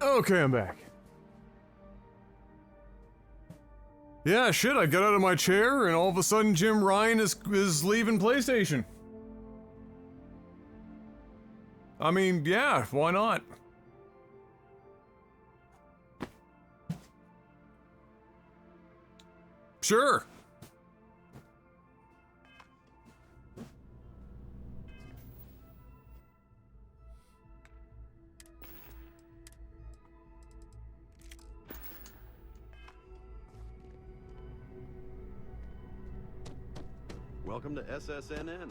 Okay, I'm back. Yeah, shit, I got out of my chair and all of a sudden Jim Ryan is leaving PlayStation. I mean, yeah, why not? Sure. Welcome to SSNN.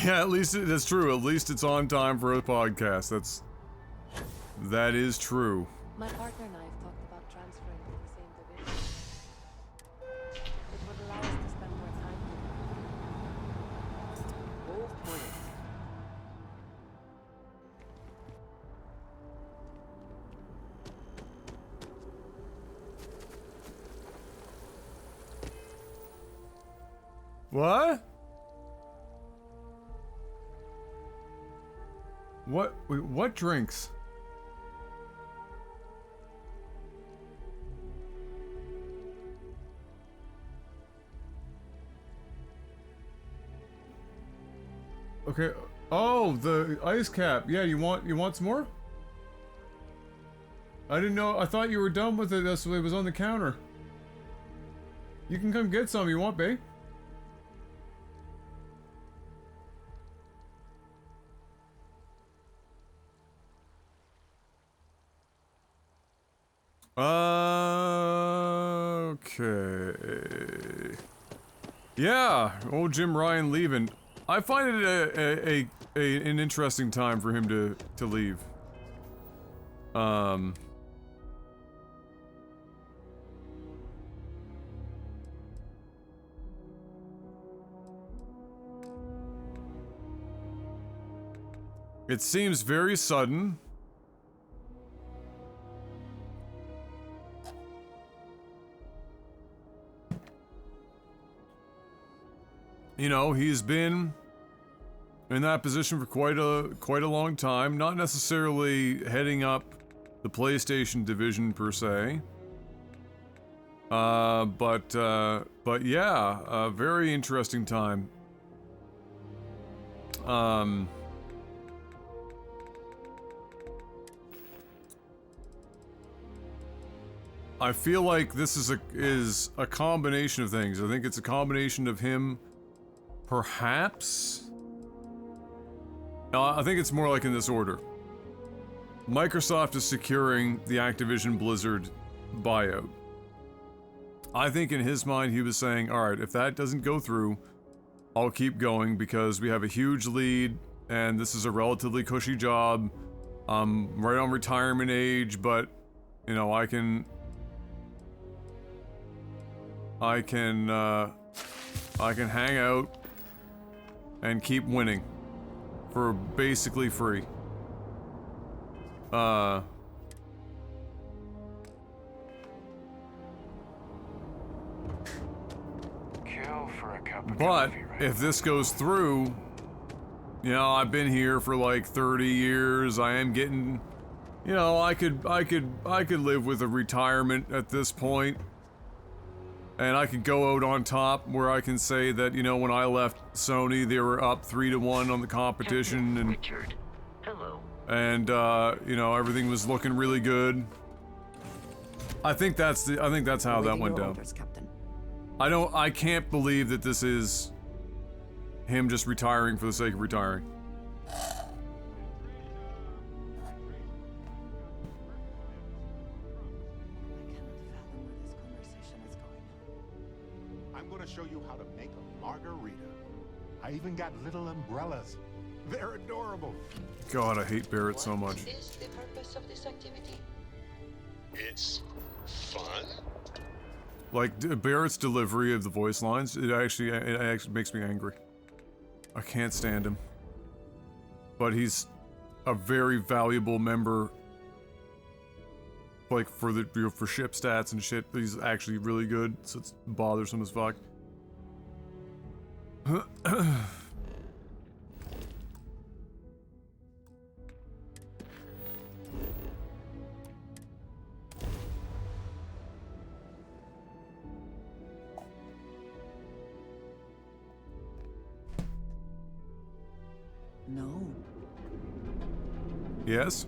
Yeah, at least that's true. At least it's on time for a podcast. That is true. My partner and I have talked about transferring to the same division. It would allow us to spend more time together. Bold points. What? Wait, what drinks? Okay. Oh, the ice cap. Yeah, you want some more? I didn't know. I thought you were done with it. That's why it was on the counter. You can come get some. You want, babe? Okay. Yeah, old Jim Ryan leaving. I find it an interesting time for him to leave. It seems very sudden. You know, he's been in that position for quite a long time, not necessarily heading up the PlayStation division per se. But yeah, a very interesting time. I feel like this is a combination of things. I think it's a combination of him, perhaps. I think it's more like in this order. Microsoft is securing the Activision Blizzard buyout. I think in his mind he was saying, alright, if that doesn't go through, I'll keep going because we have a huge lead and this is a relatively cushy job. I'm right on retirement age, but, you know, I can hang out and keep winning for basically free. Kill for a cup of But coffee, right? if this goes through, you know, I've been here for like 30 years. I am getting, you know, I could live with a retirement at this point. And I could go out on top where I can say that, you know, when I left Sony, they were up 3-1 on the competition and Richard. Hello. and you know, everything was looking really good. I think that's how that went down. Orders, Captain. I can't believe that this is him just retiring for the sake of retiring. I'm gonna show you how to make a margarita. I even got little umbrellas. They're adorable. God, I hate Barrett so much. What is the purpose of this activity? It's fun. Like Barrett's delivery of the voice lines, it actually makes me angry. I can't stand him. But he's a very valuable member. Like for the for ship stats and shit, he's actually really good. So it's bothersome as fuck. Yes?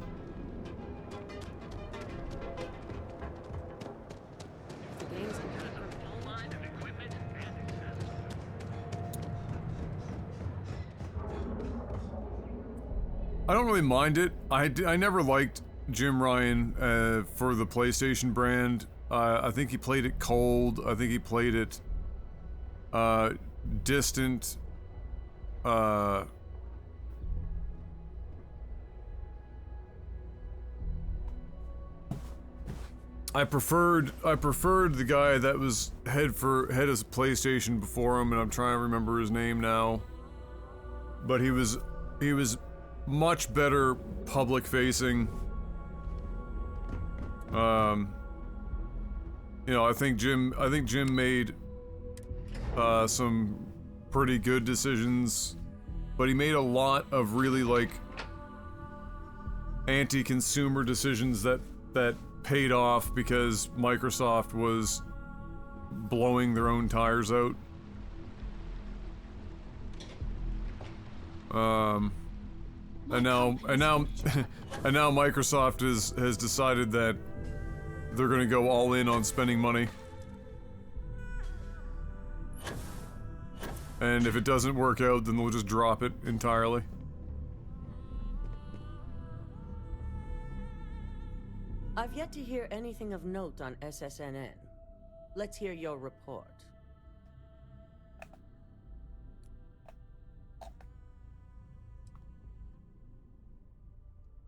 The game's I don't really mind it. I never liked Jim Ryan for the PlayStation brand. I think he played it cold. I think he played it distant. I preferred the guy that was head of PlayStation before him, and I'm trying to remember his name now. But he was much better public facing. You know, I think Jim made some pretty good decisions, but he made a lot of really like anti-consumer decisions that paid off because Microsoft was blowing their own tires out. And now Microsoft has decided that they're gonna go all in on spending money. And if it doesn't work out, then they'll just drop it entirely. I've yet to hear anything of note on SSNN. Let's hear your report.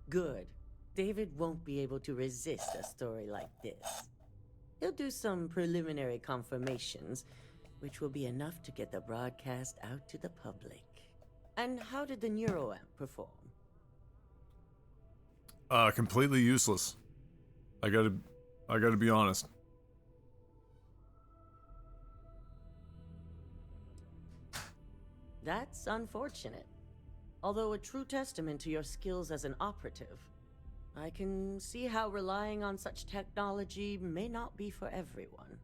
Good. David won't be able to resist a story like this. He'll do some preliminary confirmations, which will be enough to get the broadcast out to the public. And how did the neuroamp perform? Completely useless. I gotta be honest. That's unfortunate. Although a true testament to your skills as an operative, I can see how relying on such technology may not be for everyone.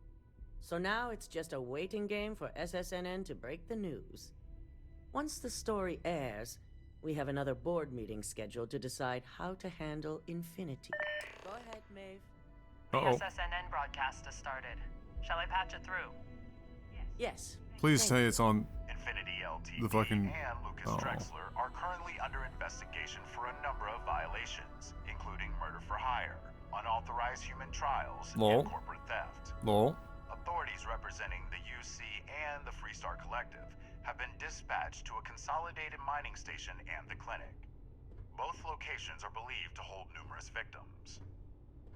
So now it's just a waiting game for SSNN to break the news. Once the story airs, we have another board meeting scheduled to decide how to handle Infinity. Go ahead, Maeve. The Uh-oh. SSNN broadcast has started. Shall I patch it through? Yes. Please say it's on Infinity LTD the fucking... and Lucas Oh. Drexler are currently under investigation for a number of violations, including murder for hire, unauthorized human trials, Lol. and corporate theft. Lol. Authorities representing the UC and the Freestar Collective have been dispatched to a consolidated mining station and the clinic. Both locations are believed to hold numerous victims.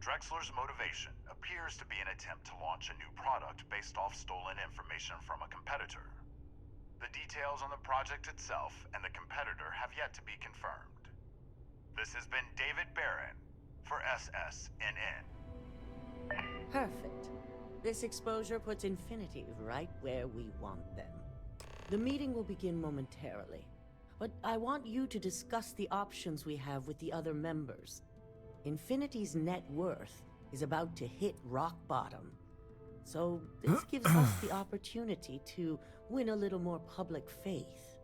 Drexler's motivation appears to be an attempt to launch a new product based off stolen information from a competitor. The details on the project itself and the competitor have yet to be confirmed. This has been David Barron for SSNN. Perfect. This exposure puts Infinity right where we want them. The meeting will begin momentarily, but I want you to discuss the options we have with the other members. Infinity's net worth is about to hit rock bottom, so this gives us the opportunity to win a little more public faith.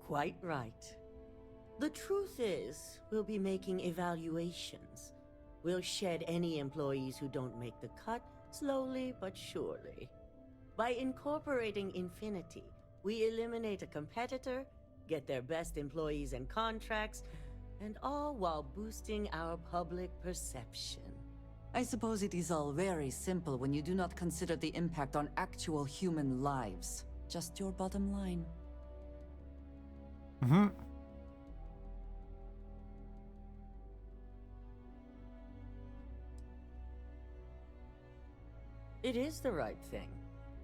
Quite right. The truth is, we'll be making evaluations. We'll shed any employees who don't make the cut, slowly but surely. By incorporating Infinity, we eliminate a competitor, get their best employees and contracts, and all while boosting our public perception. I suppose it is all very simple when you do not consider the impact on actual human lives. Just your bottom line. Mm-hmm. It is the right thing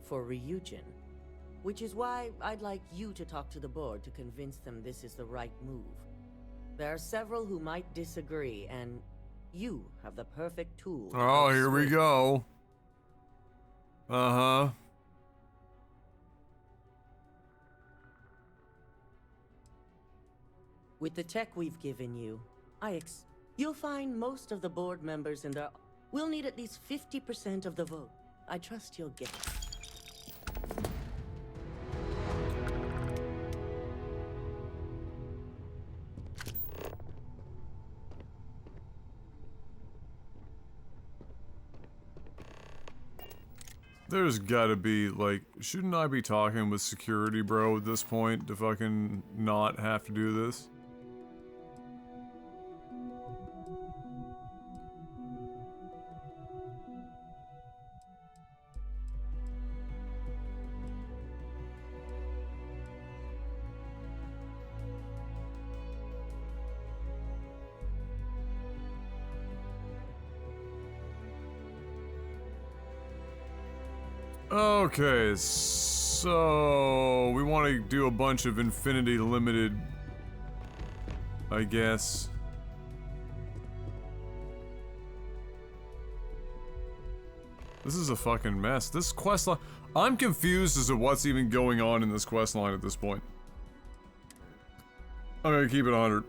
for Ryujin, which is why I'd like you to talk to the board to convince them this is the right move. There are several who might disagree, and you have the perfect tool. Oh, here we go. Uh-huh. With the tech we've given you, you'll find most of the board members in their... We'll need at least 50% of the vote. I trust you'll get it. There's gotta be, like, shouldn't I be talking with security, bro, at this point to fucking not have to do this? Okay, so we want to do a bunch of Infinity Limited, I guess. This is a fucking mess. This quest line, I'm confused as to what's even going on in this quest line at this point. I'm gonna keep it 100.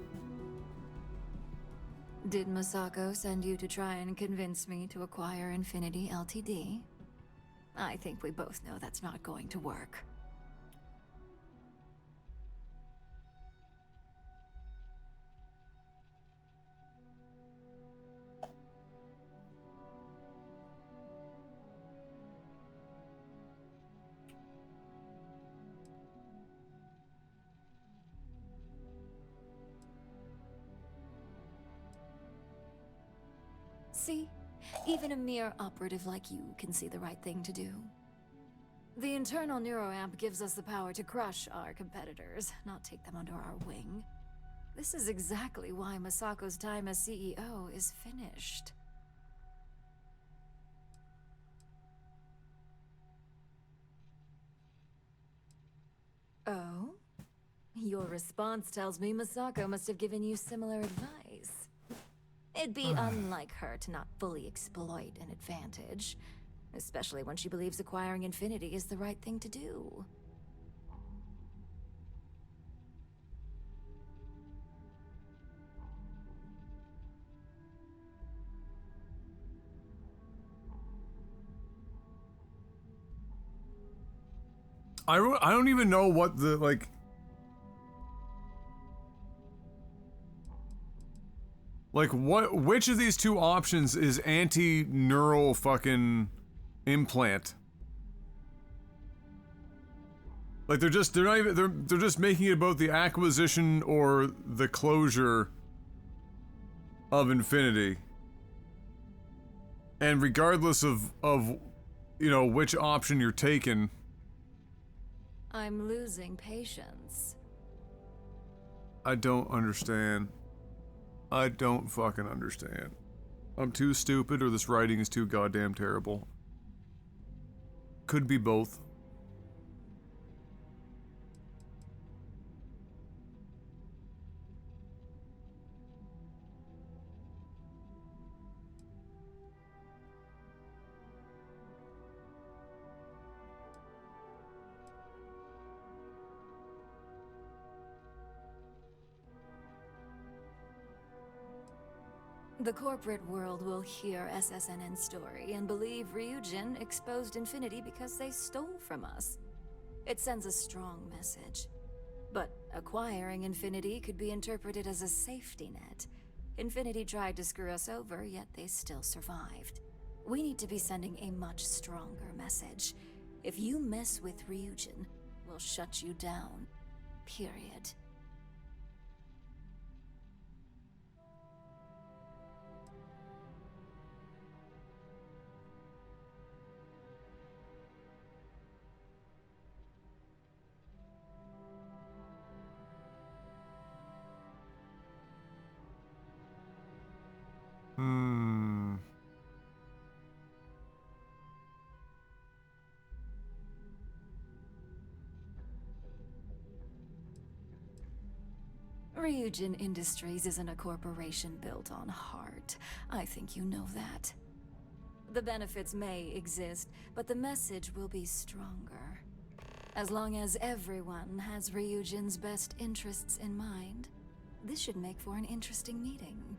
Did Masako send you to try and convince me to acquire Infinity Ltd? I think we both know that's not going to work. See? Even a mere operative like you can see the right thing to do. The internal neuroamp gives us the power to crush our competitors, not take them under our wing. This is exactly why Masako's time as CEO is finished. Oh? Your response tells me Masako must have given you similar advice. It'd be unlike her to not fully exploit an advantage, especially when she believes acquiring Infinity is the right thing to do. I don't even know what the, like... Like, which of these two options is anti-neural fucking implant? Like, they're not even, they're just making it about the acquisition or the closure of Infinity. And regardless of, you know, which option you're taking... I'm losing patience. I don't understand. I don't fucking understand. I'm too stupid or this writing is too goddamn terrible. Could be both. The corporate world will hear SSNN's story and believe Ryujin exposed Infinity because they stole from us. It sends a strong message. But acquiring Infinity could be interpreted as a safety net. Infinity tried to screw us over, yet they still survived. We need to be sending a much stronger message. If you mess with Ryujin, we'll shut you down. Period. Ryujin Industries isn't a corporation built on heart. I think you know that. The benefits may exist, but the message will be stronger. As long as everyone has Ryujin's best interests in mind, this should make for an interesting meeting.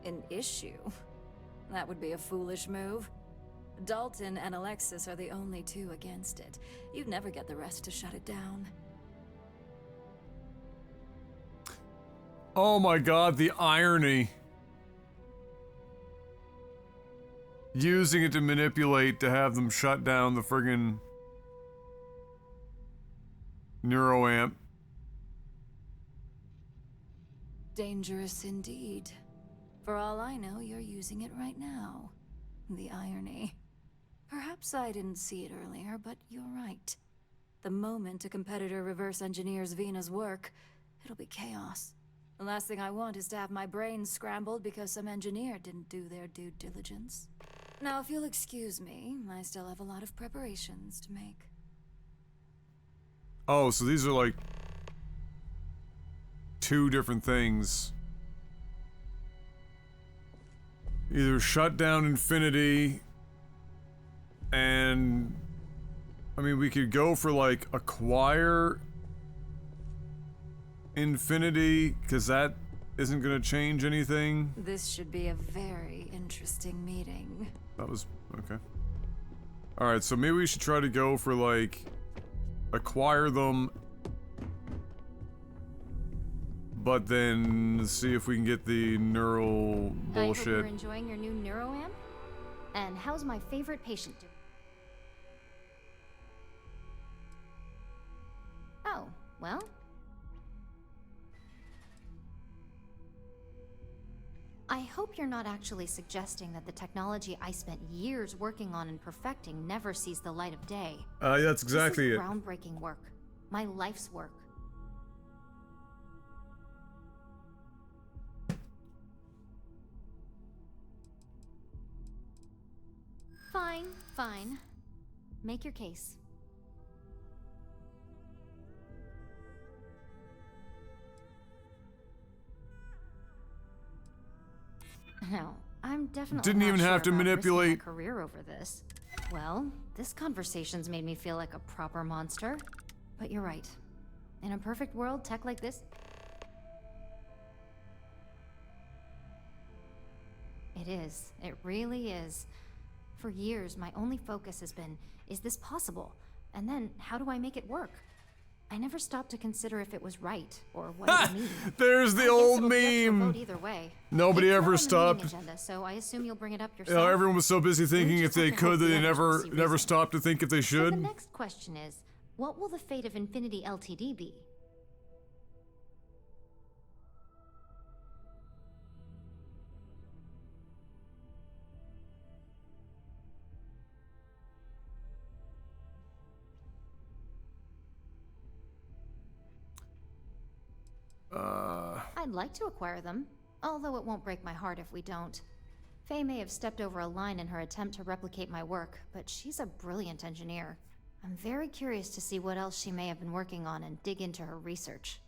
An issue? That would be a foolish move. Dalton and Alexis are the only two against it. You'd never get the rest to shut it down. Oh my god, the irony. Using it to manipulate to have them shut down the friggin' neuroamp. Dangerous indeed. For all I know, you're using it right now. The irony. Perhaps I didn't see it earlier, but you're right. The moment a competitor reverse engineers Vina's work, it'll be chaos. The last thing I want is to have my brain scrambled because some engineer didn't do their due diligence. Now, if you'll excuse me, I still have a lot of preparations to make. Oh, so these are like two different things. Either shut down Infinity and I mean we could go for like acquire Infinity because that isn't gonna change anything. This should be a very interesting meeting. That was okay. Alright, so maybe we should try to go for like acquire them, but then see if we can get the neural bullshit. I hope you're enjoying your new neuroamp. And how's my favorite patient doing? Oh, well. I hope you're not actually suggesting that the technology I spent years working on and perfecting never sees the light of day. That's exactly this is it. Groundbreaking work. My life's work. Fine, fine. Make your case. No, I'm definitely Didn't not even sure have to about risking manipulate. my career over this. Well, this conversation's made me feel like a proper monster. But you're right. In a perfect world, tech like this... It is. It really is. For years, my only focus has been, is this possible? And then, how do I make it work? I never stopped to consider if it was right, or what it would mean. There's the I guess old it'll be up to a meme. vote either way. Nobody It's ever not on the stopped. meeting agenda, so I assume you'll bring it up You yourself. know, everyone was so busy thinking if just they have to hope could that the they others will never see never reason. stopped to think if they So the should. next question is, what will the fate of Infinity Ltd be? I'd like to acquire them, although it won't break my heart if we don't. Faye may have stepped over a line in her attempt to replicate my work, but she's a brilliant engineer. I'm very curious to see what else she may have been working on and dig into her research.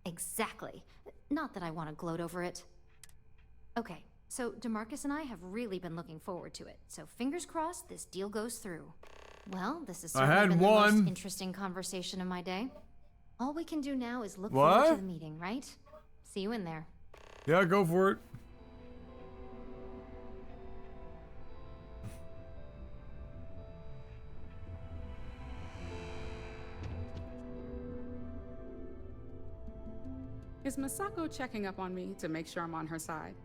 Exactly. Not that I want to gloat over it. Okay, so DeMarcus and I have really been looking forward to it, so fingers crossed this deal goes through. Well, this has certainly had been the one. most interesting conversation of my day. All we can do now is look What? forward to the meeting, right? See you in there. Yeah, go for it. Is Masako checking up on me to make sure I'm on her side?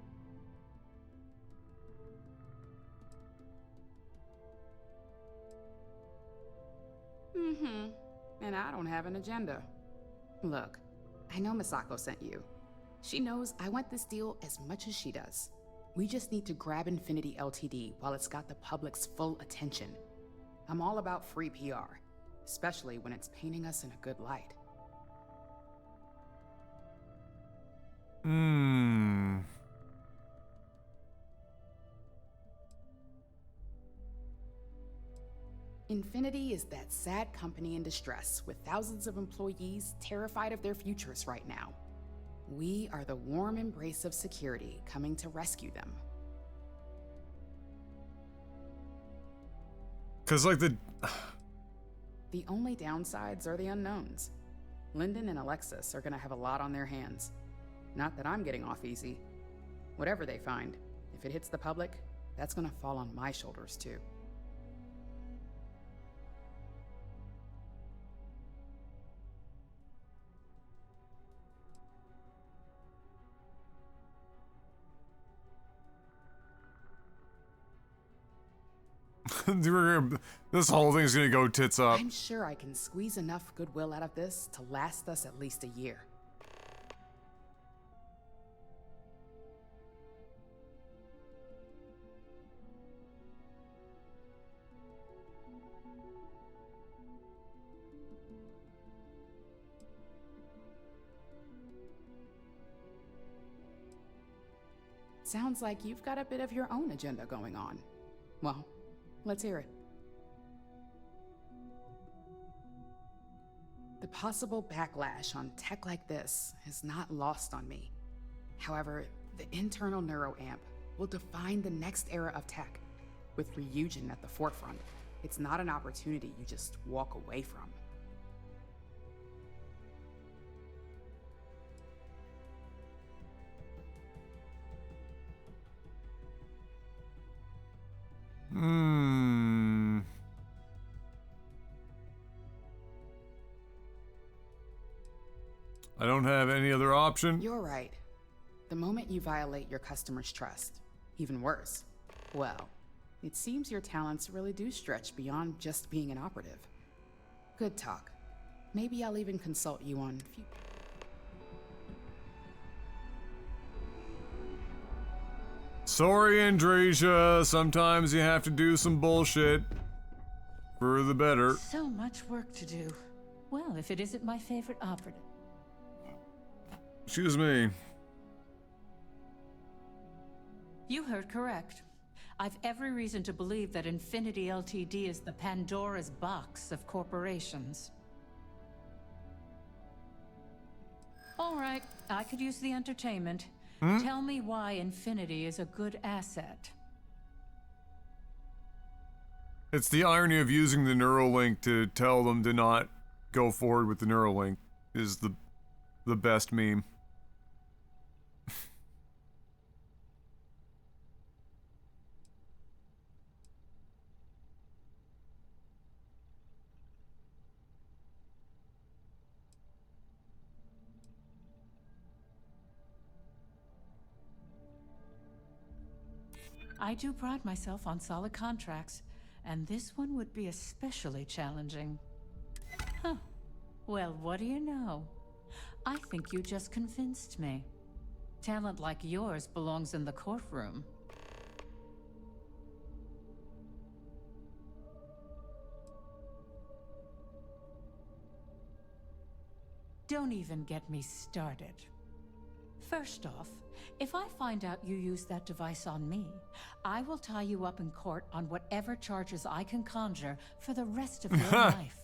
And I don't have an agenda. Look, I know Masako sent you. She knows I want this deal as much as she does. We just need to grab Infinity Ltd while it's got the public's full attention. I'm all about free PR, especially when it's painting us in a good light. Infinity is that sad company in distress with thousands of employees terrified of their futures right now. We are the warm embrace of security coming to rescue them. Cause like the only downsides are the unknowns. Lyndon and Alexis are gonna have a lot on their hands. Not that I'm getting off easy. Whatever they find, if it hits the public, that's gonna fall on my shoulders too. this whole thing's gonna go tits up. I'm sure I can squeeze enough goodwill out of this to last us at least a year. Sounds like you've got a bit of your own agenda going on. Well, let's hear it. The possible backlash on tech like this is not lost on me. However, the internal neuroamp will define the next era of tech, with Ryujin at the forefront. It's not an opportunity you just walk away from. I don't have any other option. You're right. The moment you violate your customer's trust, even worse, well, it seems your talents really do stretch beyond just being an operative. Good talk. Maybe I'll even consult you on future. Sorry, Andresia. Sometimes you have to do some bullshit for the better. So much work to do. Well, if it isn't my favorite operative. Excuse me. You heard correct. I've every reason to believe that Infinity Ltd. Is the Pandora's box of corporations. All right, I could use the entertainment. Tell me why Infinity is a good asset. It's the irony of using the Neuralink to tell them to not go forward with the Neuralink is the best meme. I do pride myself on solid contracts, and this one would be especially challenging. Huh. Well, what do you know? I think you just convinced me. Talent like yours belongs in the courtroom. Don't even get me started. First off, if I find out you used that device on me, I will tie you up in court on whatever charges I can conjure for the rest of your life.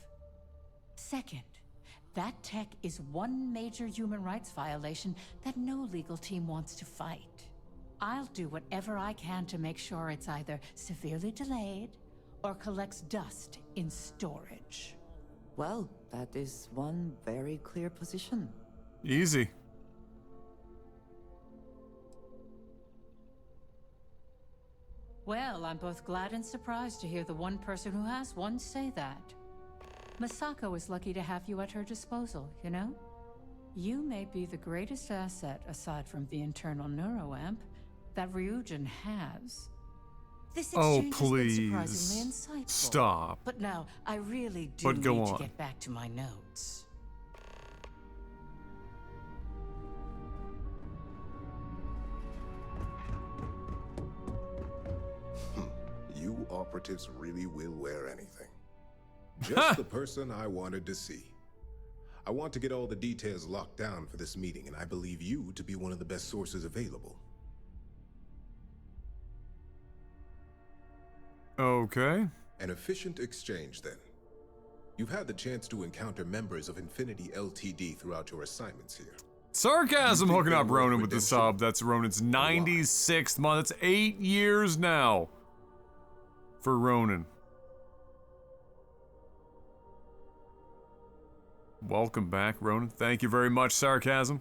Second, that tech is one major human rights violation that no legal team wants to fight. I'll do whatever I can to make sure it's either severely delayed or collects dust in storage. Well, that is one very clear position. Easy. Well, I'm both glad and surprised to hear the one person who has one say that. Misako is lucky to have you at her disposal, you know? You may be the greatest asset, aside from the internal neuroamp, that Ryujin has. This exchange has been surprisingly insightful. Stop. But now, I really do need to get back to my notes. You operatives really will wear anything. Just the person I wanted to see. I want to get all the details locked down for this meeting, and I believe you to be one of the best sources available. Okay. An efficient exchange, then. You've had the chance to encounter members of Infinity LTD throughout your assignments here. Sarcasm hooking up Ronan with the sub. That's Ronan's 96th month. That's 8 years now for Ronan. Welcome back, Ronan. Thank you very much, Sarcasm.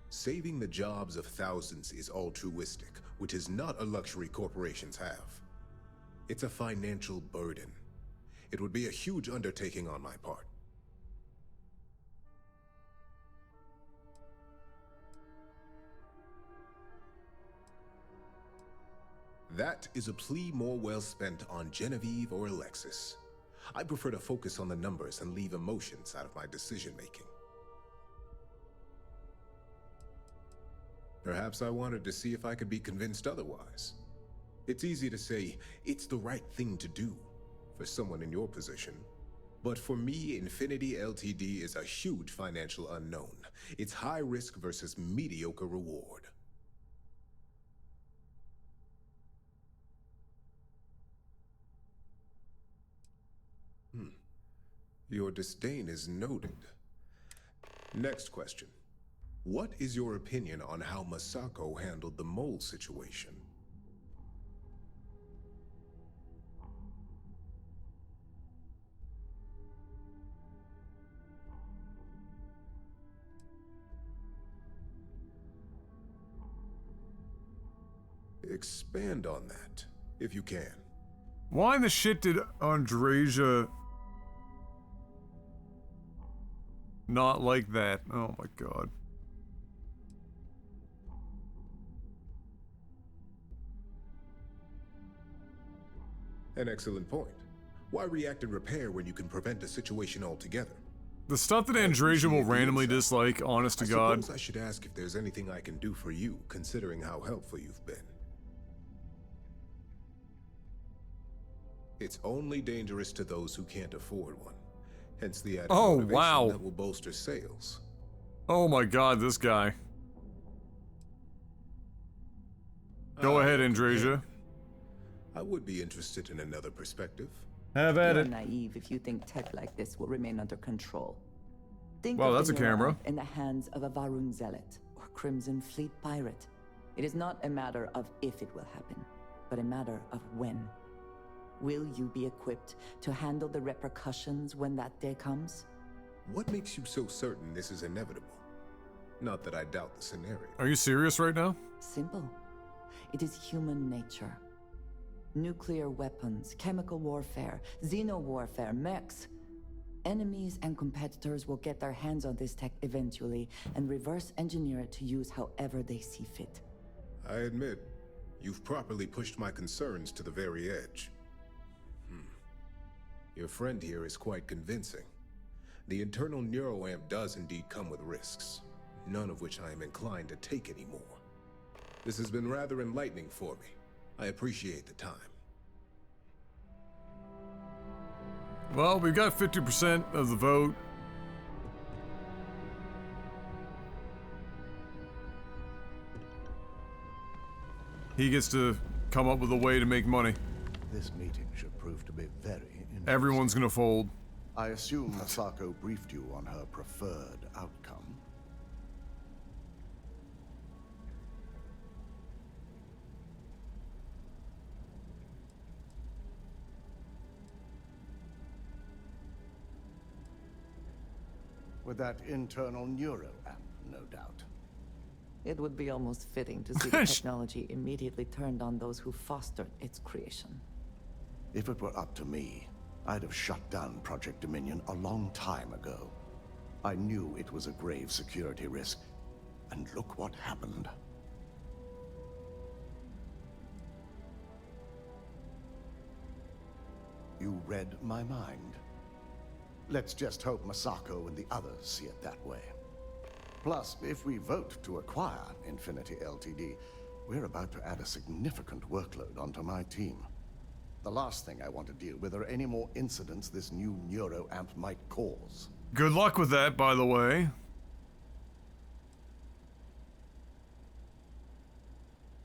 Saving the jobs of thousands is altruistic, which is not a luxury corporations have. It's a financial burden. It would be a huge undertaking on my part. That is a plea more well spent on Genevieve or Alexis. I prefer to focus on the numbers and leave emotions out of my decision-making. Perhaps I wanted to see if I could be convinced otherwise. It's easy to say, it's the right thing to do for someone in your position. But for me, Infinity LTD is a huge financial unknown. It's high risk versus mediocre reward. Your disdain is noted. Next question. What is your opinion on how Masako handled the mole situation? Expand on that, if you can. Why in the shit did Andreja not like that? Oh my god. An excellent point. Why react and repair when you can prevent a situation altogether? The stuff that Andreja will randomly dislike, honest to God. I suppose I should ask if there's anything I can do for you, considering how helpful you've been. It's only dangerous to those who can't afford one. Hence the added motivation that will bolster sales. Oh my god, this guy. Go ahead, Andreja. I would be interested in another perspective. Have at it. You're naive if you think tech like this will remain under control. Think Well, of that's a camera. in the hands of a Varun zealot or Crimson Fleet pirate. It is not a matter of if it will happen, but a matter of when. Will you be equipped to handle the repercussions when that day comes? What makes you so certain this is inevitable? Not that I doubt the scenario. Are you serious right now? Simple. It is human nature. Nuclear weapons, chemical warfare, xeno-warfare, mechs. Enemies and competitors will get their hands on this tech eventually and reverse engineer it to use however they see fit. I admit, you've properly pushed my concerns to the very edge. Your friend here is quite convincing. The internal neuroamp does indeed come with risks, none of which I am inclined to take anymore. This has been rather enlightening for me. I appreciate the time. Well, we've got 50% of the vote. He gets to come up with a way to make money. This meeting should prove to be very interesting. Everyone's gonna fold. I assume Masako briefed you on her preferred outcome. With that internal neuroamp, no doubt. It would be almost fitting to see the technology immediately turned on those who fostered its creation. If it were up to me, I'd have shut down Project Dominion a long time ago. I knew it was a grave security risk, and look what happened. You read my mind. Let's just hope Masako and the others see it that way. Plus, if we vote to acquire Infinity LTD, we're about to add a significant workload onto my team. The last thing I want to deal with are any more incidents this new neuroamp might cause. Good luck with that, by the way.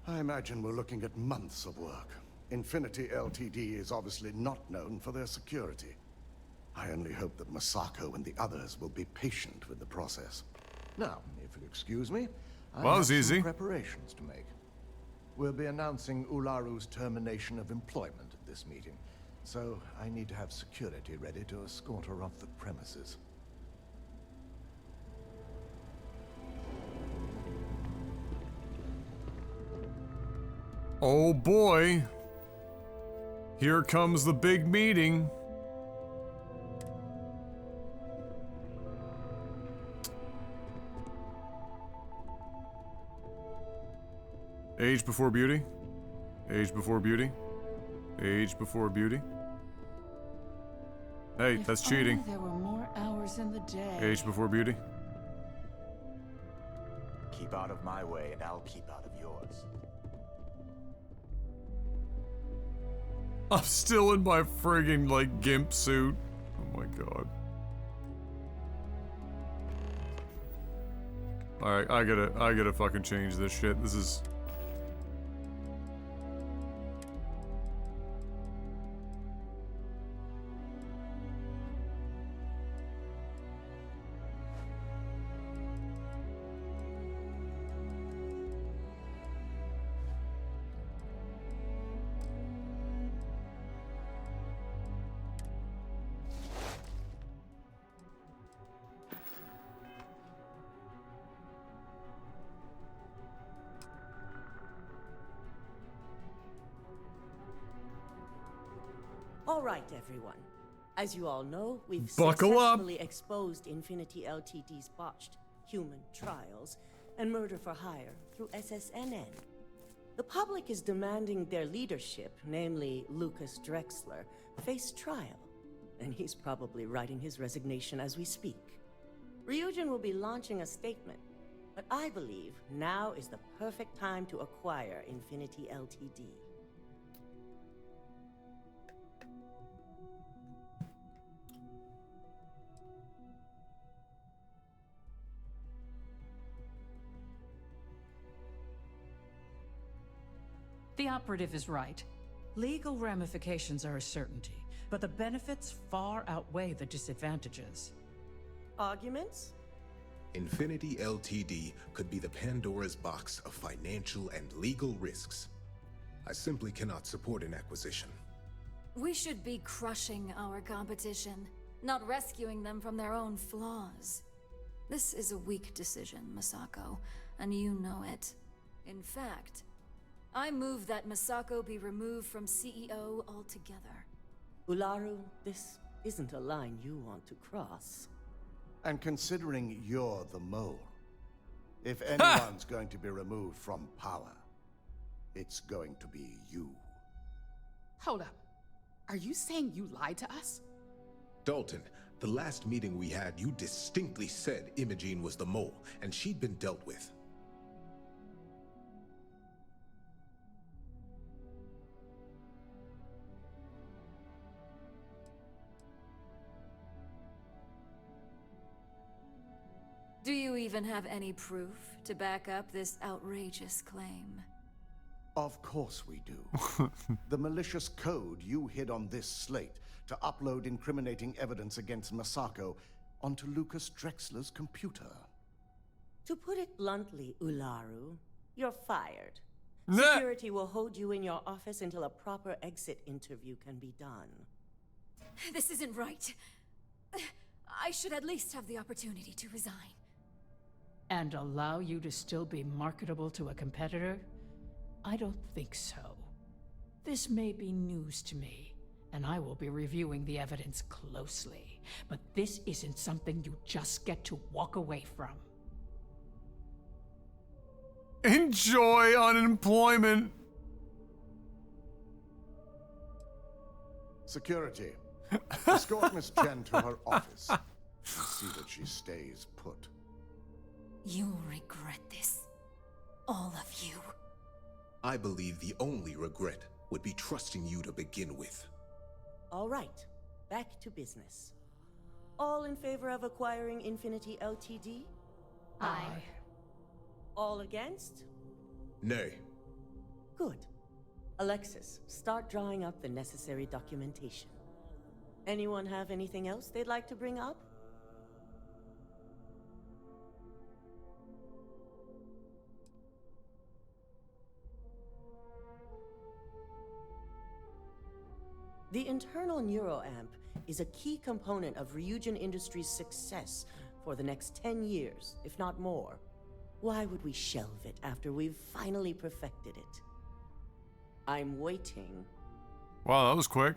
I imagine we're looking at months of work. Infinity Ltd. is obviously not known for their security. I only hope that Masako and the others will be patient with the process. Now, if you'll excuse me, I Well, have it's easy. some preparations to make. We'll be announcing Ularu's termination of employment at this meeting, so I need to have security ready to escort her off the premises. Oh boy. Here comes the big meeting. Age before beauty. Age before beauty. Age before beauty. Hey, that's cheating. There were more hours in the day. Age before beauty. Keep out of my way and I'll keep out of yours. I'm still in my friggin' like gimp suit. Oh my god. Alright, I gotta fucking change this shit. This is... All right, everyone. As you all know, we've Buckle up. successfully exposed Infinity Ltd.'s botched human trials and murder for hire through SSNN. The public is demanding their leadership, namely Lucas Drexler, face trial, and he's probably writing his resignation as we speak. Ryujin will be launching a statement, but I believe now is the perfect time to acquire Infinity Ltd. The operative is right. Legal ramifications are a certainty, but the benefits far outweigh the disadvantages. Arguments? Infinity Ltd. could be the Pandora's box of financial and legal risks. I simply cannot support an acquisition. We should be crushing our competition, not rescuing them from their own flaws. This is a weak decision, Masako, and you know it. In fact, I move that Masako be removed from CEO altogether. Ularu, this isn't a line you want to cross. And considering you're the mole, if anyone's going to be removed from power, it's going to be you. Hold up. Are you saying you lied to us? Dalton, the last meeting we had, you distinctly said Imogene was the mole, and she'd been dealt with. Do you even have any proof to back up this outrageous claim? Of course we do. The malicious code you hid on this slate to upload incriminating evidence against Masako onto Lucas Drexler's computer. To put it bluntly, Ularu, you're fired. Nah. Security will hold you in your office until a proper exit interview can be done. This isn't right. I should at least have the opportunity to resign. And allow you to still be marketable to a competitor? I don't think so. This may be news to me, and I will be reviewing the evidence closely. But this isn't something you just get to walk away from. Enjoy unemployment. Security. Escort Miss Jen to her office and see that she stays put. You'll regret this. All of you. I believe the only regret would be trusting you to begin with. All right, back to business. All in favor of acquiring Infinity Ltd? Aye. All against? Nay. Good. Alexis, start drawing up the necessary documentation. Anyone have anything else they'd like to bring up? The internal neuroamp is a key component of Ryujin Industries' success for the next 10 years, if not more. Why would we shelve it after we've finally perfected it? I'm waiting. Wow, that was quick.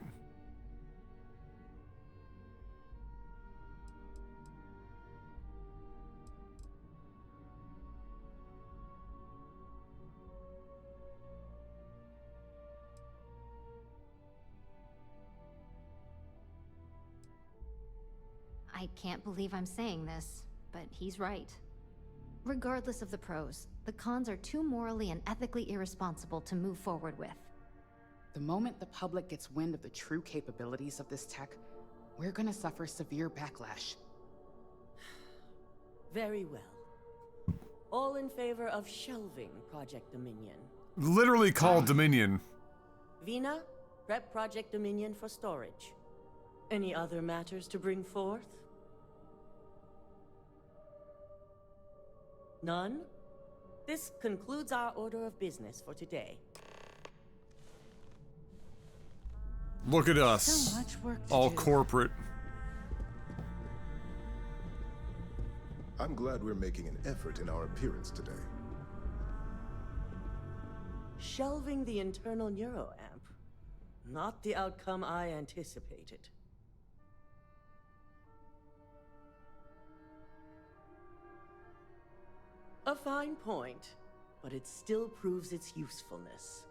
I can't believe I'm saying this, but he's right. Regardless of the pros, the cons are too morally and ethically irresponsible to move forward with. The moment the public gets wind of the true capabilities of this tech, we're gonna suffer severe backlash. Very well. All in favor of shelving Project Dominion? Literally called Dominion. Vina, prep Project Dominion for storage. Any other matters to bring forth? None? This concludes our order of business for today. Look at us. So much work to all do. corporate. I'm glad we're making an effort in our appearance today. Shelving the internal neuroamp. Not the outcome I anticipated. A fine point, but it still proves its usefulness.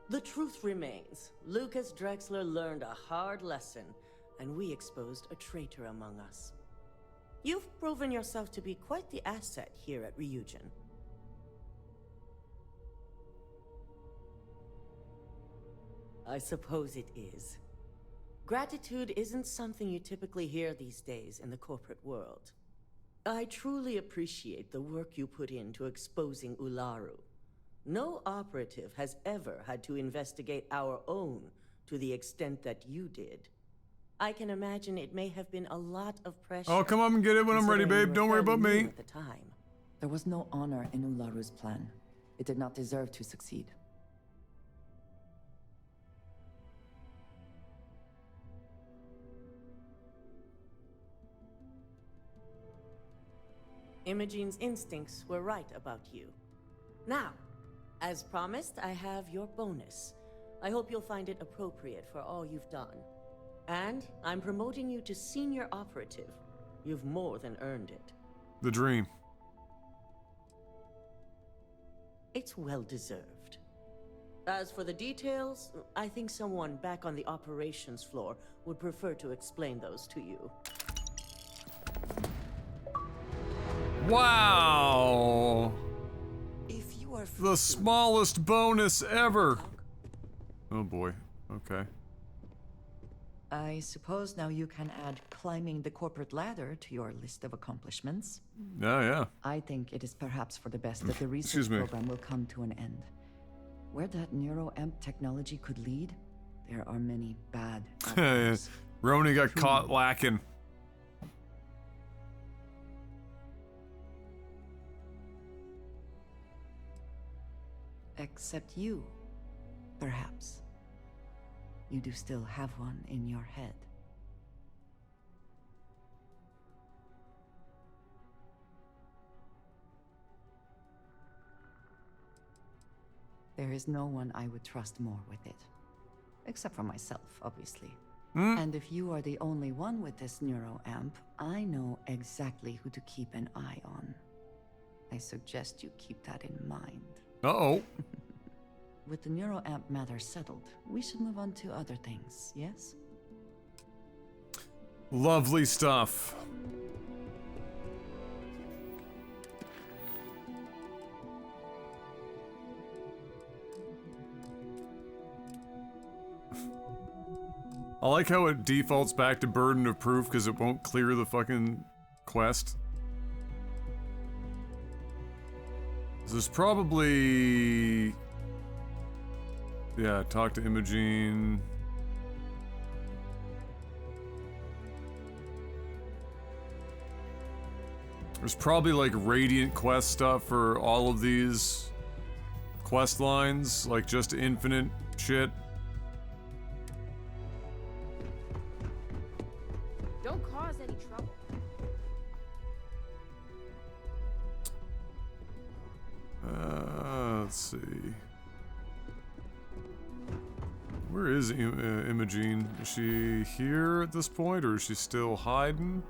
The truth remains, Lucas Drexler learned a hard lesson, and we exposed a traitor among us. You've proven yourself to be quite the asset here at Ryujin. I suppose it is. Gratitude isn't something you typically hear these days in the corporate world. I truly appreciate the work you put into exposing Ularu. No operative has ever had to investigate our own to the extent that you did. I can imagine it may have been a lot of pressure. Oh, come up and get it when I'm ready, considering babe. you were Don't worry about fairly new me. at the time. There was no honor in Ularu's plan. It did not deserve to succeed. Imogene's instincts were right about you. Now, as promised, I have your bonus. I hope you'll find it appropriate for all you've done. And I'm promoting you to senior operative. You've more than earned it. The dream. It's well deserved. As for the details, I think someone back on the operations floor would prefer to explain those to you. Wow! If you are The smallest bonus ever! Oh boy, okay. I suppose now you can add climbing the corporate ladder to your list of accomplishments. Yeah. I think it is perhaps for the best that the research Excuse me. program will come to an end. Where that neuroamp technology could lead, there are many bad outcomes. Roni got caught lacking. Except you, perhaps. You do still have one in your head. There is no one I would trust more with it. Except for myself, obviously. And if you are the only one with this neuroamp, I know exactly who to keep an eye on. I suggest you keep that in mind. Uh-oh. With the neuroamp matter settled, we should move on to other things, yes? Lovely stuff. I like how it defaults back to burden of proof because it won't clear the fucking quest. There's probably... Yeah, talk to Imogene. There's probably like Radiant quest stuff for all of these quest lines, like just infinite shit. Don't cause any trouble. Let's see. Where is Imogene? Is she here at this point, or is she still hiding?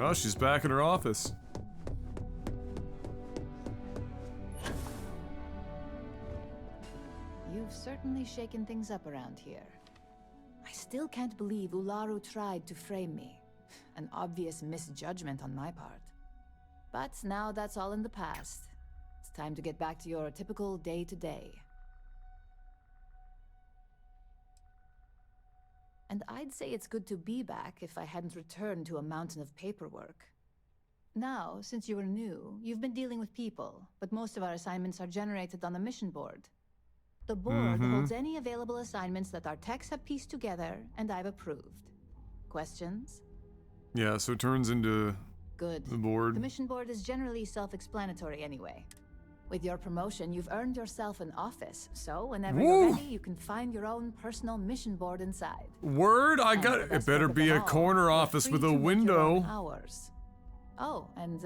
Oh, she's back in her office. You've certainly shaken things up around here. I still can't believe Ularu tried to frame me. An obvious misjudgment on my part. But now that's all in the past. It's time to get back to your typical day-to-day. And I'd say it's good to be back if I hadn't returned to a mountain of paperwork. Now, since you were new, you've been dealing with people, but most of our assignments are generated on the mission board. The board holds any available assignments that our techs have pieced together, and I've approved. Questions? Yeah, so it turns into Good. the board. The mission board is generally self-explanatory anyway. With your promotion, you've earned yourself an office, so whenever you're ready, you can find your own personal mission board inside. Word? I got it. It better be a corner office with a window. Hours. Oh, and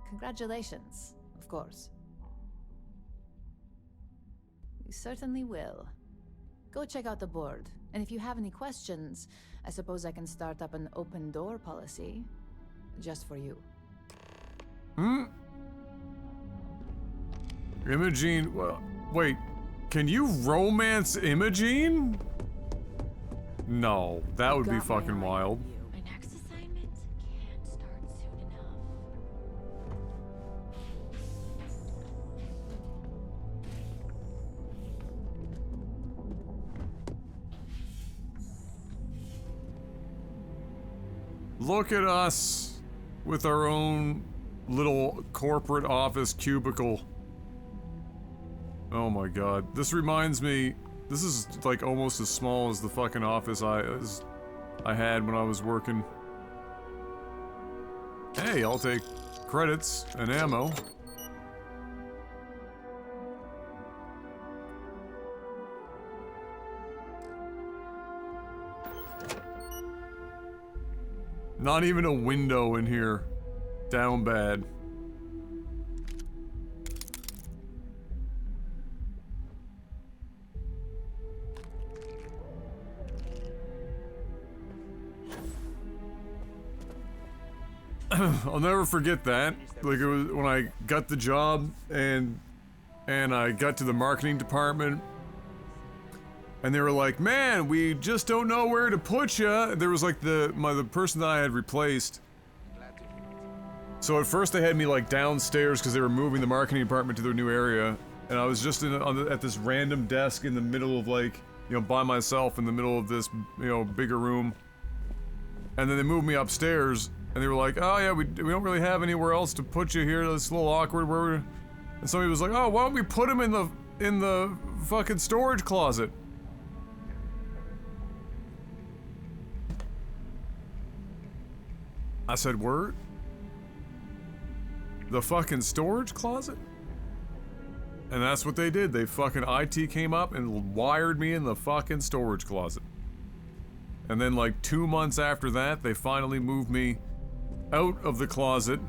congratulations, of course. You certainly will. Go check out the board, and if you have any questions, I suppose I can start up an open door policy, just for you. Imogene, well, wait, can you romance Imogene? No, that would be fucking wild. My next assignment can't start soon enough. Look at us with our own little corporate office cubicle. Oh my god. This reminds me, this is like almost as small as the fucking office I had when I was working. Hey, I'll take credits and ammo. Not even a window in here. Down bad. I'll never forget that. Like, it was when I got the job and I got to the marketing department and they were like, "Man, we just don't know where to put you." There was like the person that I had replaced. So at first they had me like downstairs because they were moving the marketing department to their new area, and I was just at this random desk in the middle of like, you know, by myself in the middle of this, you know, bigger room. And then they moved me upstairs. And they were like, "Oh yeah, we don't really have anywhere else to put you here. It's a little awkward." And somebody was like, "Oh, why don't we put him in the fucking storage closet?" I said, "Word? The fucking storage closet?" And that's what they did. They fucking IT came up and wired me in the fucking storage closet. And then like 2 months after that, they finally moved me out of the closet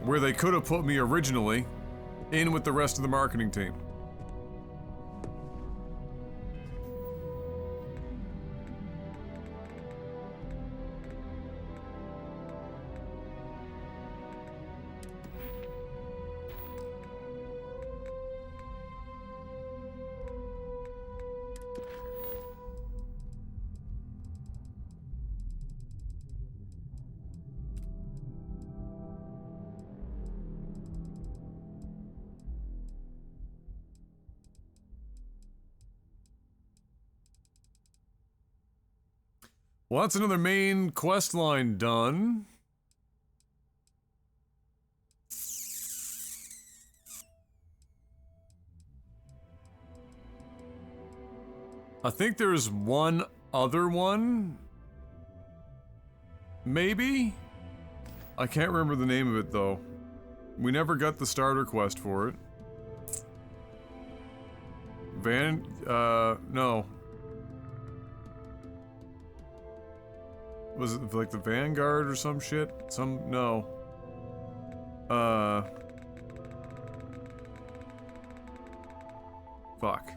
where they could have put me originally, in with the rest of the marketing team. Well, that's another main quest line done. I think there's one other one. Maybe? I can't remember the name of it though. We never got the starter quest for it. No. Was it like the Vanguard or some shit? No. Fuck.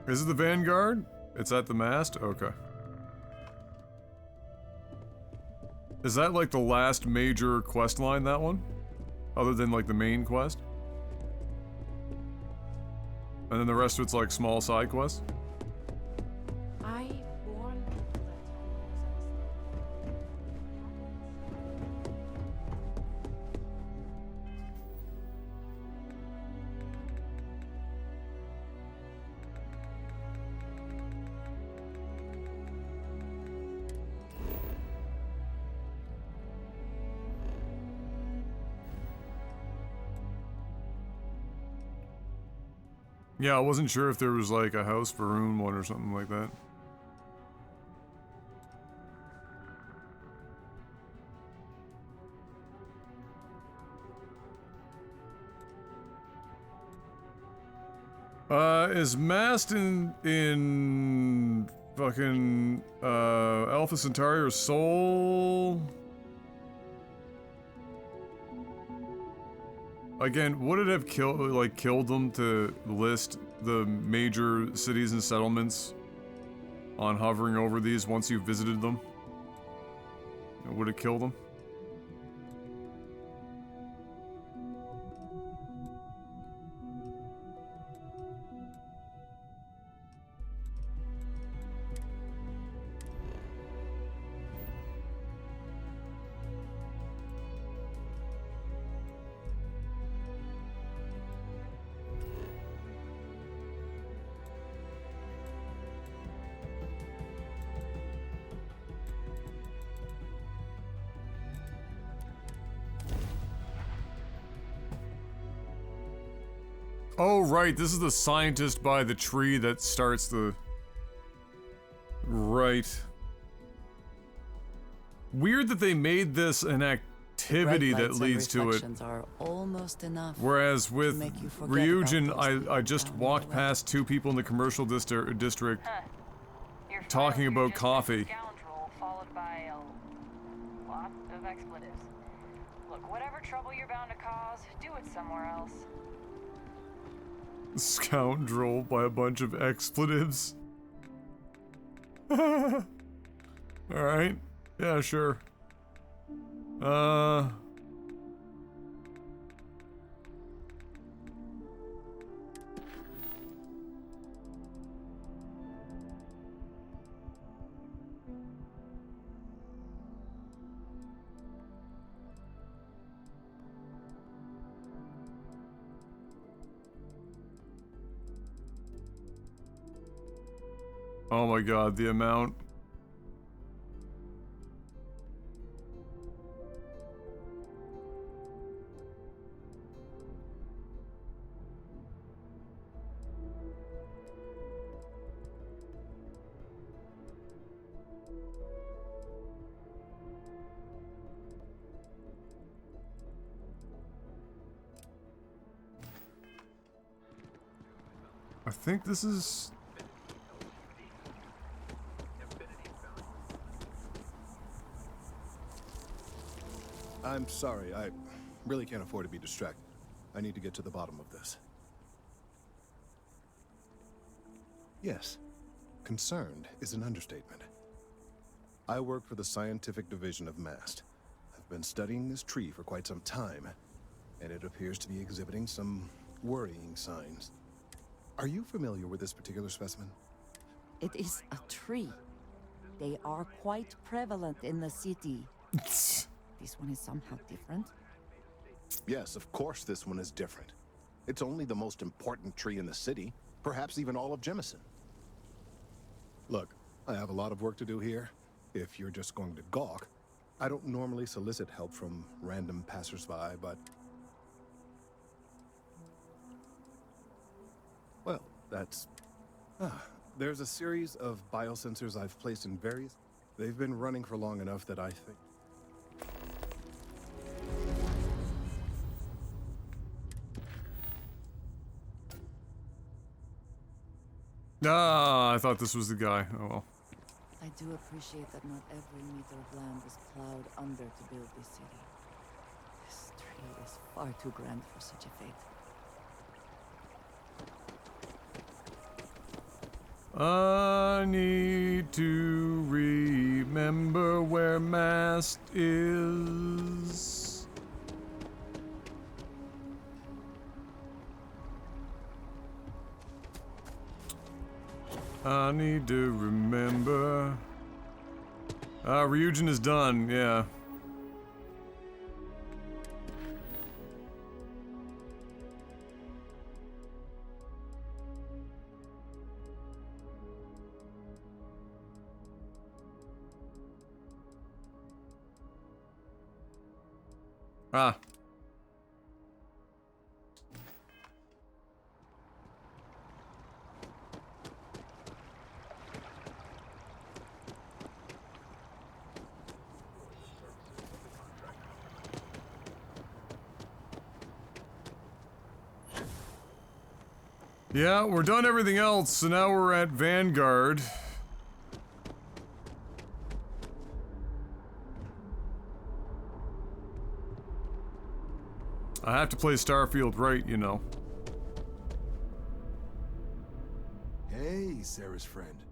Is it the Vanguard? It's at the mast? Okay. Is that like the last major quest line, that one? Other than like the main quest? And then the rest of it's like small side quests? I warned Yeah, I wasn't sure if there was like a House Varun one or something like that. Is Mast in fucking Alpha Centauri or Sol? Again, would it have killed them to list the major cities and settlements on hovering over these once you visited them? Would it kill them? Oh, right, this is the scientist by the tree that starts the... Right. Weird that they made this an activity that leads to it. Are almost enough Whereas with Ryujin, I just walked past two people in the commercial district talking about coffee. Scoundrel followed by a lot of expletives. Look, whatever trouble you're bound to cause, do it somewhere else. Scoundrel by a bunch of expletives. Alright. Yeah, sure. Oh my god, the amount. I think this is... I'm sorry, I really can't afford to be distracted. I need to get to the bottom of this. Yes, concerned is an understatement. I work for the scientific division of MAST. I've been studying this tree for quite some time, and it appears to be exhibiting some worrying signs. Are you familiar with this particular specimen? It is a tree. They are quite prevalent in the city. this one is somehow different? Yes, of course this one is different. It's only the most important tree in the city, perhaps even all of Jemison. Look, I have a lot of work to do here. If you're just going to gawk, I don't normally solicit help from random passersby, but... well, that's... there's a series of biosensors I've placed in various... they've been running for long enough that I think... Ah, I thought this was the guy. Oh well. I do appreciate that not every meter of land was plowed under to build this city. This tree is far too grand for such a fate. I need to remember where Mast is. I need to remember. Ryujin is done, yeah. Ah. Yeah, we're done everything else, so now we're at Vanguard. I have to play Starfield right, you know. Hey, Sarah's friend.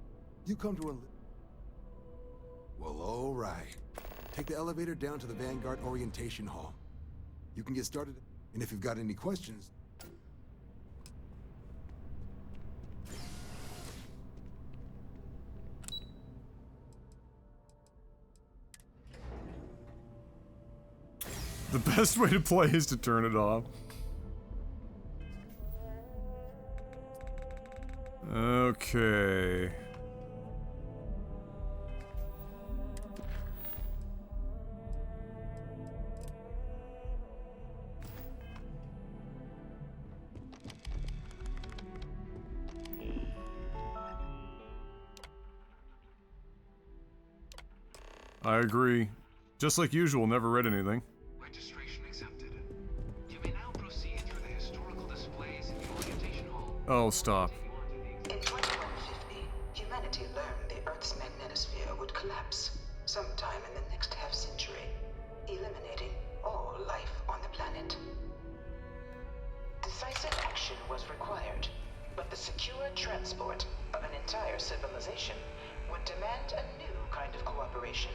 You come to a... well, all right. Take the elevator down to the Vanguard Orientation Hall. You can get started, and if you've got any questions... The best way to play is to turn it off. Okay. I agree. Just like usual, never read anything. Oh, stop. In 2150, humanity learned the Earth's magnetosphere would collapse sometime in the next half-century, eliminating all life on the planet. Decisive action was required, but the secure transport of an entire civilization would demand a new kind of cooperation,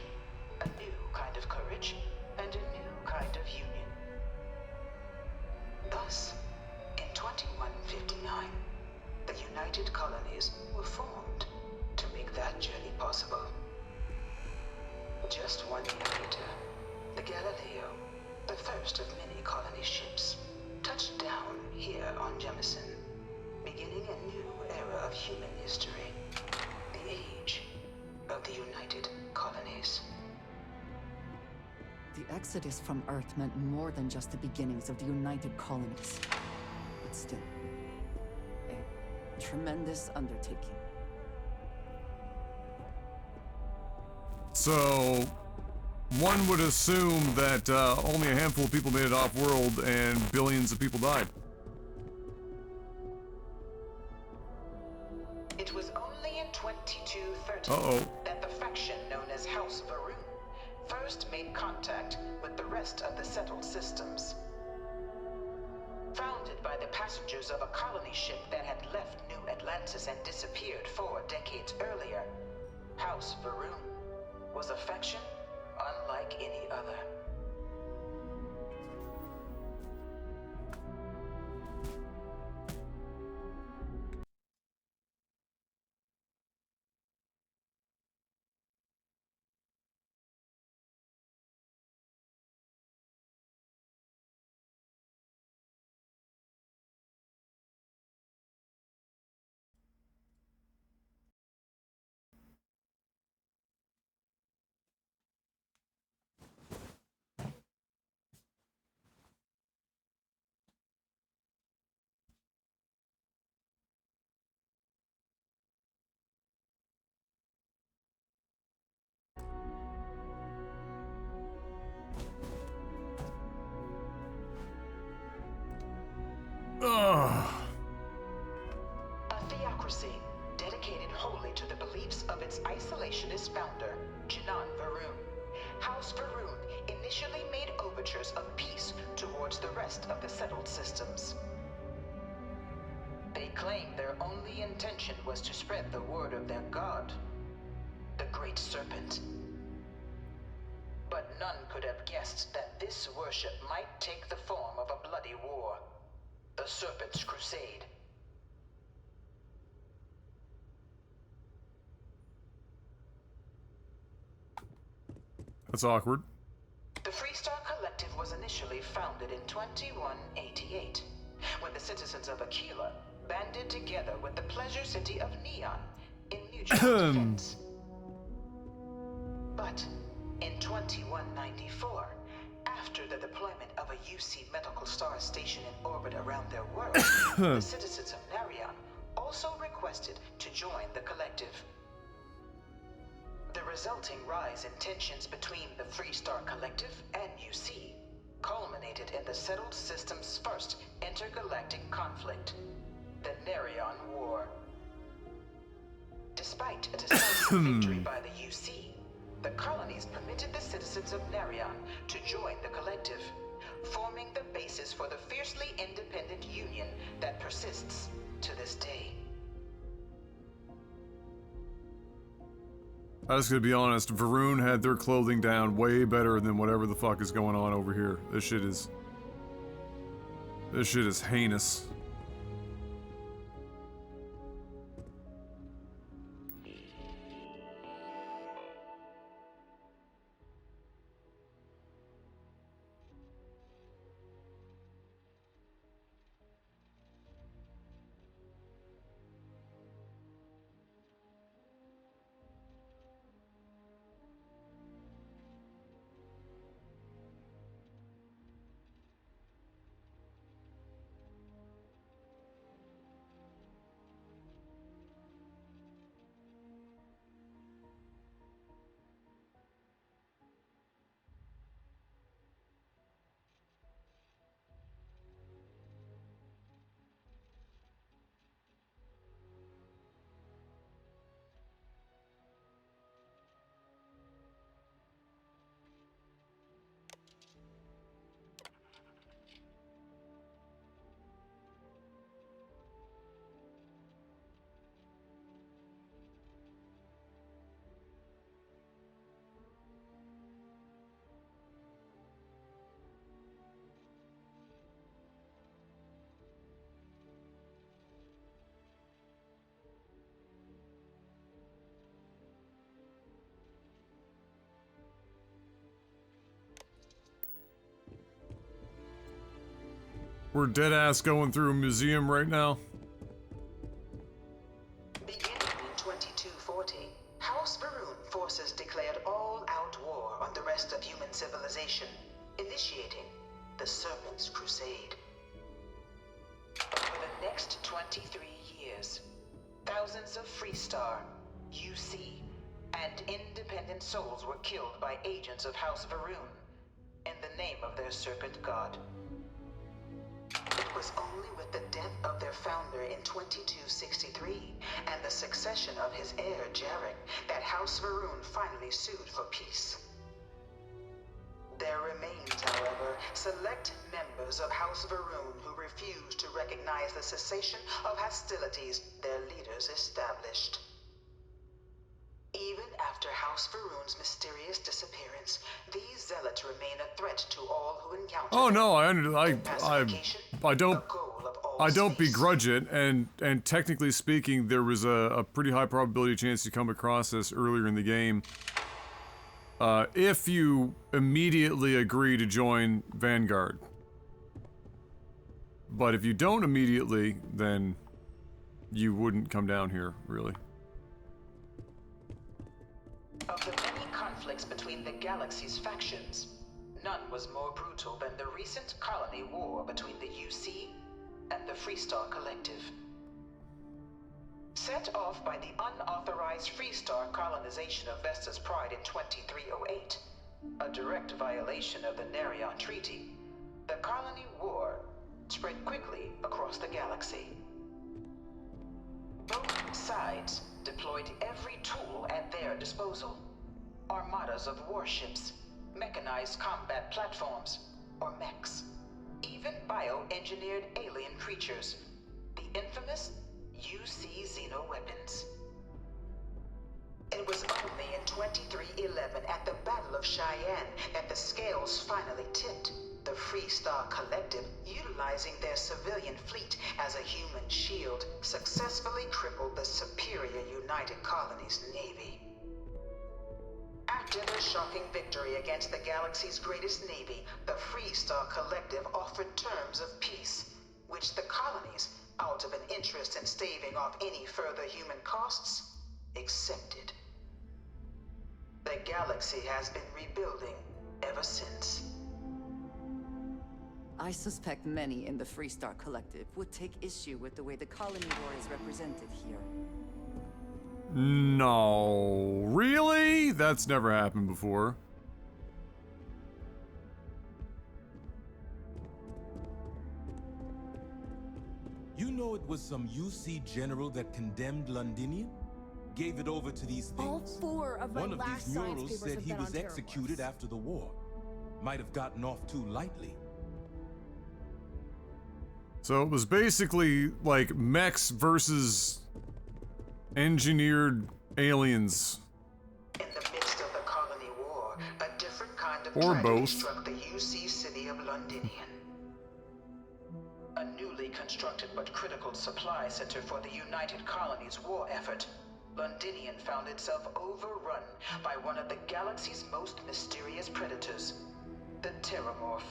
a new kind of courage, and a new kind of union. Thus, in 2159, the United Colonies were formed to make that journey possible. Just 1 year later, the Galileo, the first of many colony ships, touched down here on Jemison, beginning a new era of human history, the age of the United Colonies. The exodus from Earth meant more than just the beginnings of the United Colonies. But still, a tremendous undertaking. So, one would assume that only a handful of people made it off-world and billions of people died. It was only in 2230 that the faction known as House Varun first made contact with the rest of the settled systems. Founded by the passengers of a colony ship that had left New Atlantis and disappeared 4 decades earlier, House Varun was a faction unlike any other. initially made overtures of peace towards the rest of the settled systems. They claimed their only intention was to spread the word of their god, the Great Serpent. But none could have guessed that this worship might take the form of a bloody war, the Serpent's Crusade. That's awkward. The Freestar Collective was initially founded in 2188, when the citizens of Aquila banded together with the pleasure city of Neon in mutual defense. But in 2194, after the deployment of a UC medical star station in orbit around their world, the citizens of Narion also requested to join the collective. The resulting rise in tensions between the Freestar Collective and UC culminated in the settled system's first intergalactic conflict, the Narion War. Despite a decisive victory by the UC, the colonies permitted the citizens of Narion to join the collective, forming the basis for the fiercely independent union that persists to this day. I was gonna be honest, Varun had their clothing down way better than whatever the fuck is going on over here. This shit is heinous. We're dead ass going through a museum right now. Beginning in 2240, House Varun forces declared all-out war on the rest of human civilization, initiating the Serpent's Crusade. For the next 23 years, thousands of Freestar, UC, and independent souls were killed by agents of House Varun in the name of their serpent god. It was only with the death of their founder in 2263 and the succession of his heir, Jarek, that House Varun finally sued for peace. There remained, however, select members of House Varun who refused to recognize the cessation of hostilities their leaders established. Even after House Varun's mysterious disappearance, these zealots remain a threat to all who encounter Oh them. no, I don't begrudge it, and technically speaking, there was a pretty high probability chance you come across this earlier in the game. If you immediately agree to join Vanguard. But if you don't immediately, then you wouldn't come down here, really. Of the many conflicts between the galaxy's factions, none was more brutal than the recent colony war between the UC and the Freestar Collective. Set off by the unauthorized Freestar colonization of Vesta's Pride in 2308, a direct violation of the Narion Treaty, the colony war spread quickly across the galaxy. Both sides deployed every tool at their disposal. Armadas of warships, mechanized combat platforms, or mechs, even bioengineered alien creatures, the infamous UC xenoweapons. It was only in 2311 at the Battle of Cheyenne that the scales finally tipped. The Freestar Collective, utilizing their civilian fleet as a human shield, successfully crippled the superior United Colonies Navy. After their shocking victory against the galaxy's greatest navy, the Freestar Collective offered terms of peace, which the colonies, out of an interest in staving off any further human costs, accepted. The galaxy has been rebuilding ever since. I suspect many in the Freestar Collective would take issue with the way the colony war is represented here. No, really? That's never happened before. You know it was some UC general that condemned Londinium? Gave it over to these things? All 4 of my One of last these science murals papers said have he been was on executed Terramorphs. after the war. Might have gotten off too lightly. So it was basically like mechs versus engineered aliens. In the midst of the colony war, a different kind of Or tragedy both. struck the UC city of Londinian. A newly constructed but critical supply center for the United Colonies' war effort, Londinian found itself overrun by one of the galaxy's most mysterious predators, the Terramorph.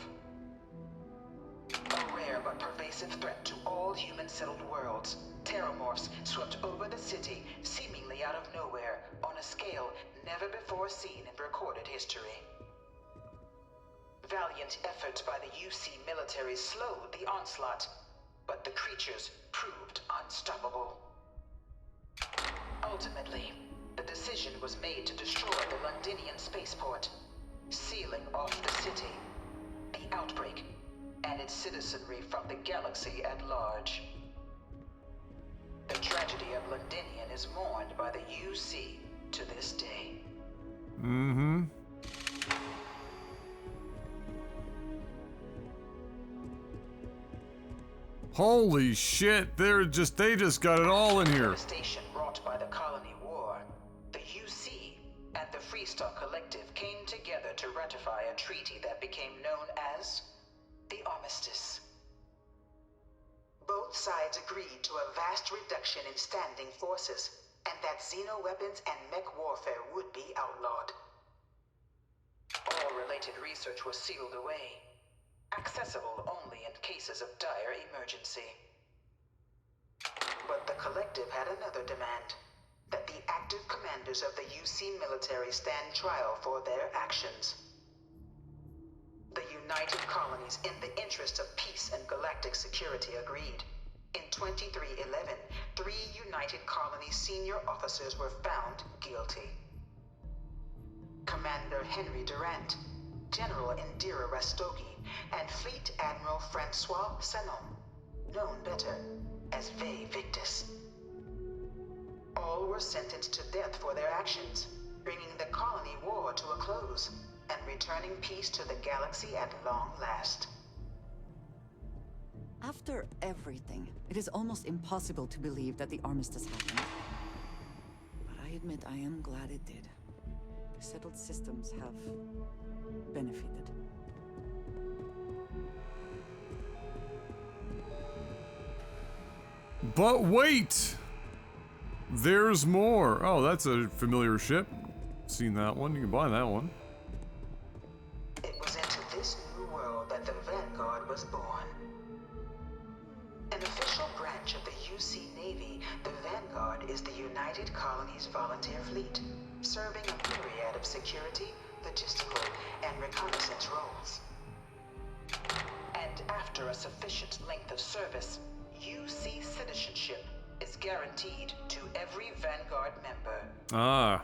A rare but pervasive threat to all human-settled worlds, Terramorphs swept over the city, seemingly out of nowhere, on a scale never before seen in recorded history. Valiant efforts by the UC military slowed the onslaught, but the creatures proved unstoppable. Ultimately, the decision was made to destroy the Londinian spaceport, sealing off the city, the outbreak, and its citizenry from the galaxy at large. The tragedy of Londinian is mourned by the UC to this day. Mm-hmm. Holy shit, they just got it all in here. Devastation wrought by the colony war, the UC and the Freestar Collective came together to ratify a treaty that became known as the Armistice. Both sides agreed to a vast reduction in standing forces, and that xenoweapons and mech warfare would be outlawed. All related research was sealed away, accessible only in cases of dire emergency. But the Collective had another demand, that the active commanders of the UC military stand trial for their actions. The United Colonies, in the interest of peace and galactic security, agreed. In 2311, 3 United Colonies senior officers were found guilty. Commander Henry Durant, General Indira Rastogi, and Fleet Admiral Francois Sanon, known better as Ve Victus. All were sentenced to death for their actions, bringing the colony war to a close and returning peace to the galaxy at long last. After everything, it is almost impossible to believe that the armistice happened. But I admit I am glad it did. The settled systems have benefited. But wait! There's more. Oh, that's a familiar ship. Seen that one. You can buy that one. It was into this new world that the Vanguard was born. An official branch of the UC Navy, the Vanguard is the United Colonies Volunteer Fleet, serving a myriad of security, logistical, and reconnaissance roles. And after a sufficient length of service, UC citizenship is guaranteed to every Vanguard member. Ah.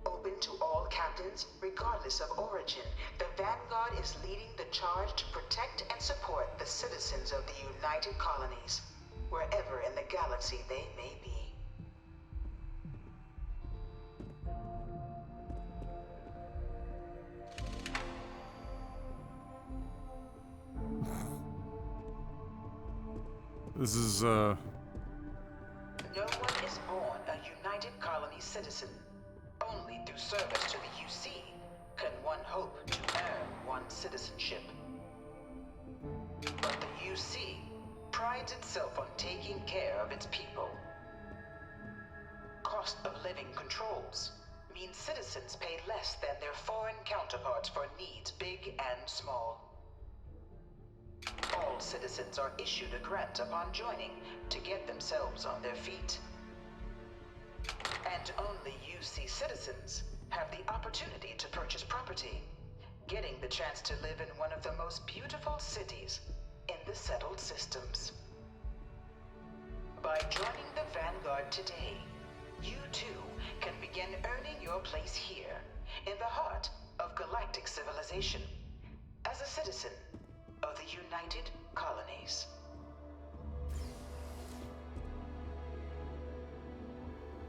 Open to all captains, regardless of origin, the Vanguard is leading the charge to protect and support the citizens of the United Colonies, wherever in the galaxy they may be. This is, No one is born a United Colony citizen. Only through service to the UC can one hope to earn one citizenship. But the UC prides itself on taking care of its people. Cost of living controls mean citizens pay less than their foreign counterparts for needs big and small. All citizens are issued a grant upon joining to get themselves on their feet. And only UC citizens have the opportunity to purchase property, getting the chance to live in one of the most beautiful cities in the settled systems. By joining the Vanguard today, you too can begin earning your place here, in the heart of galactic civilization, as a citizen of the United Colonies.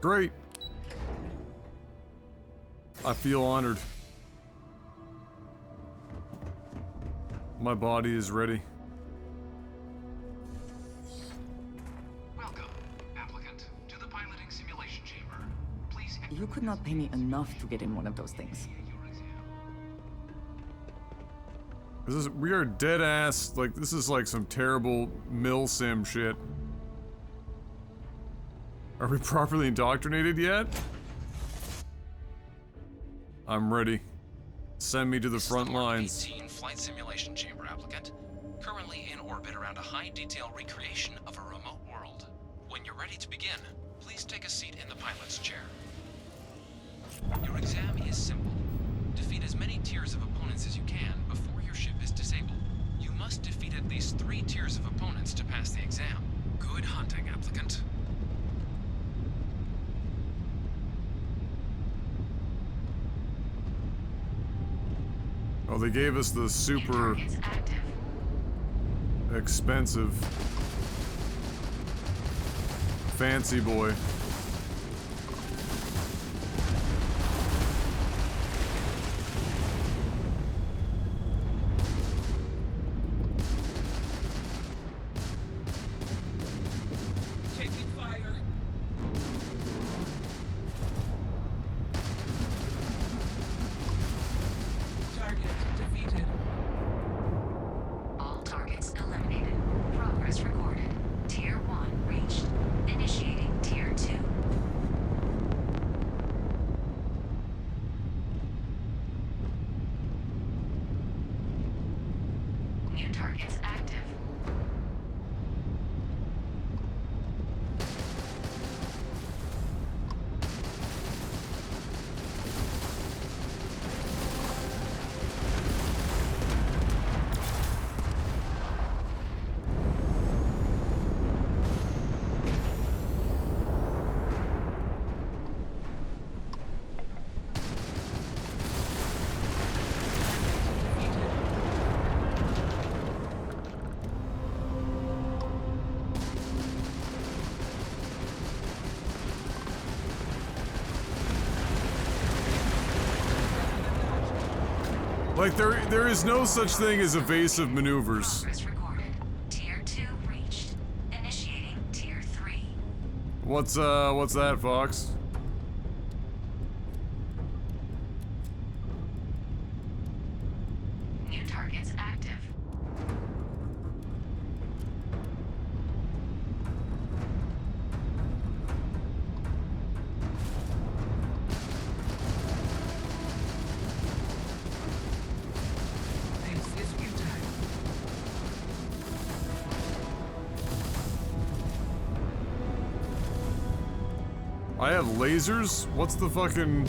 Great. I feel honored. My body is ready. Welcome, applicant, to the piloting simulation chamber. Please. You could not pay me enough to get in one of those things. We are dead ass, like, this is like some terrible mill sim shit. Are we properly indoctrinated yet? I'm ready. Send me to the front lines. 18 flight simulation chamber applicant. Currently in orbit around a high detail recreation of a remote world. When you're ready to begin, please take a seat in the pilot's chair. Your exam is simple. Defeat as many tiers of opponents as you can before your ship is disabled. You must defeat at least 3 tiers of opponents to pass the exam. Good hunting, applicant. Oh, they gave us the super expensive fancy boy. Like, there is no such thing as evasive maneuvers. Tier 2 reached. Initiating Tier 3. What's that, Fox? New targets active. I have lasers? What's the fucking...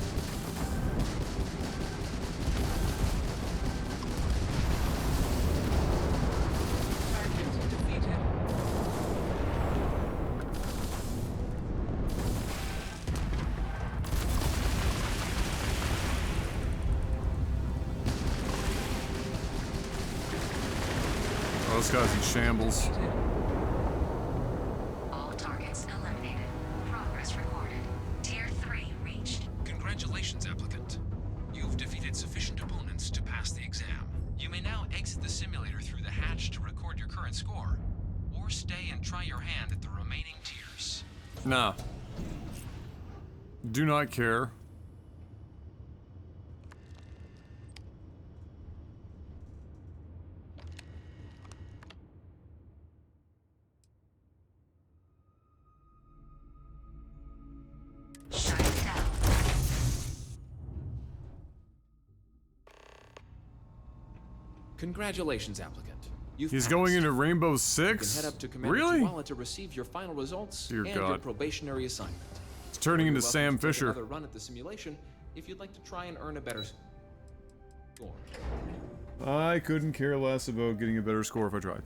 Oh, this guy's in shambles. All targets eliminated. Progress recorded. Tier 3 reached. Congratulations, applicant. You've defeated sufficient opponents to pass the exam. You may now exit the simulator through the hatch to record your current score, or stay and try your hand at the remaining tiers. Nah. Do not care. Congratulations, applicant. You've He's passed. going into Rainbow You Six? can head up to Commander Really? Chihuahua to receive your final results Dear and your God. probationary assignment. It's turning You're into welcome Sam to take Fisher. Another run at the simulation if you'd like to try and earn a better score. I couldn't care less about getting a better score if I tried.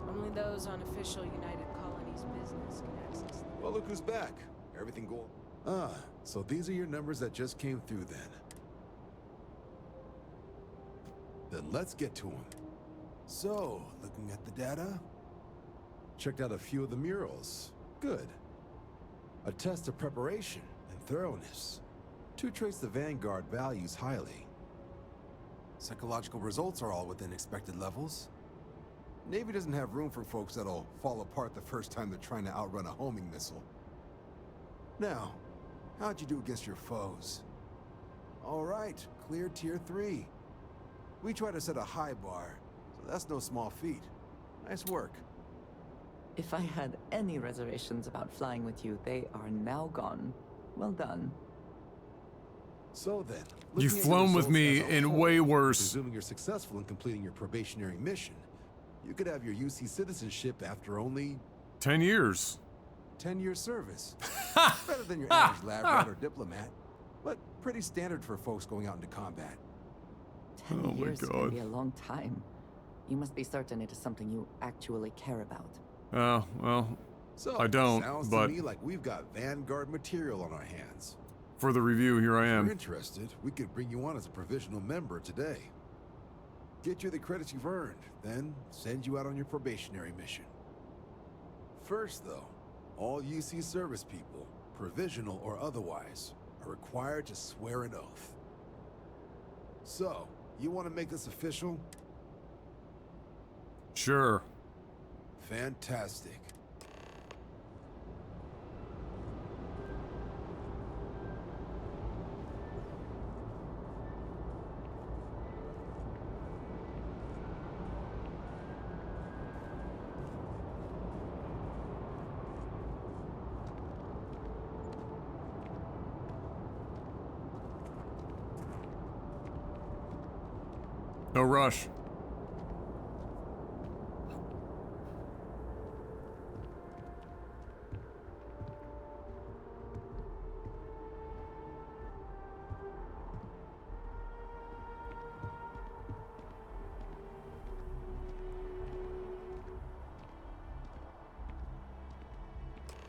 Only those on official United Colonies business can access them. Well, look who's back. Everything going... Ah, so these are your numbers that just came through then. Then let's get to them. So, looking at the data... Checked out a few of the murals. Good. A test of preparation and thoroughness. Two traits the Vanguard values highly. Psychological results are all within expected levels. Navy doesn't have room for folks that'll fall apart the first time they're trying to outrun a homing missile. Now, how'd you do against your foes? All right, clear tier 3. We try to set a high bar, so that's no small feat. Nice work. If I had any reservations about flying with you, they are now gone. Well done. So then, You've looking at your flown with results me as a in whole, way worse. Presuming you're successful in completing your probationary mission, you could have your UC citizenship after only 10 years. 10 years service. Better than your average lab rat or diplomat, but pretty standard for folks going out into combat. 10 Oh my years God. can be a long time. You must be certain it is something you actually care about. Oh, well, So, I don't, sounds but to me like we've got Vanguard material on our hands. for the review, here I If you're am. interested, we could bring you on as a provisional member today. Get you the credits you've earned, then send you out on your probationary mission. First, though, all UC service people, provisional or otherwise, are required to swear an oath. So, you want to make this official? Sure. Fantastic. No rush.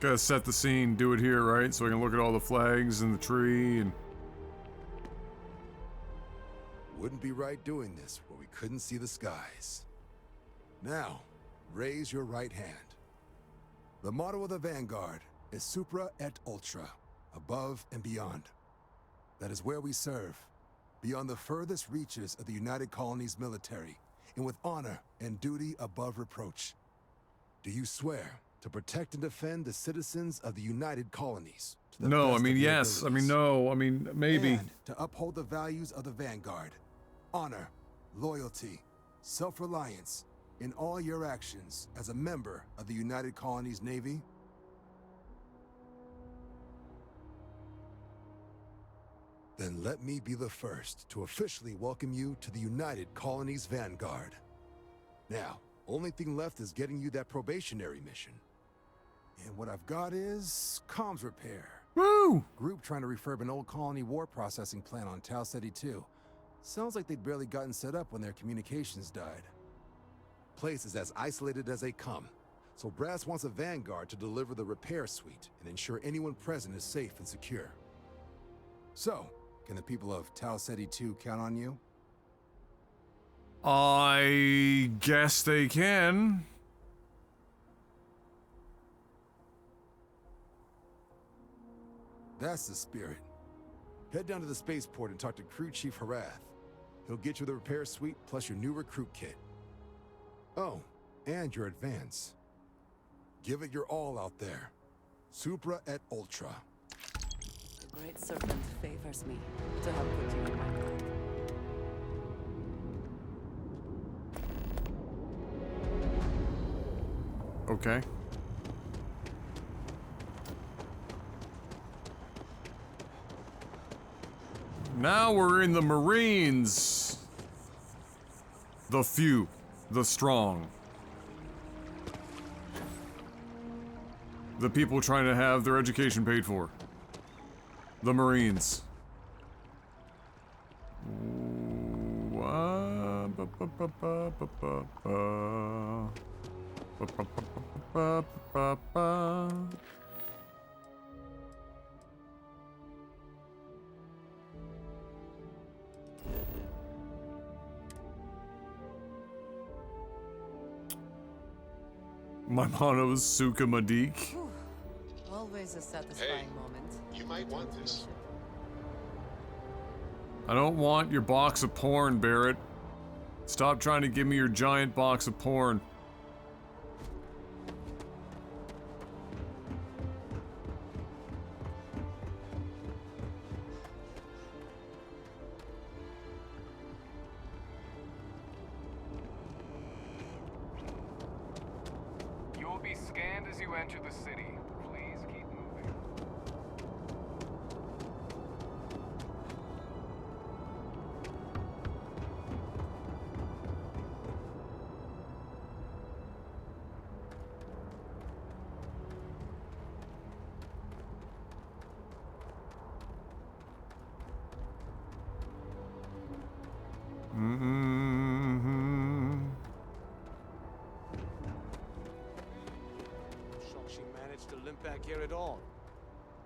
Gotta set the scene, do it here, right? So I can look at all the flags and the tree and... Wouldn't be right doing this where we couldn't see the skies. Now, raise your right hand. The motto of the Vanguard is Supra et Ultra, above and beyond. That is where we serve, beyond the furthest reaches of the United Colonies military, and with honor and duty above reproach. Do you swear to protect and defend the citizens of the United Colonies? To the No, I best mean, of your yes. I mean, abilities? no. I mean, maybe. And to uphold the values of the Vanguard. Honor, loyalty, self-reliance in all your actions as a member of the United Colonies Navy. Then let me be the first to officially welcome you to the United Colonies Vanguard. Now, only thing left is getting you that probationary mission. And what I've got is comms repair. Woo! Group trying to refurb an old colony war processing plant on Tau Ceti 2. Sounds like they'd barely gotten set up when their communications died. Place is as isolated as they come, so Brass wants a Vanguard to deliver the repair suite and ensure anyone present is safe and secure. So, can the people of Tau Ceti 2 count on you? I guess they can. That's the spirit. Head down to the spaceport and talk to Crew Chief Harath. He'll get you the repair suite plus your new recruit kit. Oh, and your advance. Give it your all out there. Supra et Ultra. The Great Serpent favors me to have put you in my path. Okay. Now we're in the Marines. The few, the strong. The people trying to have their education paid for. The Marines. My mono is Suka Madik. Always a satisfying moment. You might want this. I don't want your box of porn, Barrett. Stop trying to give me your giant box of porn. You will be scanned as you enter the city. Please keep moving. Shocked she managed to limp back here at all.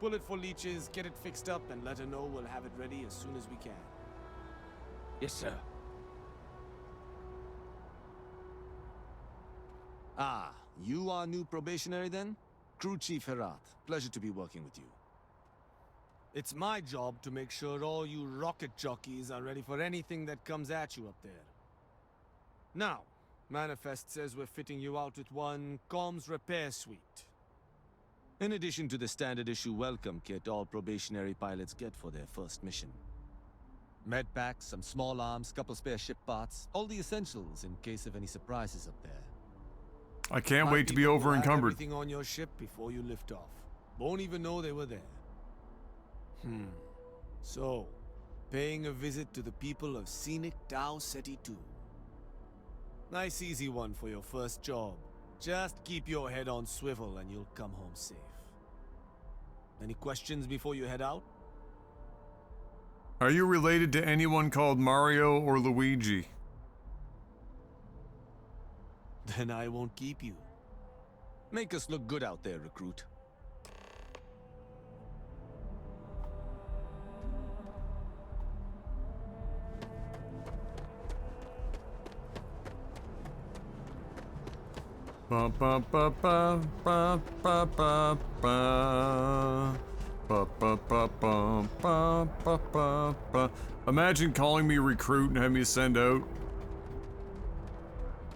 Pull it for leeches, get it fixed up, and let her know we'll have it ready as soon as we can. Yes, sir. Ah, you are new probationary then? Crew Chief Herath, pleasure to be working with you. It's my job to make sure all you rocket jockeys are ready for anything that comes at you up there. Now, Manifest says we're fitting you out with one comms repair suite. In addition to the standard issue welcome kit all probationary pilots get for their first mission. Med packs, some small arms, couple spare ship parts, all the essentials in case of any surprises up there. I can't My wait to be people will over have encumbered. everything on your ship before you lift off. Won't even know they were there. So, paying a visit to the people of scenic Tau Ceti 2. Nice easy one for your first job. Just keep your head on swivel and you'll come home safe. Any questions before you head out? Are you related to anyone called Mario or Luigi? Then I won't keep you. Make us look good out there, recruit. Ba ba ba ba ba ba ba ba. Ba ba ba ba ba ba ba ba. Imagine calling me recruit and having me send out.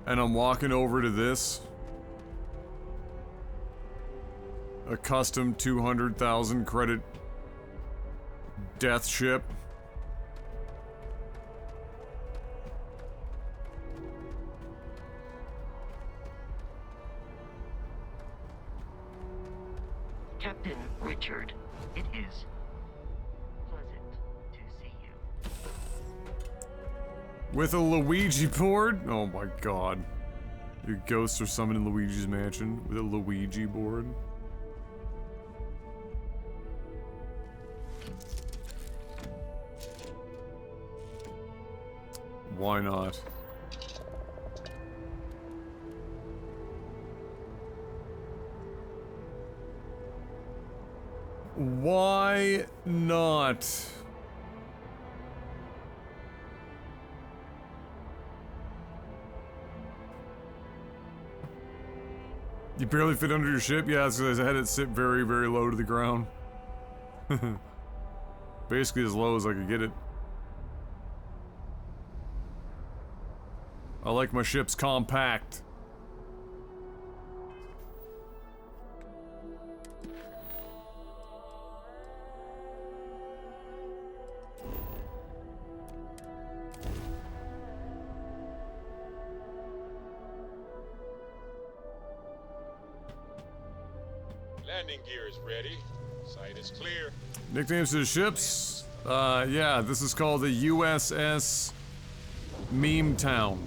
And I'm walking over to this. A custom 200,000 credit death ship. Captain Richard, it is pleasant to see you. With a Luigi board? Oh my god. Your ghosts are summoned in Luigi's mansion with a Luigi board. Why not? Why not? You barely fit under your ship? Yeah, it's because I had it sit very, very low to the ground. Basically as low as I could get it. I like my ships compact. Landing gear is ready. Site is clear. Nicknames to the ships? Yeah, this is called the USS Meme Town.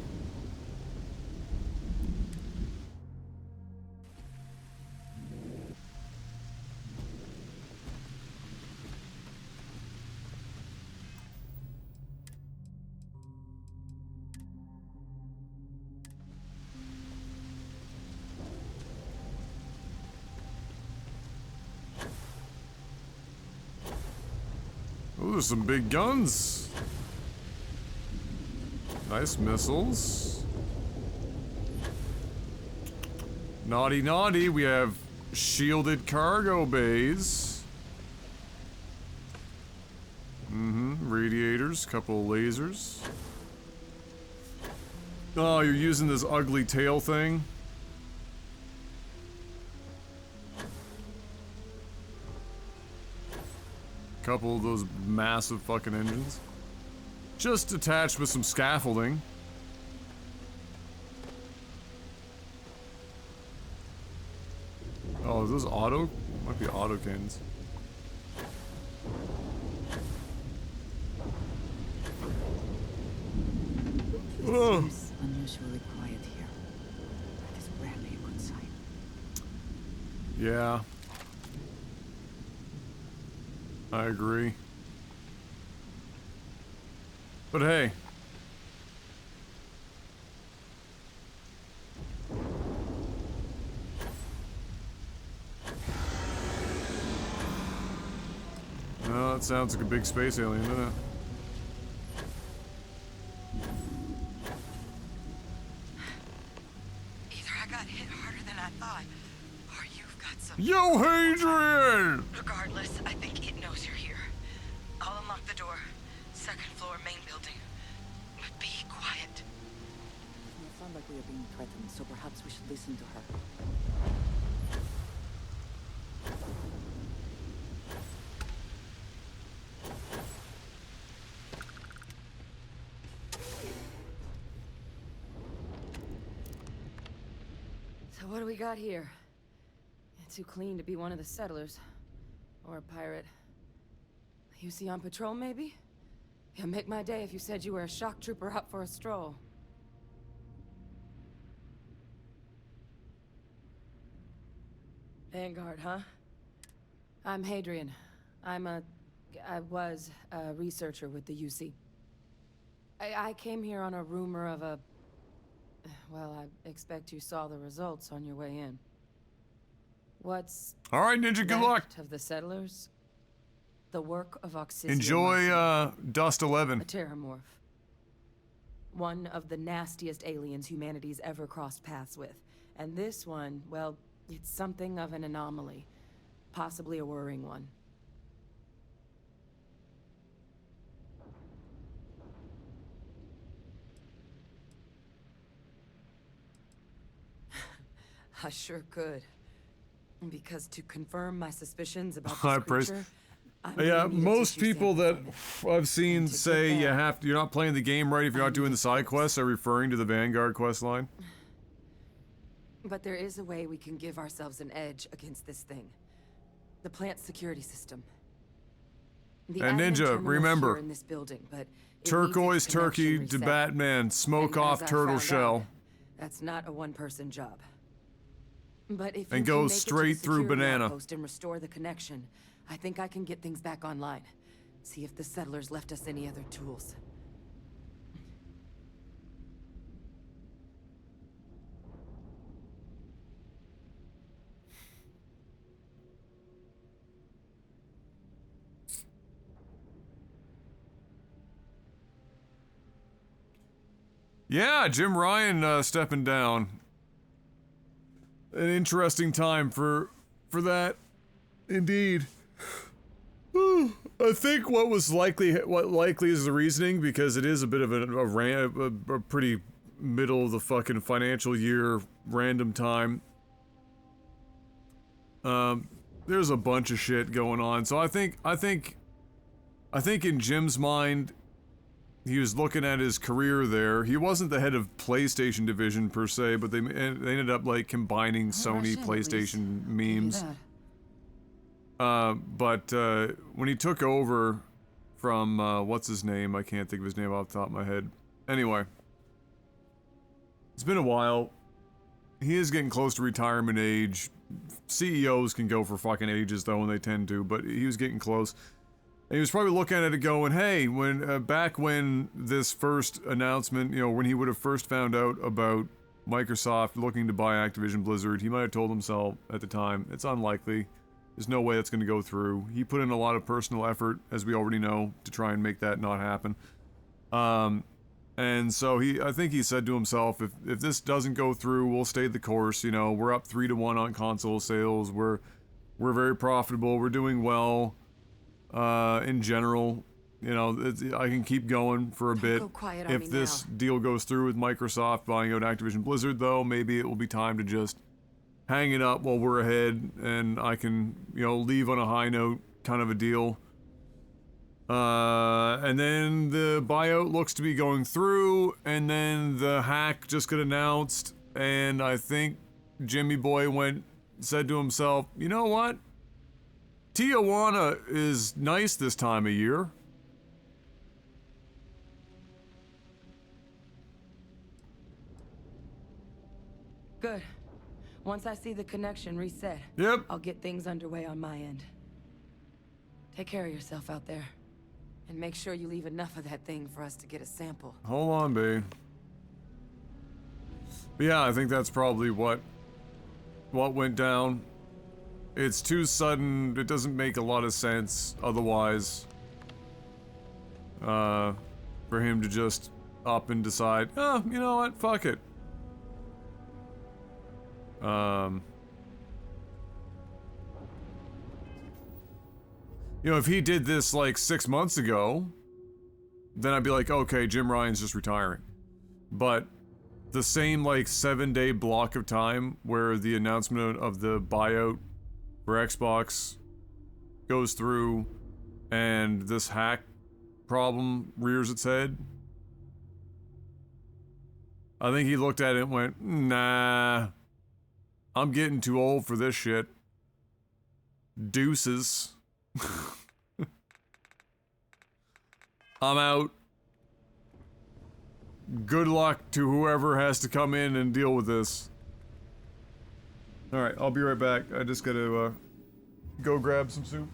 Oh, there's some big guns. Nice missiles. Naughty, naughty. We have shielded cargo bays. Radiators, couple of lasers. Oh, you're using this ugly tail thing? Couple of those massive fucking engines. Just attached with some scaffolding. Oh, is this auto? Might be auto cannons. It seems unusually quiet here. That is rarely a good sign. Yeah. I agree. But hey. Oh, that sounds like a big space alien, doesn't it? Either I got hit harder than I thought, or you've got some... Yo, Hadrian! Regardless, I think it knows you're here. I'll unlock the door. Second floor, main building. But be quiet. It sounds like we are being threatened, so perhaps we should listen to her. So what do we got here? Too clean to be one of the settlers. Or a pirate. You see on patrol, maybe? Yeah, make my day if you said you were a shock trooper out for a stroll. Vanguard, huh? I'm Hadrian. I was a researcher with the UC. I came here on a rumor of a... Well, I expect you saw the results on your way in. What's... All right, Ninja, good luck. Of the settlers? The work of Oxygen. Enjoy, Dust 11. A terramorph. One of the nastiest aliens humanity's ever crossed paths with. And this one, well, it's something of an anomaly. Possibly a worrying one. I sure could. Because to confirm my suspicions about this creature, yeah, most people that I've seen say you're not playing the game right if you're not doing the side quests are referring to the Vanguard quest line. But there is a way we can give ourselves an edge against this thing. The plant security system. The And admin Ninja, terminal's remember, here in this building, but it turquoise needs its turkey connection to reset. Batman, smoke And off as I turtle found shell. out, that's not a one-person job. But if And you go can make straight it to the through security banana. outpost and restore the connection, I think I can get things back online. See if the settlers left us any other tools. Yeah, Jim Ryan stepping down. an interesting time for that, indeed. I think what likely is the reasoning, because it is a bit of a pretty middle of the fucking financial year random time. There's a bunch of shit going on, so I think in Jim's mind, he was looking at his career there. He wasn't the head of PlayStation division per se, but they ended up like combining Sony PlayStation memes. But when he took over from what's his name? I can't think of his name off the top of my head. Anyway, it's been a while. He is getting close to retirement age. CEOs can go for fucking ages though, and they tend to, but he was getting close. And he was probably looking at it going, hey, when back when this first announcement, you know, when he would have first found out about Microsoft looking to buy Activision Blizzard, he might have told himself at the time, it's unlikely. There's no way that's going to go through. He put in a lot of personal effort, as we already know, to try and make that not happen. And so I think he said to himself, if this doesn't go through, we'll stay the course. You know, we're up 3-1 on console sales. We're very profitable. We're doing well. In general, you know, I can keep going for a bit. If this deal goes through with Microsoft buying out Activision Blizzard, though, maybe it will be time to just hang it up while we're ahead, and I can, you know, leave on a high note, kind of a deal. And then the buyout looks to be going through, and then the hack just got announced, and I think Jimmy Boy said to himself, you know what? Tijuana is nice this time of year. Good. Once I see the connection reset, yep, I'll get things underway on my end. Take care of yourself out there. And make sure you leave enough of that thing for us to get a sample. Hold on, babe. But yeah, I think that's probably what went down. It's too sudden, it doesn't make a lot of sense otherwise. For him to just up and decide, oh, you know what, fuck it. You know, if he did this like 6 months ago, then I'd be like, okay, Jim Ryan's just retiring. But the same like 7-day block of time where the announcement of the buyout for Xbox goes through and this hack problem rears its head, I think he looked at it and went, nah, I'm getting too old for this shit. Deuces. I'm out. Good luck to whoever has to come in and deal with this. Alright, I'll be right back. I just gotta go grab some soup.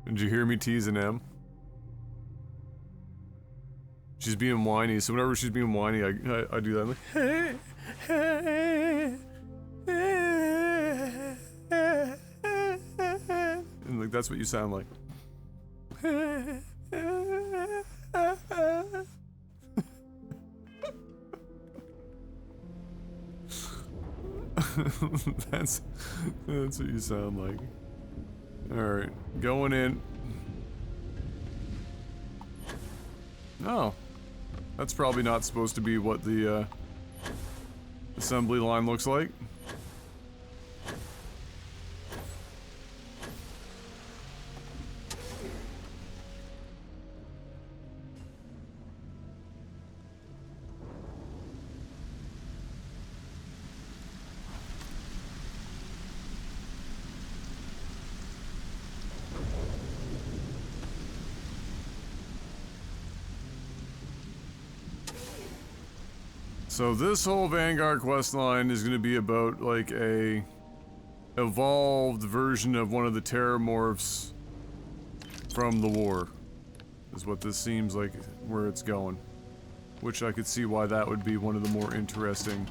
Did you hear me teasing M? She's being whiny, so whenever she's being whiny, I do that. I'm like, hey, hey, hey, and like that's what you sound like. that's what you sound like. All right, going in. Oh, that's probably not supposed to be what the assembly line looks like. So this whole Vanguard quest line is going to be about like a evolved version of one of the Terramorphs from the war, is what this seems like where it's going. Which I could see why that would be one of the more interesting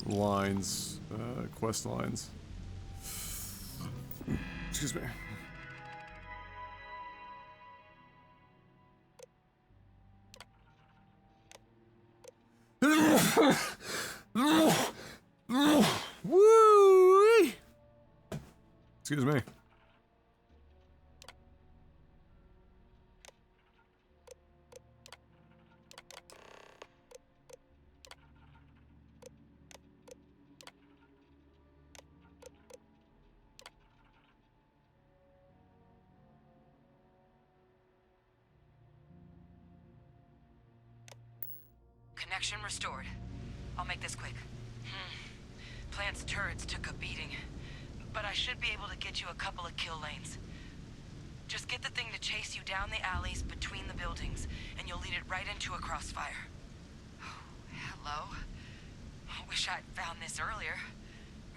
lines, quest lines. Excuse me. Woo! Excuse me. Connection restored. I'll make this quick. Plant's turrets took a beating, but I should be able to get you a couple of kill lanes. Just get the thing to chase you down the alleys between the buildings, and you'll lead it right into a crossfire. Oh, hello. I wish I'd found this earlier.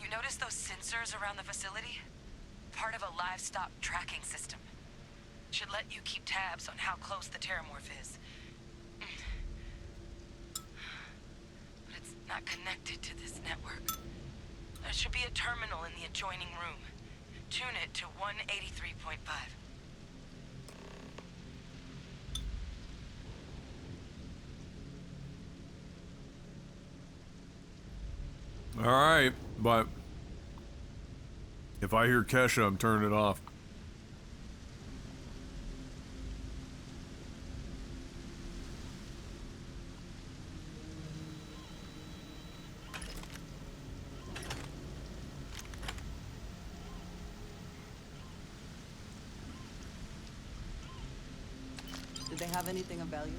You notice those sensors around the facility? Part of a livestock tracking system. Should let you keep tabs on how close the Terramorph is. But it's not connected to this network. There should be a terminal in the adjoining room. Tune it to 183.5. Alright, but if I hear Kesha, I'm turning it off. Did they have anything of value?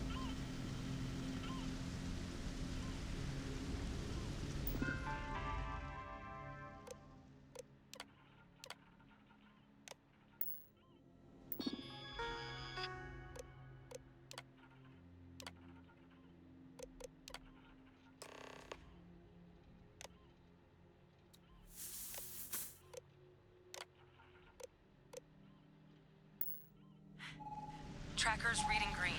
Tracker's reading green.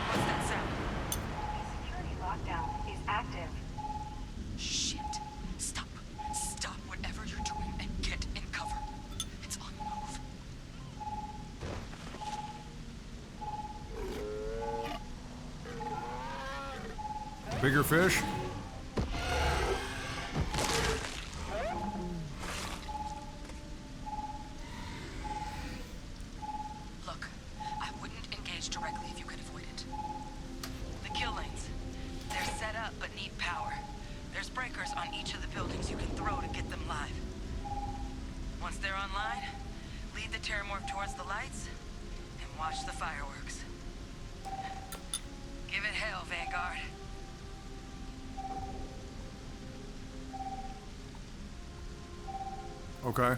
What's that sound? Security lockdown is active. Shit. Stop. Stop whatever you're doing and get in cover. It's on the move. Bigger fish? Look, I wouldn't engage directly if you could avoid it. The kill lanes. They're set up but need power. There's breakers on each of the buildings you can throw to get them live. Once they're online, lead the Terramorph towards the lights and watch the fireworks. Give it hell, Vanguard. Okay.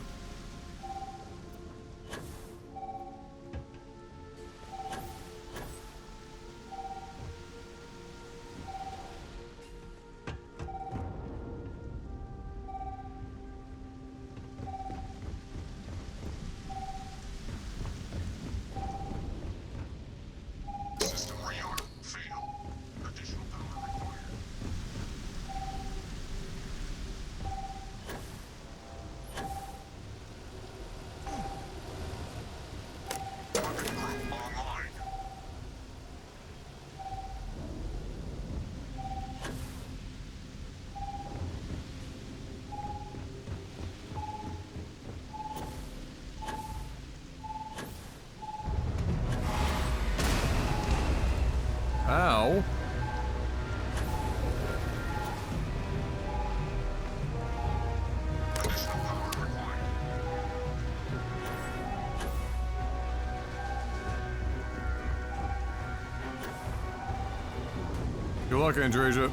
luck, Andreja.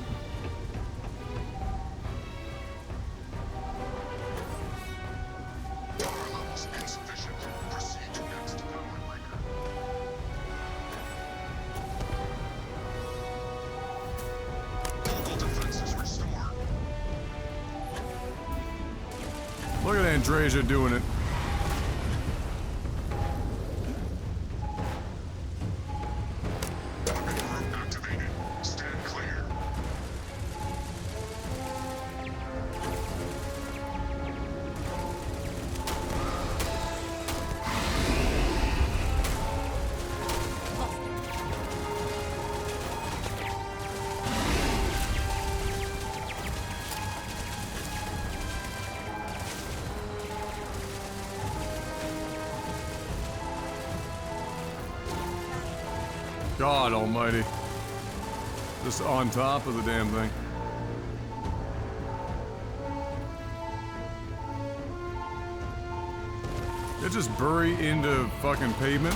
Look at Andreja doing it. God almighty. Just on top of the damn thing. It just bury into fucking pavement.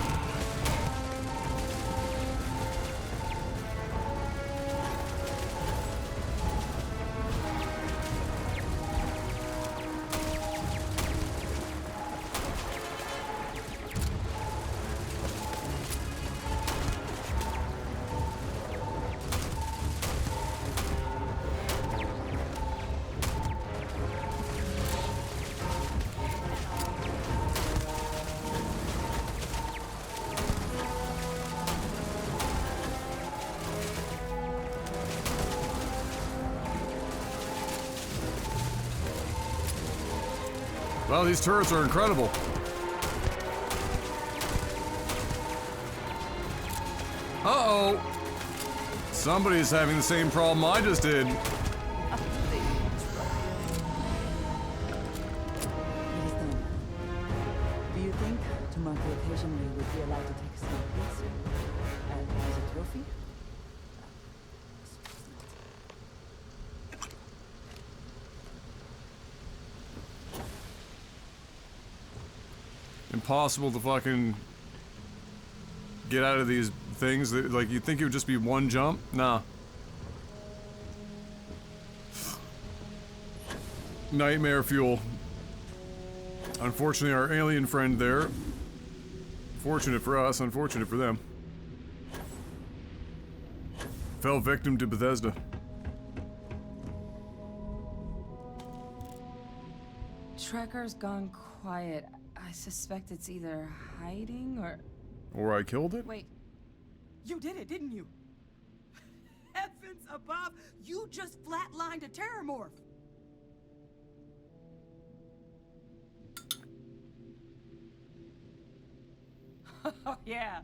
Well, these turrets are incredible. Uh-oh. Somebody's having the same problem I just did. Do you think, to mark the occasion, we would be allowed to take a selfie as a trophy? Impossible to fucking get out of these things. Like, you'd think it would just be one jump? Nah. Nightmare fuel. Unfortunately, our alien friend there. Fortunate for us, unfortunate for them. Fell victim to Bethesda. Trekker's gone quiet. I suspect it's either hiding or... Or I killed it? Wait. You did it, didn't you? Heavens above! You just flatlined a terramorph! Oh, yeah.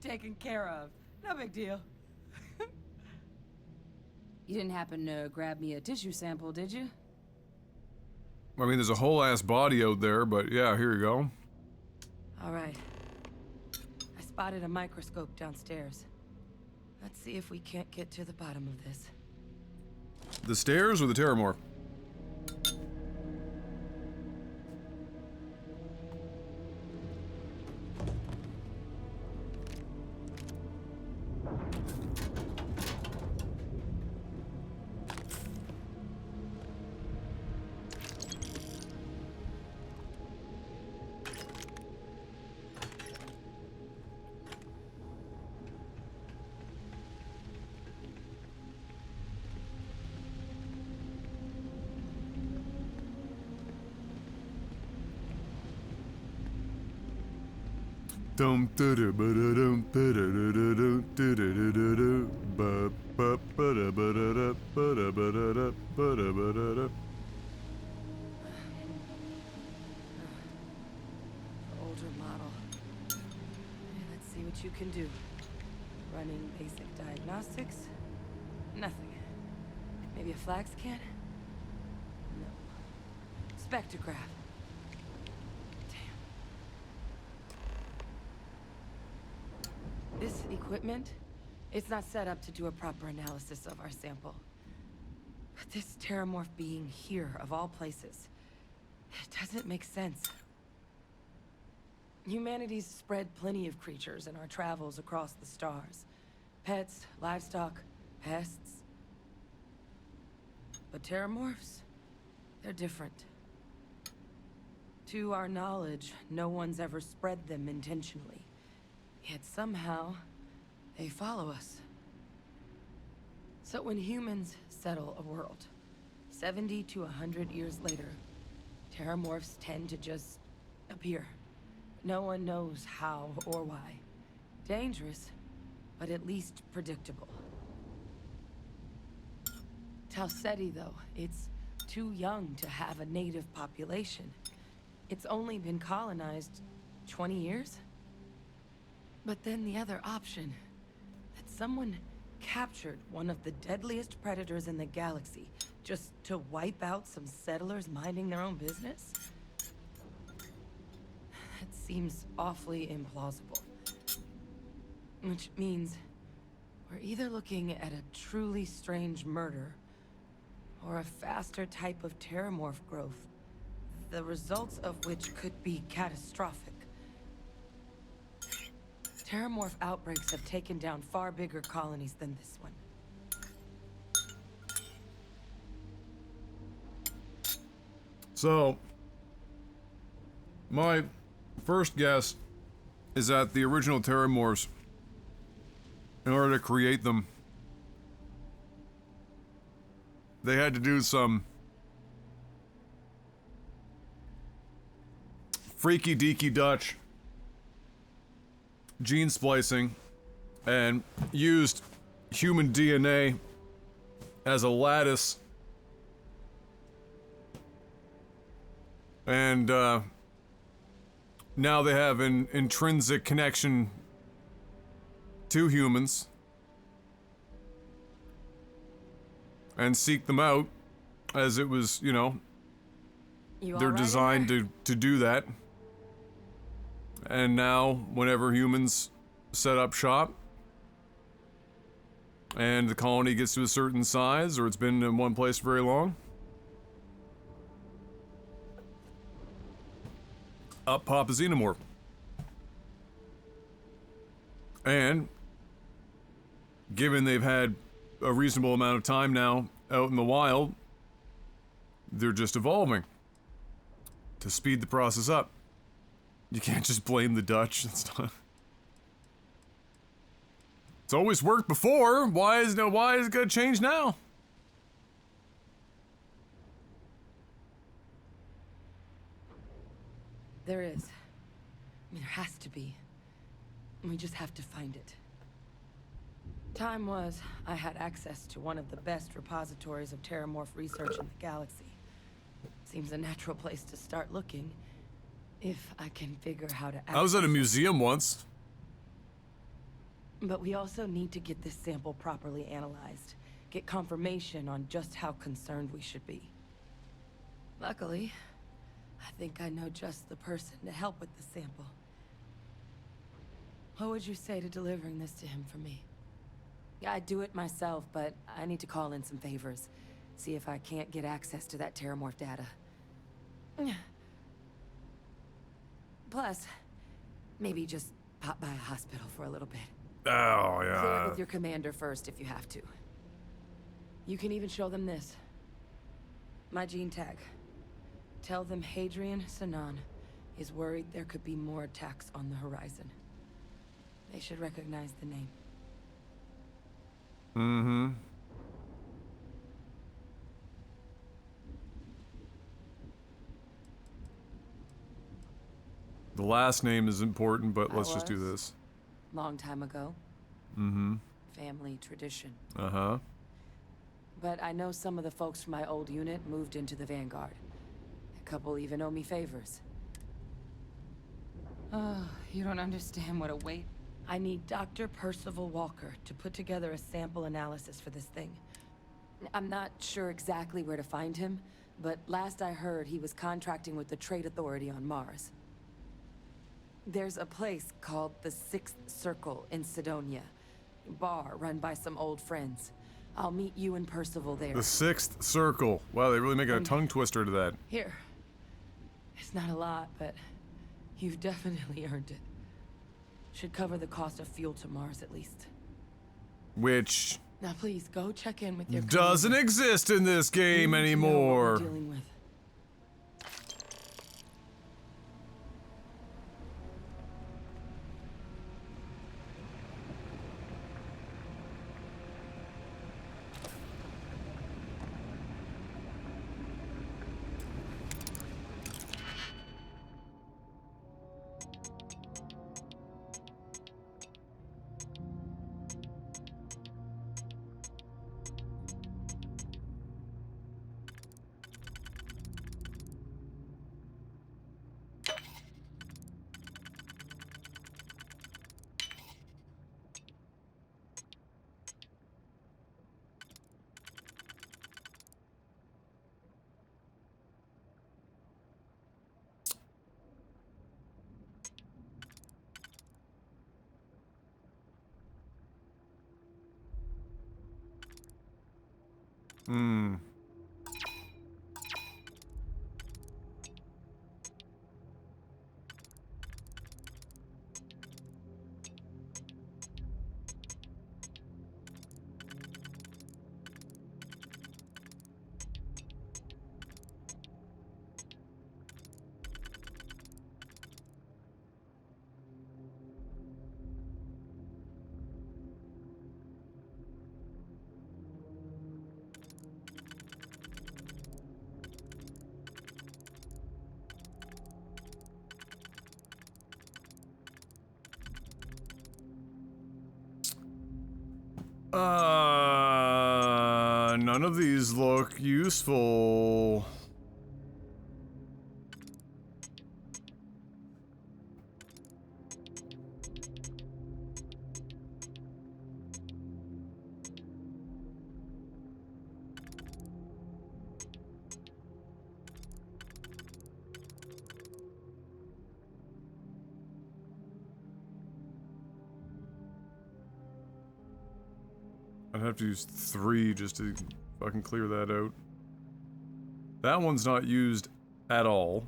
Taken care of. No big deal. You didn't happen to grab me a tissue sample, did you? I mean, there's a whole ass body out there, but yeah, here you go. All right. I spotted a microscope downstairs. Let's see if we can't get to the bottom of this. The stairs or the terramorph? Dum da da ba da dum ba da da da dum da da da da da ba ba ba da ba da da ba da ba da da ba da ba da da. Older model. Let's see what you can do. Running basic diagnostics. Nothing. Maybe a flag scan? No. Spectrograph. This equipment, it's not set up to do a proper analysis of our sample. But this terramorph being here, of all places, it doesn't make sense. Humanity's spread plenty of creatures in our travels across the stars. Pets, livestock, pests. But terramorphs, they're different. To our knowledge, no one's ever spread them intentionally. Yet somehow, they follow us. So when humans settle a world, 70 to 100 years later, terramorphs tend to just appear. No one knows how or why. Dangerous, but at least predictable. Tau Ceti, though, it's too young to have a native population. It's only been colonized 20 years? But then the other option, that someone captured one of the deadliest predators in the galaxy just to wipe out some settlers minding their own business? That seems awfully implausible. Which means we're either looking at a truly strange murder or a faster type of terramorph growth, the results of which could be catastrophic. Terramorph outbreaks have taken down far bigger colonies than this one. So, my first guess is that the original terramorphs, in order to create them, they had to do some freaky deaky Dutch gene splicing and used human DNA as a lattice, and now they have an intrinsic connection to humans and seek them out, as it was, you know, they're designed to do that. And now, whenever humans set up shop and the colony gets to a certain size, or it's been in one place very long, up pop a xenomorph. And given they've had a reasonable amount of time now out in the wild, they're just evolving to speed the process up. You can't just blame the Dutch. It's always worked before. Why is it gonna change now? There is. I mean, there has to be. We just have to find it. Time was, I had access to one of the best repositories of terramorph research in the galaxy. Seems a natural place to start looking, if I can figure how to access. I was at a museum once. But we also need to get this sample properly analyzed. Get confirmation on just how concerned we should be. Luckily, I think I know just the person to help with the sample. What would you say to delivering this to him for me? I'd do it myself, but I need to call in some favors. See if I can't get access to that terramorph data. Plus, maybe just pop by a hospital for a little bit. Oh, Clear it yeah. with your commander first if you have to. You can even show them this. My gene tag. Tell them Hadrian Sanan is worried there could be more attacks on the horizon. They should recognize the name. Mm-hmm. The last name is important, but let's just do this. Long time ago. Mm-hmm. Family tradition. Uh-huh. But I know some of the folks from my old unit moved into the Vanguard. A couple even owe me favors. Oh, you don't understand what a weight. I need Dr. Percival Walker to put together a sample analysis for this thing. I'm not sure exactly where to find him, but last I heard he was contracting with the Trade Authority on Mars. There's a place called the Sixth Circle in Sidonia. Bar run by some old friends. I'll meet you and Percival there. The Sixth Circle. Wow, they really make a tongue twister to that. Here. It's not a lot, but you've definitely earned it. Should cover the cost of fuel to Mars, at least. Which Now please, go check in with your Doesn't commander. exist in this game We need to know what we're anymore. dealing with. Hmm. None of these look useful. I'd have to use 3 just to fucking clear that out. That one's not used at all.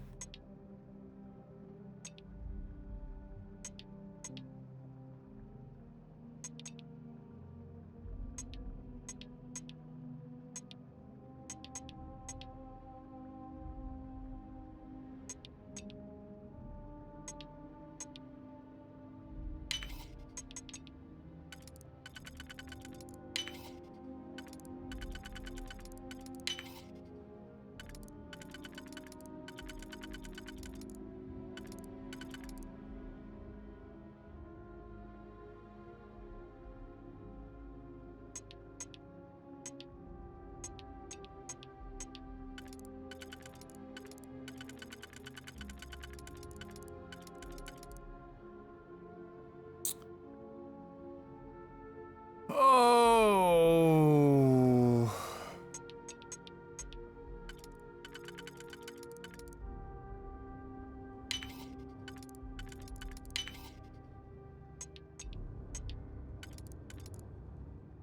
Oh.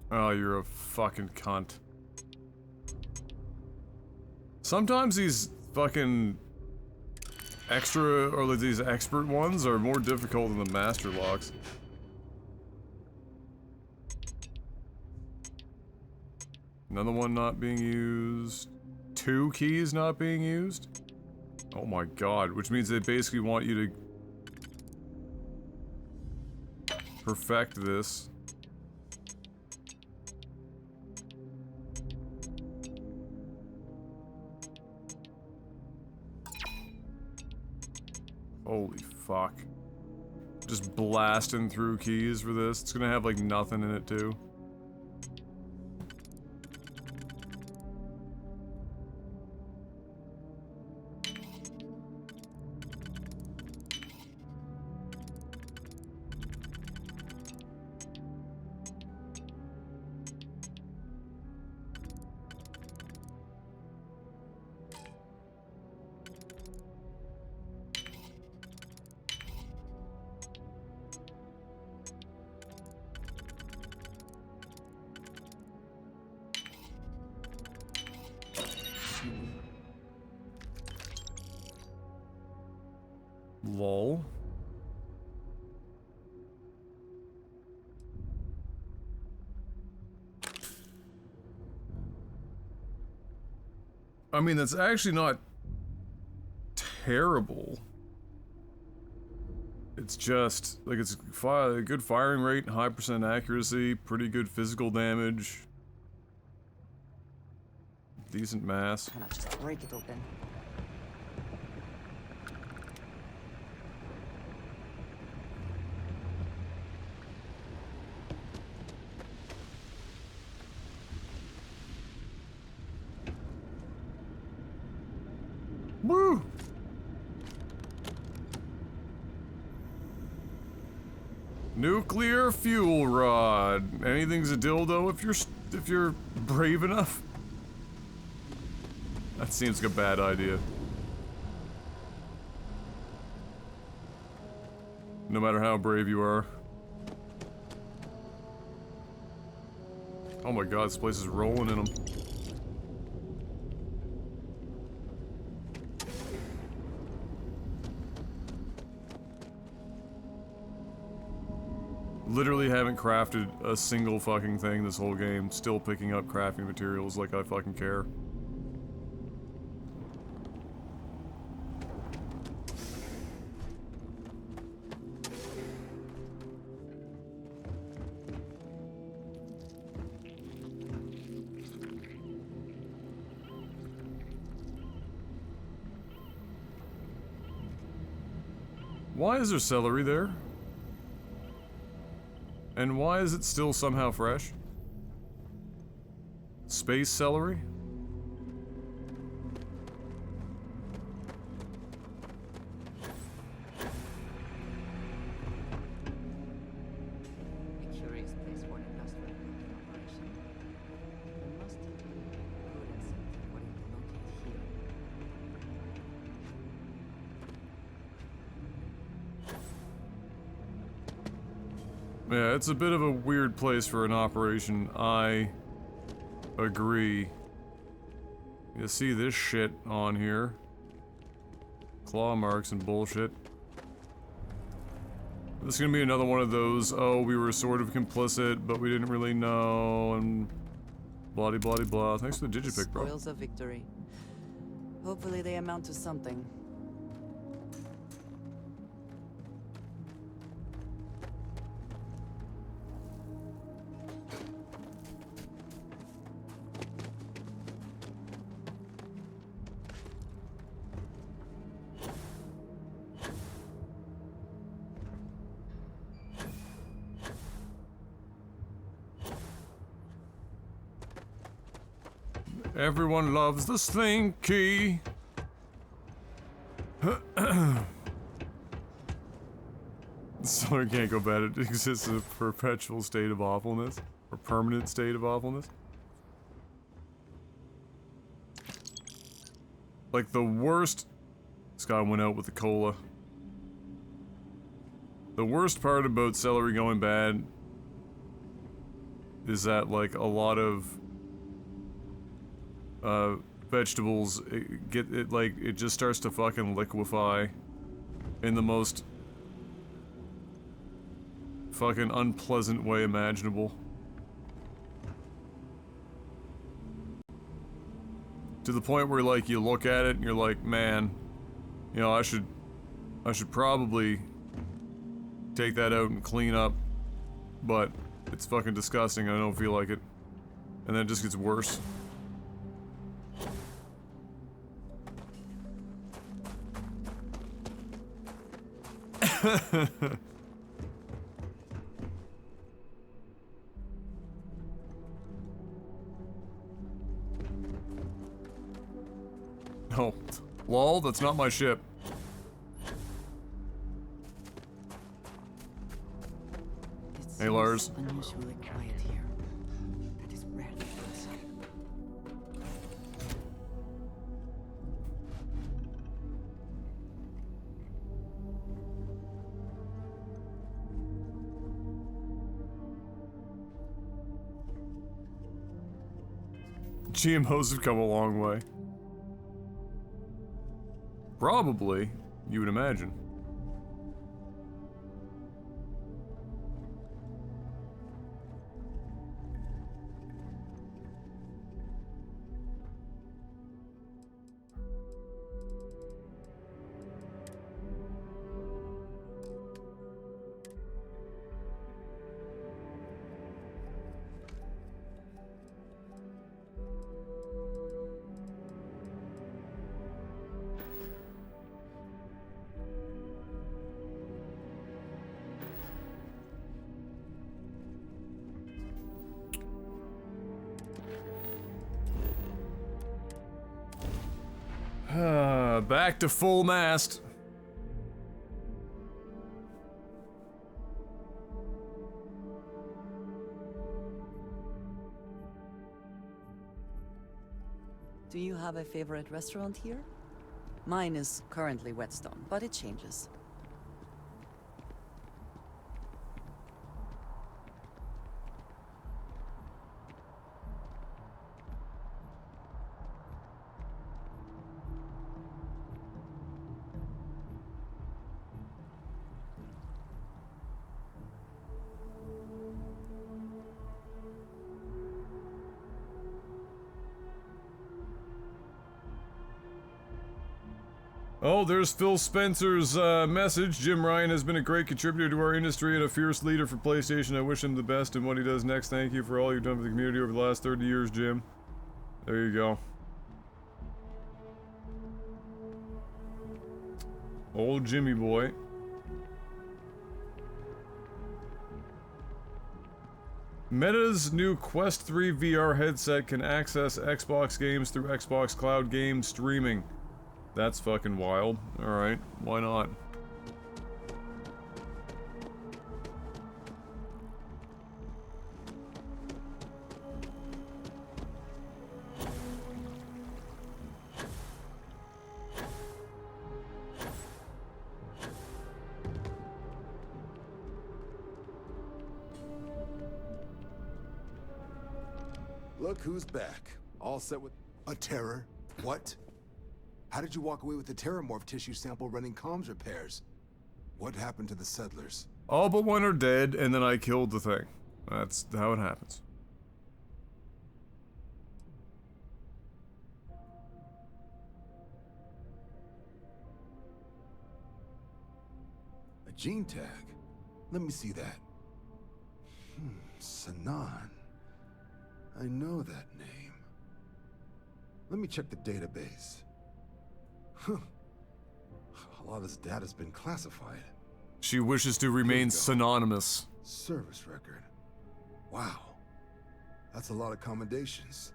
Oh, you're a fucking cunt. Sometimes these fucking extra, or like these expert ones are more difficult than the master locks. Another one not being used. 2 keys not being used? Oh my god, which means they basically want you to perfect this. Holy fuck. Just blasting through keys for this. It's gonna have like nothing in it too. Lol. I mean, that's actually not terrible. It's just, like, it's a good firing rate, high % accuracy, pretty good physical damage. Decent mass. Why not just break it open? Woo! Nuclear fuel rod. Anything's a dildo if you're brave enough. That seems like a bad idea. No matter how brave you are. Oh my god, this place is rolling in them. Literally haven't crafted a single fucking thing this whole game. Still picking up crafting materials like I fucking care. Why is there celery there? And why is it still somehow fresh? Space celery? A curious place for an industrial building operation. There must have been a good incentive for you to locate here. Yeah, it's a bit of a weird place for an operation, I agree. You see this shit on here. Claw marks and bullshit. This is gonna be another one of those, oh, we were sort of complicit, but we didn't really know, and blah de blah de blah. Thanks for the digipic, bro. Spoils of victory. Hopefully they amount to something. Everyone loves the slinky. Celery can't go bad. It exists in a perpetual state of awfulness. Or permanent state of awfulness. Like the worst... This guy went out with the cola. The worst part about celery going bad is that, like, a lot of vegetables it just starts to fucking liquefy in the most fucking unpleasant way imaginable. To the point where, like, you look at it and you're like, man, you know, I should probably take that out and clean up, but it's fucking disgusting. I don't feel like it. And then it just gets worse. No. Lol, that's not my ship. Hey, Lars. Unusually quiet here. That is rarely happens. GMOs have come a long way. Probably, you would imagine. Back to full mast. Do you have a favorite restaurant here? Mine is currently Whetstone, but it changes. Oh, there's Phil Spencer's message. Jim Ryan has been a great contributor to our industry and a fierce leader for PlayStation. I wish him the best in what he does next. Thank you for all you've done for the community over the last 30 years, Jim. There you go. Old Jimmy boy. Meta's new Quest 3 VR headset can access Xbox games through Xbox Cloud Game streaming. That's fucking wild. Alright, why not? Look who's back. All set with a terror. What? How did you walk away with the terramorph tissue sample running comms repairs? What happened to the settlers? All but one are dead, and then I killed the thing. That's how it happens. A gene tag? Let me see that. Sanan. I know that name. Let me check the database. Huh. A lot of this data's been classified. She wishes to remain synonymous. Service record. Wow. That's a lot of commendations.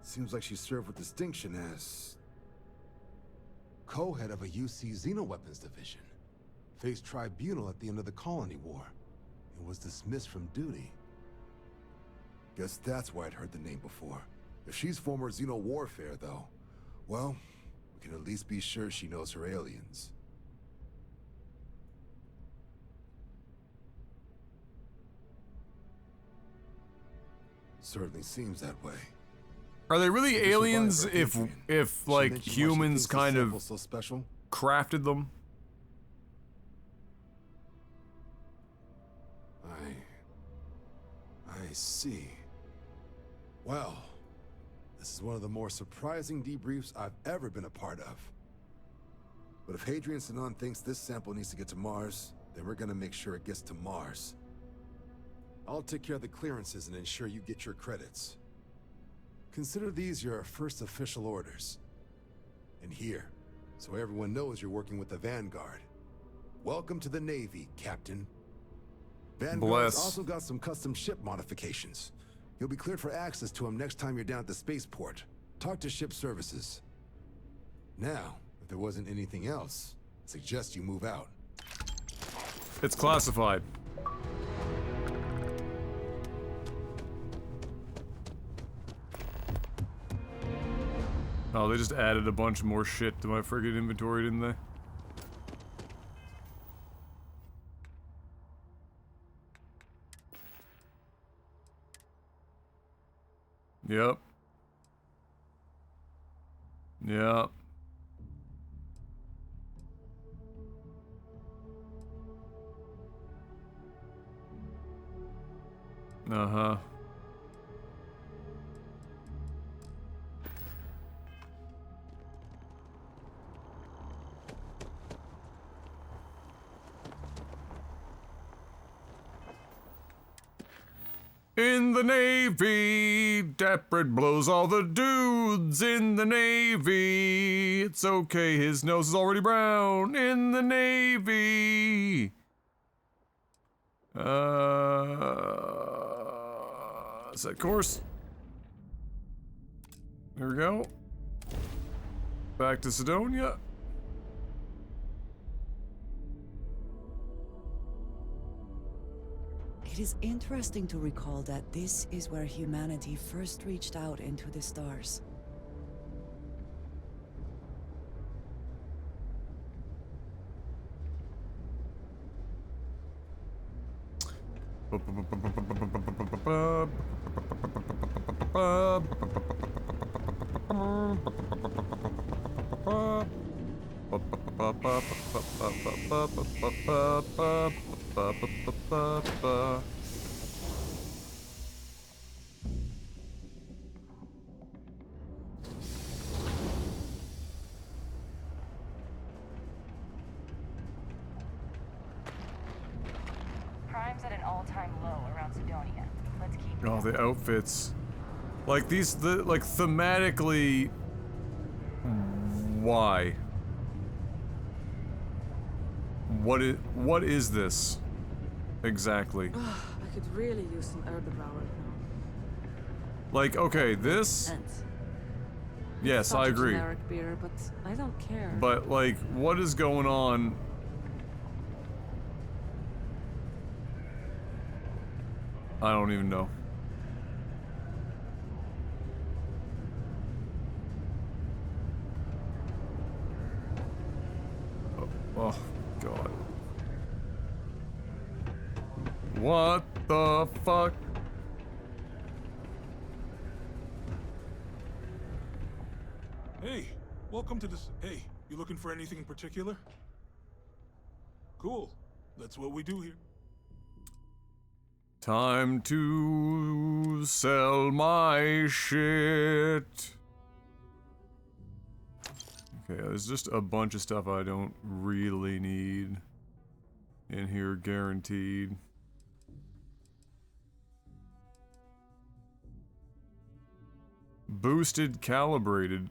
Seems like she served with distinction as co-head of a UC Xenoweapons division. Faced tribunal at the end of the Colony War. And was dismissed from duty. Guess that's why I'd heard the name before. If she's former Xeno warfare, though, well, we can at least be sure she knows her aliens. Certainly seems that way. Are they really If a aliens survivor, if She like mentioned why she humans thinks the kind of sample's so special? crafted them? I see. Well, this is one of the more surprising debriefs I've ever been a part of. But if Hadrian Sanan thinks this sample needs to get to Mars, then we're gonna make sure it gets to Mars. I'll take care of the clearances and ensure you get your credits. Consider these your first official orders. And here, so everyone knows you're working with the Vanguard. Welcome to the Navy, Captain. Vanguard's also got some custom ship modifications. You'll be cleared for access to them next time you're down at the spaceport. Talk to ship services. Now, if there wasn't anything else, I suggest you move out. It's classified. Oh, they just added a bunch more shit to my friggin' inventory, didn't they? Yep. Yep. Uh-huh. In the Navy, Daprid blows all the dudes in the Navy. It's okay, his nose is already brown in the Navy. Set course. There we go. Back to Sidonia. It is interesting to recall that this is where humanity first reached out into the stars. Crime's at an all-time low around Sidonia. Let's keep it Oh, up. the outfits. Like these, like thematically, why? What is this? Exactly. I could really use some urban row right now. Like, okay, this... Yes, Such I a agree. generic beer, but I don't care. But, like, what is going on? I don't even know. Oh, God. What the fuck? Hey, welcome to this. Hey, you looking for anything in particular? Cool. That's what we do here. Time to sell my shit. Okay, there's just a bunch of stuff I don't really need in here, guaranteed. Boosted, calibrated.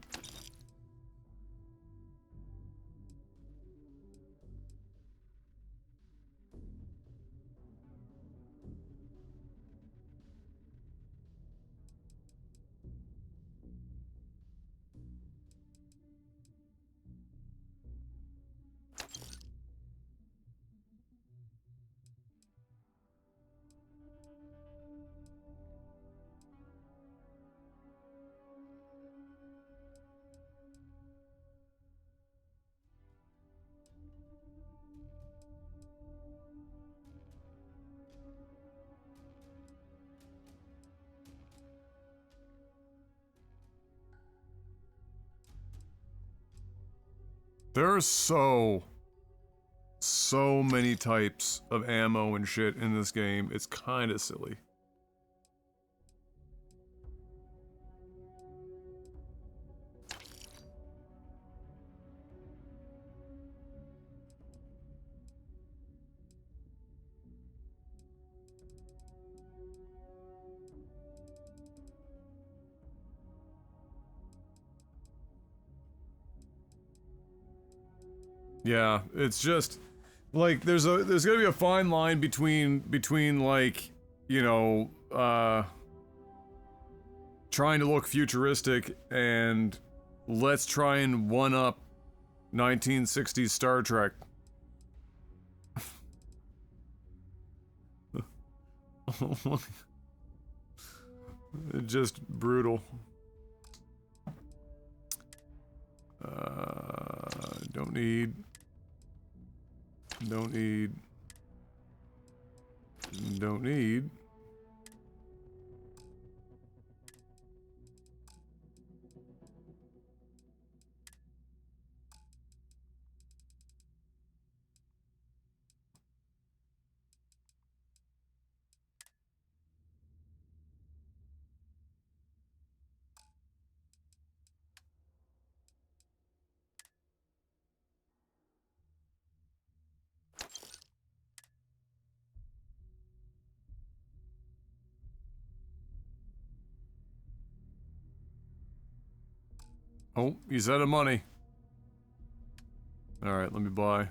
There are so many types of ammo and shit in this game. It's kind of silly. Yeah, it's just like there's gonna be a fine line between like, you know, trying to look futuristic and let's try and one up 1960s Star Trek. Just brutal. Don't need. Don't need. Don't need. Oh, he's out of money. Alright, let me buy.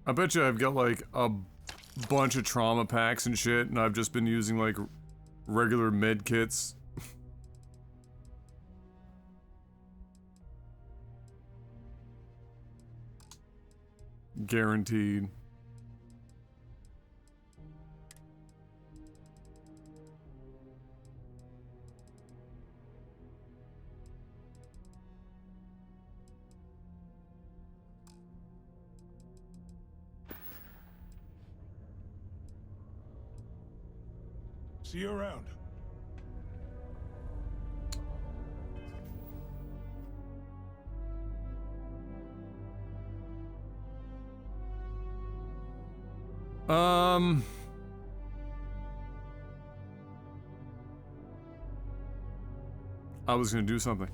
I bet you I've got like a bunch of trauma packs and shit, and I've just been using like regular med kits. Guaranteed. See you around. I was gonna do something.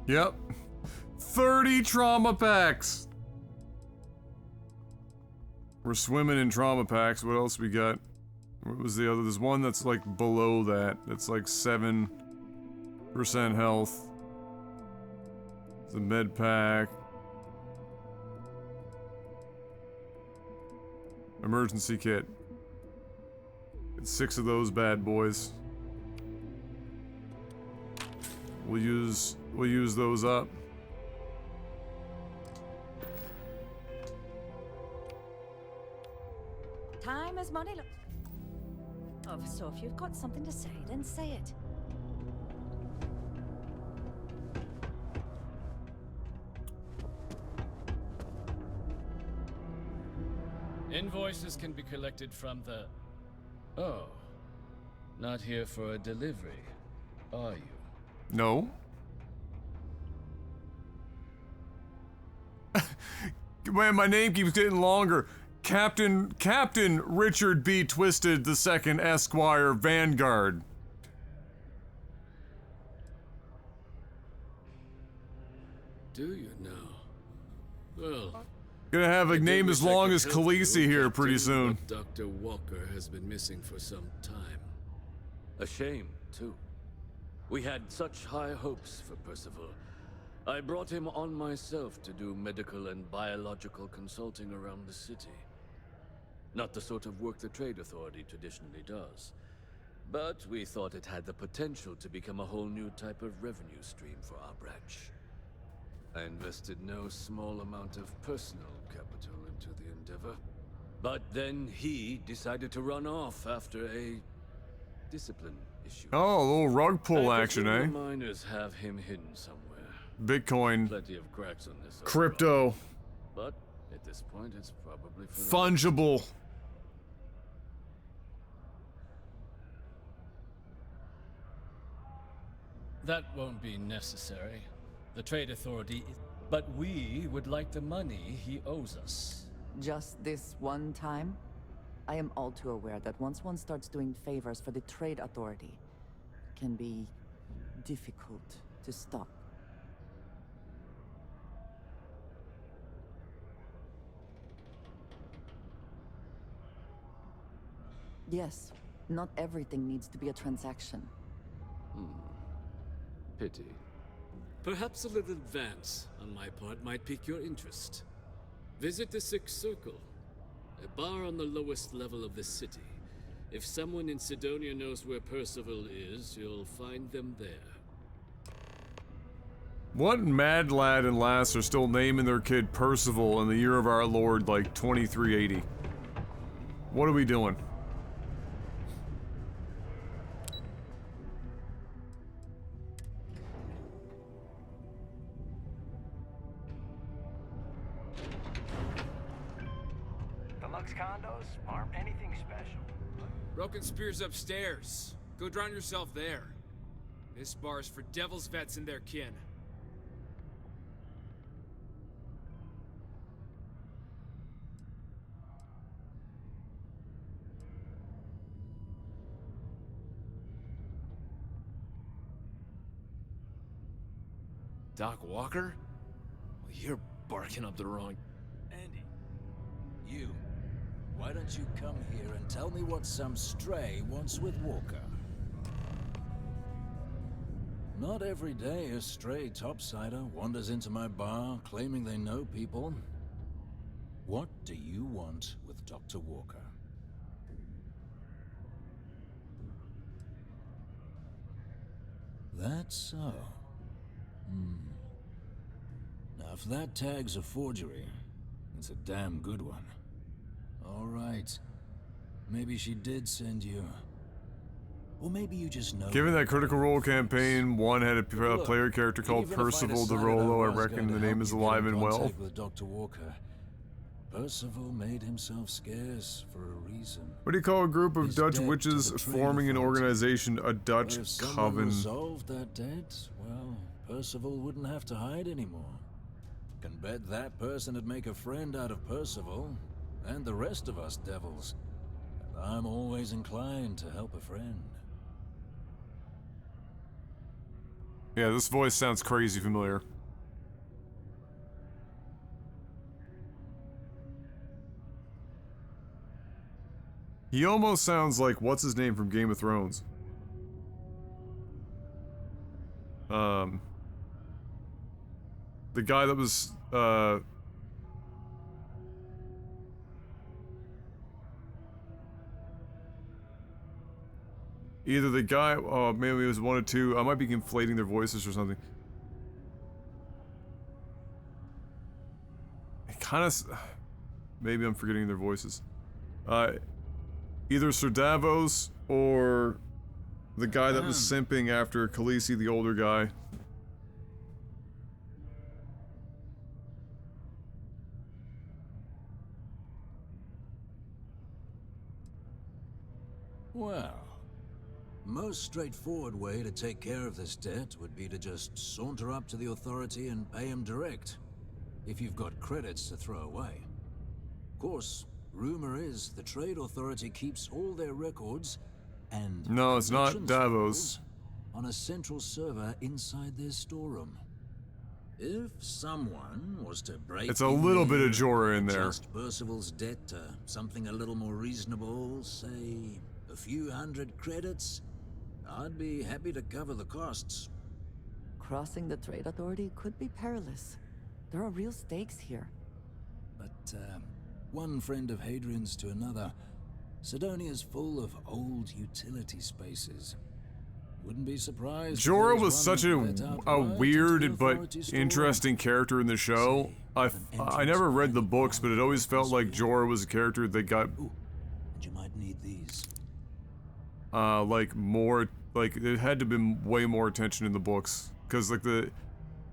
Yep. 30 trauma packs! We're swimming in trauma packs. What else we got? What was the other? There's one that's like below that. That's like 7% health. It's a med pack. Emergency kit. It's 6 of those bad boys. We'll use those up. Time is money. Oh, so if you've got something to say, then say it. Invoices can be collected from the... Oh. Not here for a delivery, are you? No. Man, my name keeps getting longer. Captain Richard B. Twisted II, Esquire, Vanguard. Do you now? Well... Gonna have a name as long as Khaleesi here pretty soon. Dr. Walker has been missing for some time. A shame, too. We had such high hopes for Percival. I brought him on myself to do medical and biological consulting around the city. Not the sort of work the Trade Authority traditionally does. But we thought it had the potential to become a whole new type of revenue stream for our branch. I invested no small amount of personal capital into the endeavor. But then he decided to run off after a discipline issue. Oh, a little rug pull action, eh? The miners have him hidden somewhere. Bitcoin. Plenty of cracks on this. Crypto. But at this point, it's probably for fungible. That won't be necessary. The Trade Authority, but we would like the money he owes us. Just this one time? I am all too aware that once one starts doing favors for the Trade Authority, it can be difficult to stop. Yes, not everything needs to be a transaction. Pity. Perhaps a little advance on my part might pique your interest. Visit the Sixth Circle, a bar on the lowest level of the city. If someone in Sidonia knows where Percival is, you'll find them there. What mad lad and lass are still naming their kid Percival in the year of our Lord, like 2380? What are we doing? Deluxe condos aren't anything special. Broken Spear's upstairs. Go drown yourself there. This bar's for Devil's vets and their kin. Doc Walker? Well, you're barking up the wrong... Andy, you. Why don't you come here and tell me what some stray wants with Walker? Not every day a stray topsider wanders into my bar claiming they know people. What do you want with Dr. Walker? That's so. Now, if that tag's a forgery, it's a damn good one. All right. Maybe she did send you. Or maybe you just know. Given that Critical Role campaign, one had a player character called Even if I'd Percival decided DeRollo, I was reckon going the to name help is you get alive in and well. contact with Dr. Walker, Percival made himself scarce for a reason. What do you call a group of His Dutch debt to witches the trade forming an authority. organization, a Dutch But if someone coven? resolved that debt, well, Percival wouldn't have to hide anymore. Can bet that person would make a friend out of Percival, and the rest of us devils. And I'm always inclined to help a friend. Yeah, this voice sounds crazy familiar. He almost sounds like, what's his name from Game of Thrones? The guy that was, either the guy, oh, maybe it was one or two, I might be conflating their voices or something. It kind of, maybe I'm forgetting their voices. Either Sir Davos or the guy that was simping after Khaleesi, the older guy. Well, most straightforward way to take care of this debt would be to just saunter up to the authority and pay him direct, if you've got credits to throw away. Of course, rumor is the trade authority keeps all their records and No, it's not collections Davos. files on a central server inside their storeroom. If someone was to break It's a little bit of there Jorah in and there. adjust Percival's debt to something a little more reasonable, say a few hundred credits, I'd be happy to cover the costs. Crossing the trade authority could be perilous. There are real stakes here. But one friend of Hadrian's to another, Sidonia's full of old utility spaces. Wouldn't be surprised. if there Jorah was one such that a let out right into the weird but authority storeroom. interesting character in the show. I never read the books, but it always felt like Jorah was a character that got And you might need these. like more, like it had to have been way more attention in the books, because like the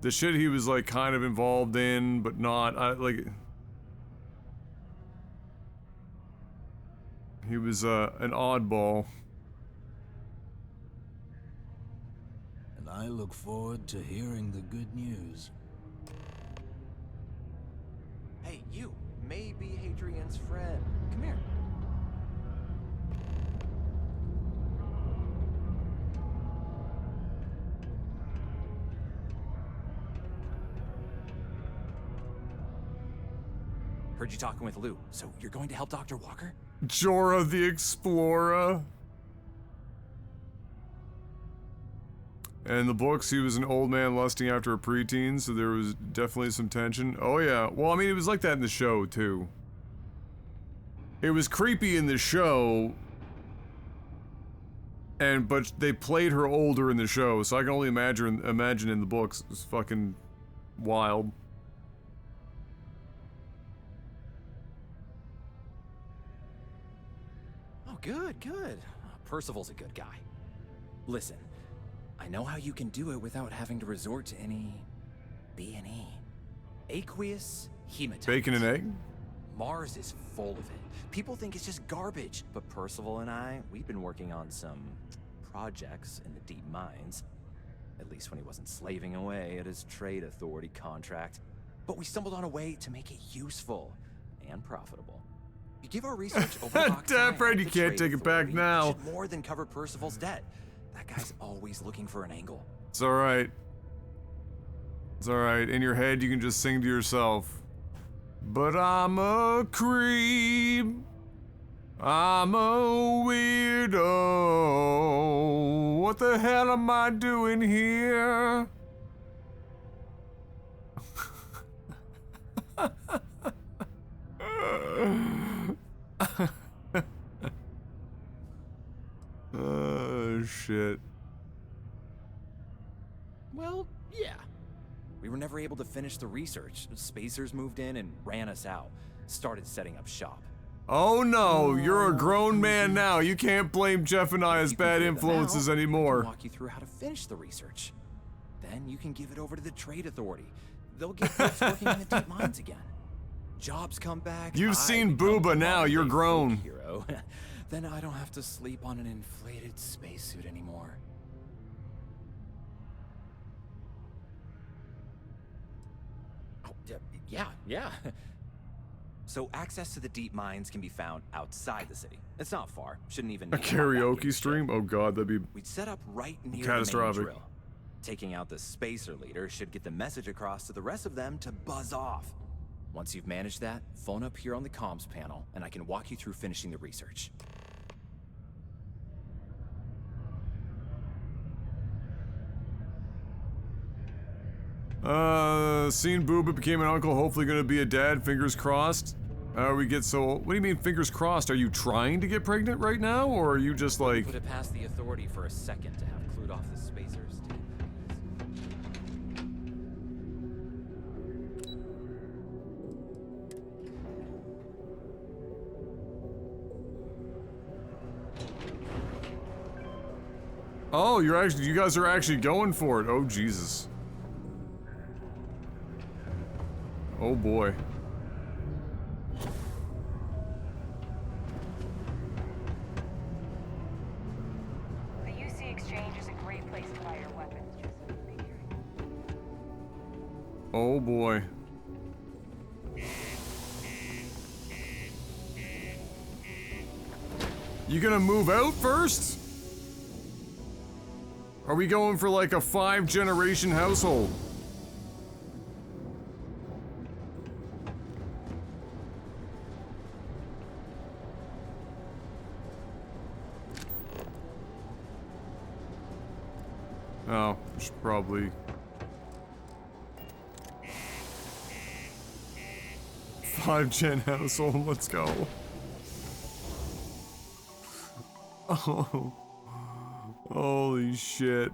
shit he was like kind of involved in but not, like he was an oddball. And I look forward to hearing the good news. Hey, you may be Hadrian's friend. Come here. Heard you talking with Lou, so you're going to help Dr. Walker? Jorah the Explorer. And in the books, he was an old man lusting after a preteen, so there was definitely some tension. Oh yeah, well I mean it was like that in the show too. It was creepy in the show, but they played her older in the show, so I can only imagine in the books. It's fucking wild. Oh, good, good. Percival's a good guy. Listen, I know how you can do it without having to resort to any B&E. Aqueous hematite. Bacon and egg? Mars is full of it. People think it's just garbage, but Percival and I, we've been working on some projects in the deep mines. At least when he wasn't slaving away at his trade authority contract. But we stumbled on a way to make it useful and profitable. You give our research over the box Damn time right at you the can't trade take it back authority, now. should more than cover Percival's debt. That guy's always looking for an angle. It's alright. It's alright. In your head, you can just sing to yourself. But I'm a creep. I'm a weirdo. What the hell am I doing here? Oh, shit. Well, yeah. We were never able to finish the research. Spacers moved in and ran us out. Started setting up shop. Oh no, you're a grown man now. You can't blame Jeff and I as bad influences I can anymore. walk you through how to finish the research. Then you can give it over to the trade authority. They'll get folks working in the deep mines again. Jobs come back. You've seen Booba now, you're grown. Hero. Then I don't have to sleep on an inflated spacesuit anymore. Oh, yeah. So access to the deep mines can be found outside the city. It's not far. Shouldn't even A karaoke stream? Oh god, that'd be We'd set up right near catastrophic. the main drill. Taking out the spacer leader should get the message across to the rest of them to buzz off. Once you've managed that, phone up here on the comms panel, and I can walk you through finishing the research. Seen Booba became an uncle, hopefully gonna be a dad, fingers crossed. What do you mean fingers crossed? Are you trying to get pregnant right now, or are you just like... Put it past the authority for a second to have clued off the spacers. Oh, you guys are actually going for it. Oh, Jesus. Oh, boy. The UC exchange is a great place to buy your weapons. Just be careful. Oh, boy. You gonna move out first? Are we going for like a 5-generation household? Oh, should probably... 5-gen household, let's go. Oh. Holy shit.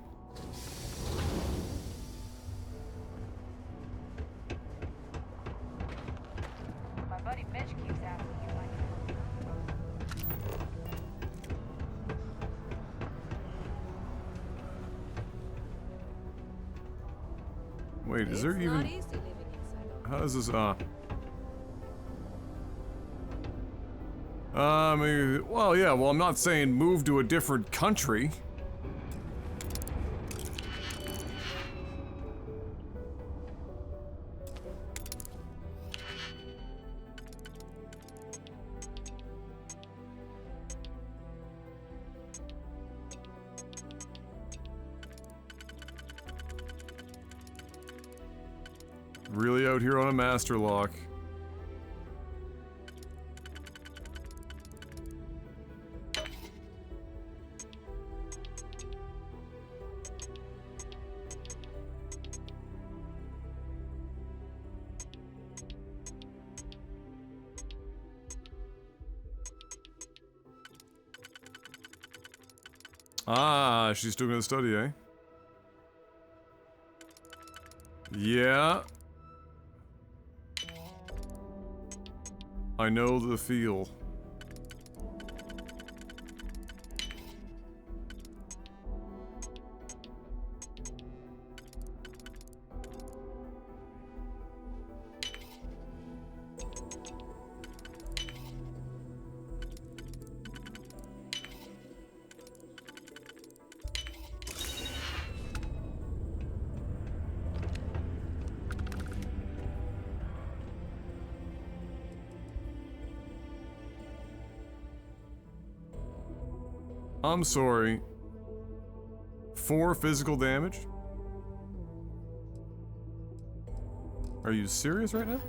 My buddy Mitch keeps asking you like. Wait, is there even... How does this, well, yeah, well, I'm not saying move to a different country. Really out here on a master lock. Ah, she's still gonna study, eh? Yeah. I know the feel. I'm sorry. 4 physical damage? Are you serious right now?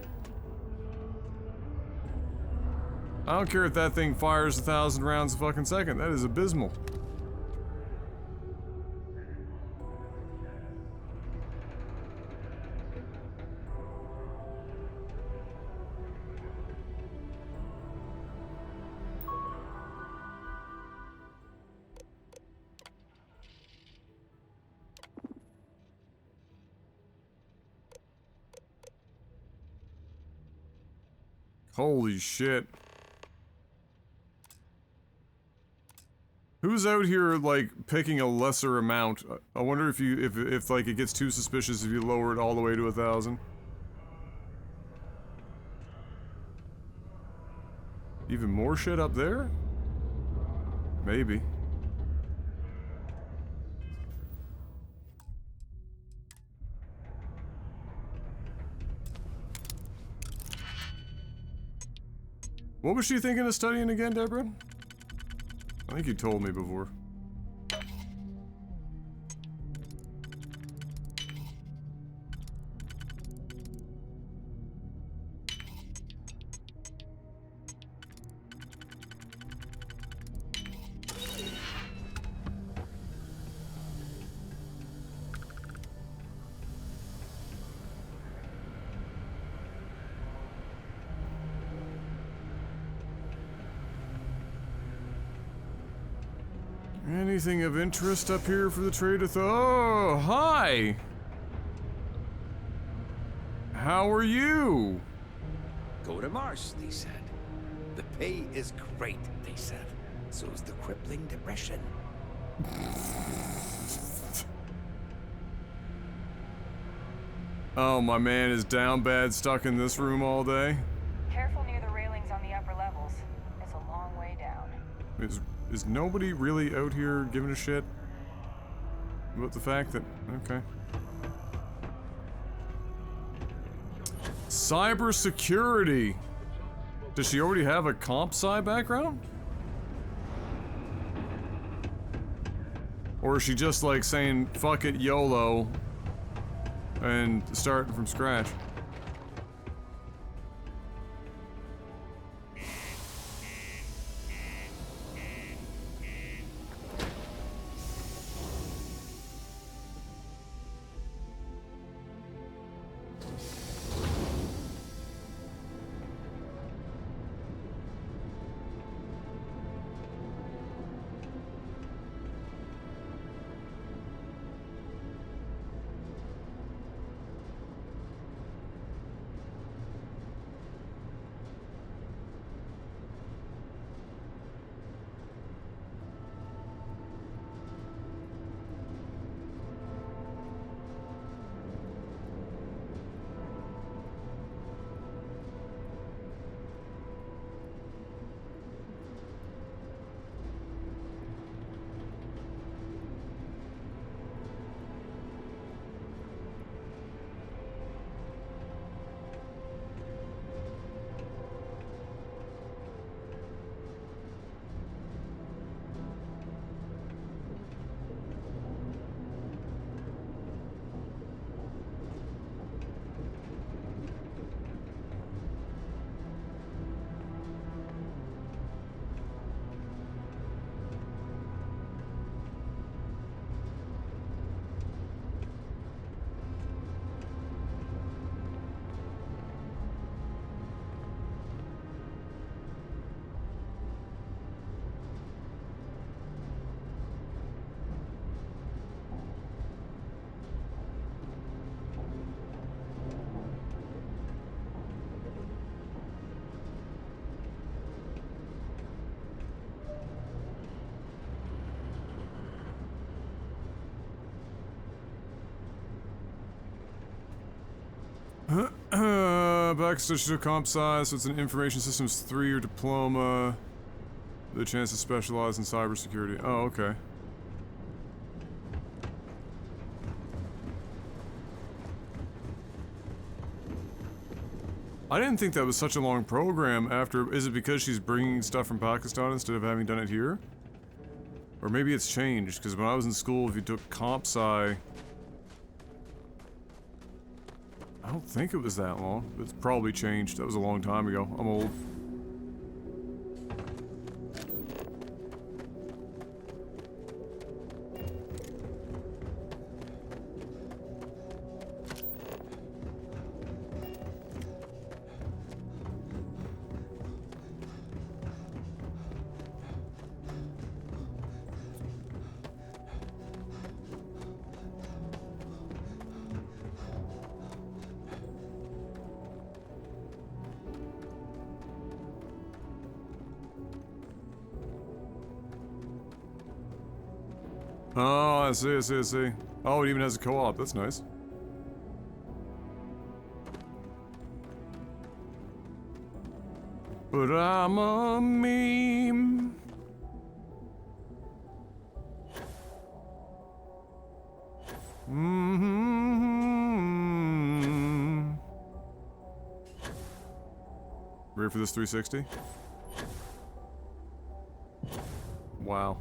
I don't care if that thing fires 1,000 rounds a fucking second. That is abysmal. Holy shit. Who's out here, like, picking a lesser amount? I wonder if you, if like, it gets too suspicious if you lower it all the way to 1,000. Even more shit up there? Maybe. What was she thinking of studying again, Deborah? I think you told me before. Anything of interest up here for the trade of oh, hi! How are you? Go to Mars, they said. The pay is great, they said. So's the crippling depression. Oh, my man is down bad, stuck in this room all day. Careful near the railings on the upper levels. It's a long way down. Is nobody really out here giving a shit about the fact that... Okay. Cybersecurity! Does she already have a comp sci background? Or is she just like saying, fuck it, YOLO, and starting from scratch? Backstage to comp sci, so it's an information systems 3-year diploma. The chance to specialize in cybersecurity. Oh, okay. I didn't think that was such a long program after... Is it because she's bringing stuff from Pakistan instead of having done it here? Or maybe it's changed, because when I was in school, if you took comp sci... I don't think it was that long. It's probably changed. That was a long time ago. I'm old. Oh, I see, I see, I see. Oh, it even has a co-op. That's nice. But I'm a meme. Mm-hmm. Ready for this 360? Wow.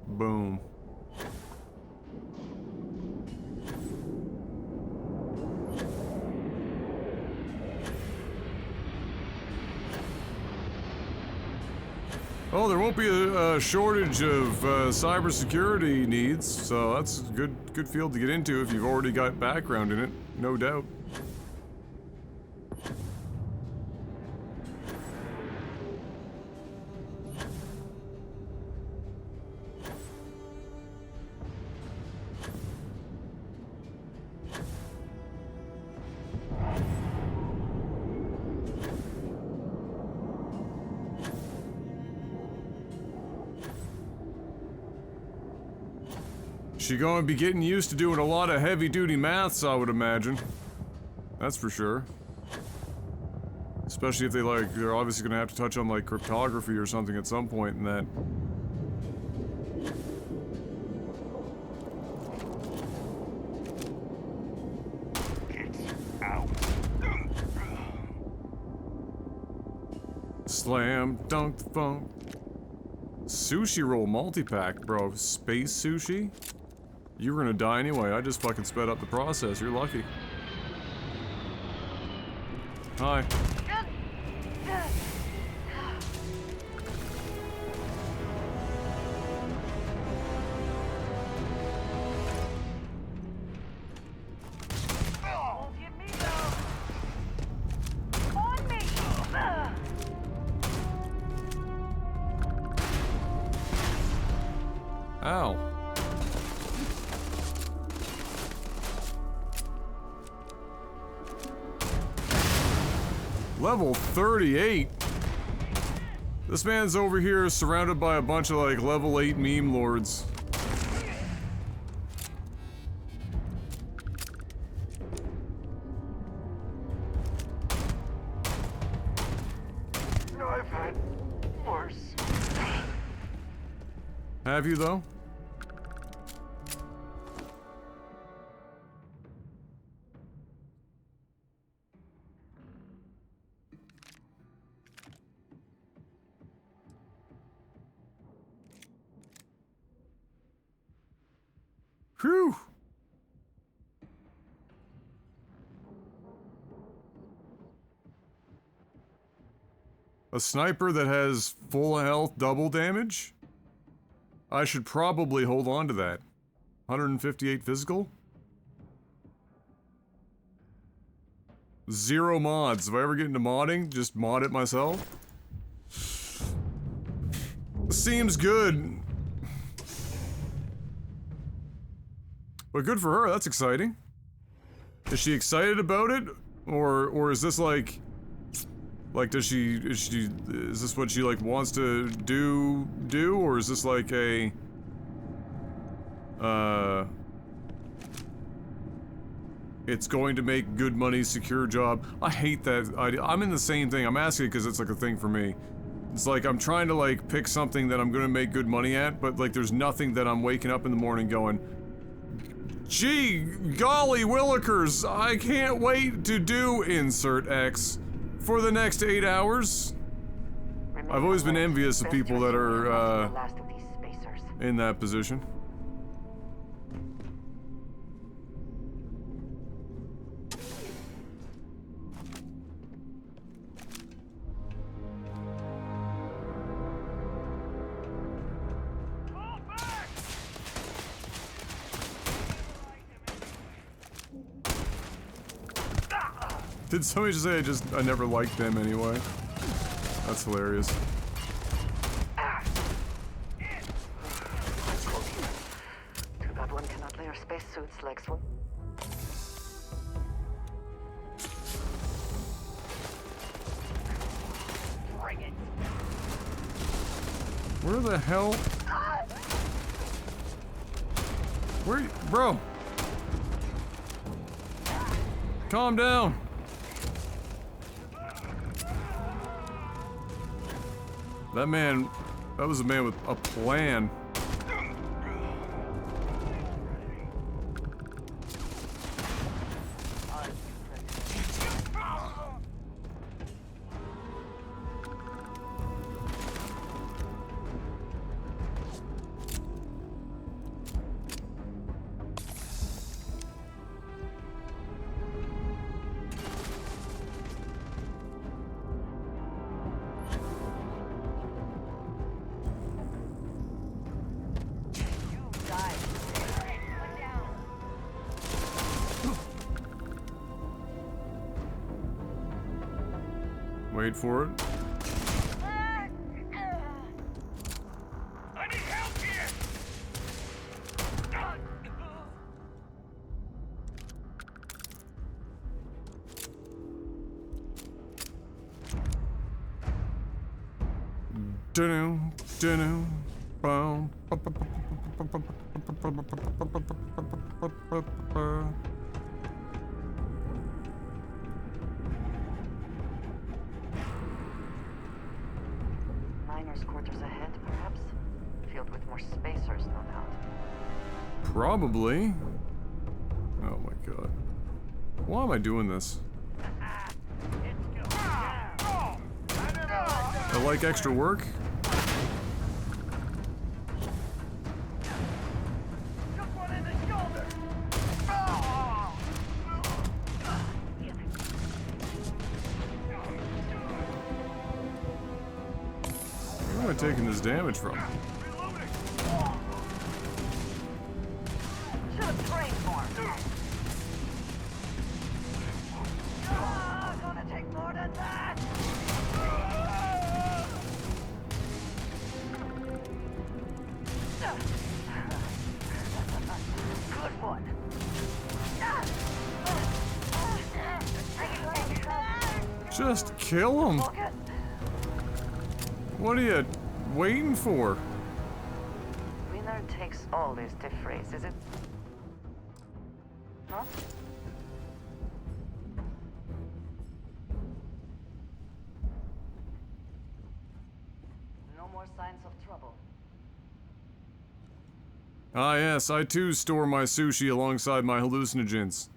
Boom. Oh, there won't be a shortage of cybersecurity needs, so that's a good field to get into if you've already got background in it, no doubt. She's gonna be getting used to doing a lot of heavy-duty maths, I would imagine. That's for sure. Especially if they're obviously gonna have to touch on, like, cryptography or something at some point in that. Slam dunk the phone. Sushi roll multi-pack, bro. Space sushi? You were gonna die anyway. I just fucking sped up the process. You're lucky. Hi. Ow. Level 38? This man's over here surrounded by a bunch of, like, level 8 meme lords. No, I've had worse. Have you, though? Whew! A sniper that has full health double damage? I should probably hold on to that. 158 physical? 0 mods. If I ever get into modding, just mod it myself. Seems good. But good for her, that's exciting. Is she excited about it? Or is this like is this what she like wants to do, or is this like a it's going to make good money, secure job? I hate that idea. I'm in the same thing. I'm asking because it's like a thing for me. It's like I'm trying to like pick something that I'm gonna make good money at, but like there's nothing that I'm waking up in the morning going, gee, golly willikers, I can't wait to do insert X for the next 8 hours. I've always been envious of people that are in that position. Did somebody just say I never liked them anyway? That's hilarious. Let's go here. Too bad one cannot layer spacesuits like so. Bring it. Where the hell? Where you, bro? Calm down. That was a man with a plan. Wait for it. I need help here. Dunno, boom. Miners' quarters ahead, perhaps? Filled with more spacers, no doubt. Probably. Oh my god. Why am I doing this? I like extra work? Where am I taking this damage from? Should have trained more. Gonna take more than that. Good one. Just kill him. What are you waiting for? Winner takes all is the phrase, is it? Huh? No more signs of trouble. Ah yes, I too store my sushi alongside my hallucinogens.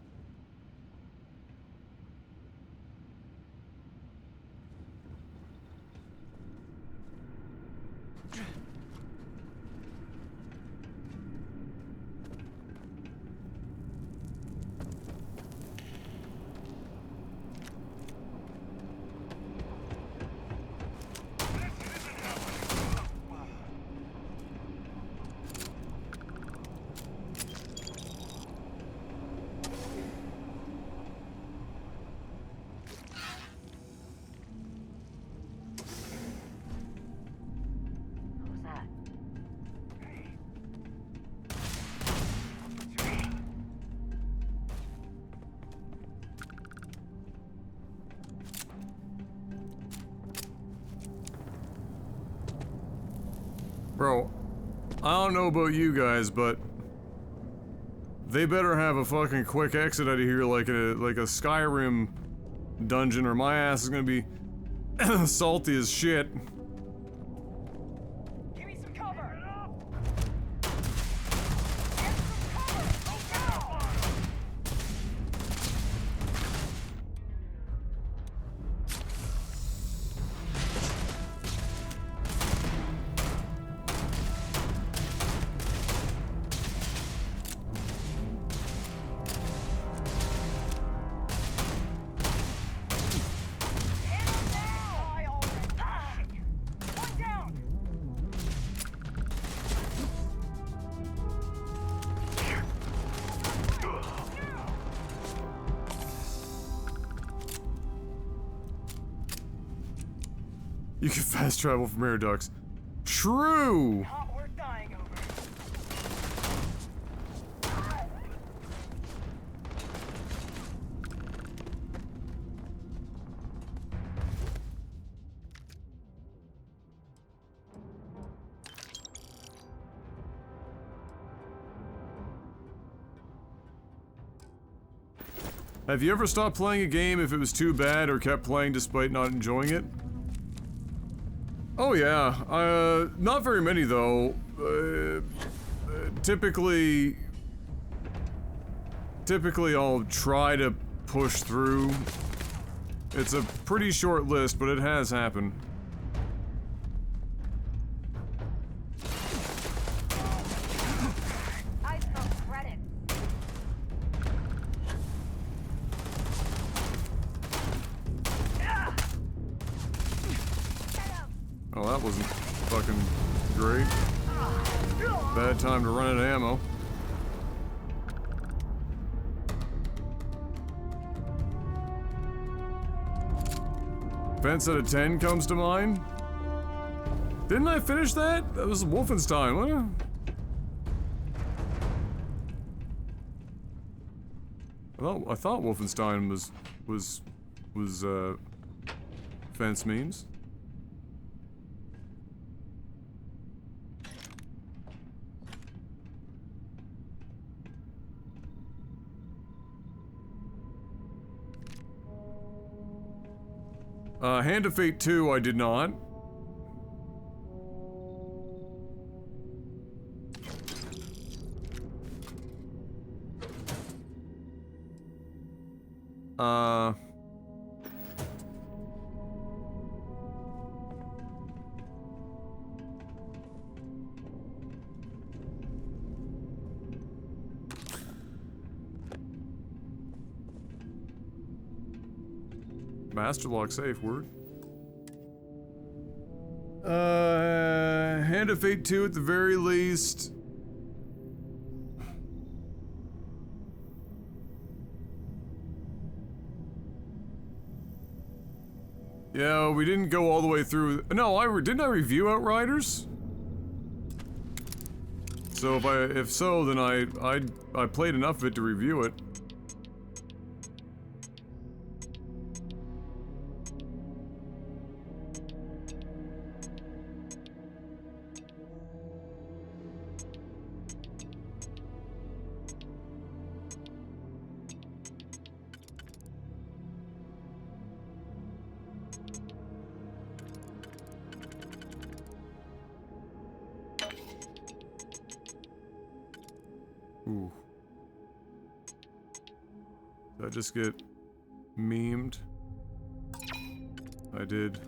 Who's that? Bro, I don't know about you guys, but they better have a fucking quick exit out of here like a Skyrim dungeon, or my ass is gonna be salty as shit. Give me some cover. You can fast travel from air ducts. True! Not worth dying over. Have you ever stopped playing a game if it was too bad or kept playing despite not enjoying it? Oh yeah, not very many though. Typically I'll try to push through. It's a pretty short list, but it has happened. I smell credit. Oh, that wasn't fucking great. Bad time to run out of ammo. Fence out of 10 comes to mind. Didn't I finish that? That was Wolfenstein, wasn't it? I thought Wolfenstein was fence means. Hand of Fate 2, I did not. Master lock safe, word. Hand of Fate 2 at the very least. Yeah, we didn't go all the way through. No, didn't I review Outriders? So if so, then I played enough of it to review it. Ooh. Did I just get memed? I did.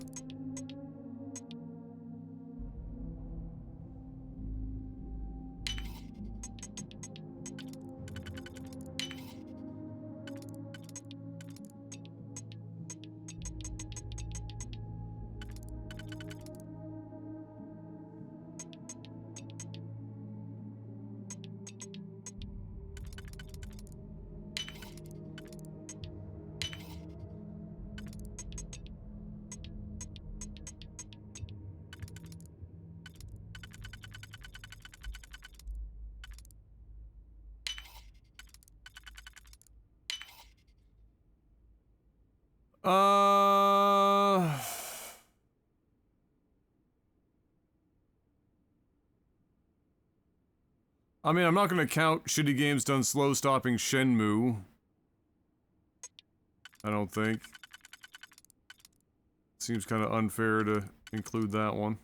I mean, I'm not gonna count shitty games done slow stopping Shenmue. I don't think. Seems kind of unfair to include that one.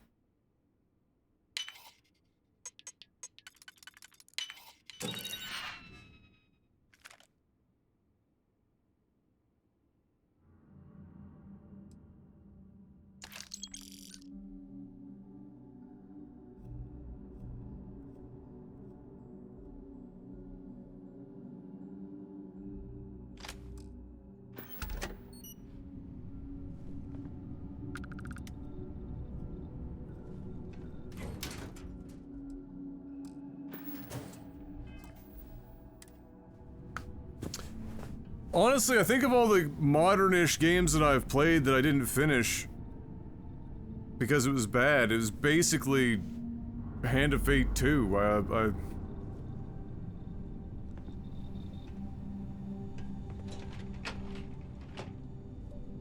Honestly, I think of all the modern-ish games that I've played that I didn't finish. because it was bad. It was basically Hand of Fate 2.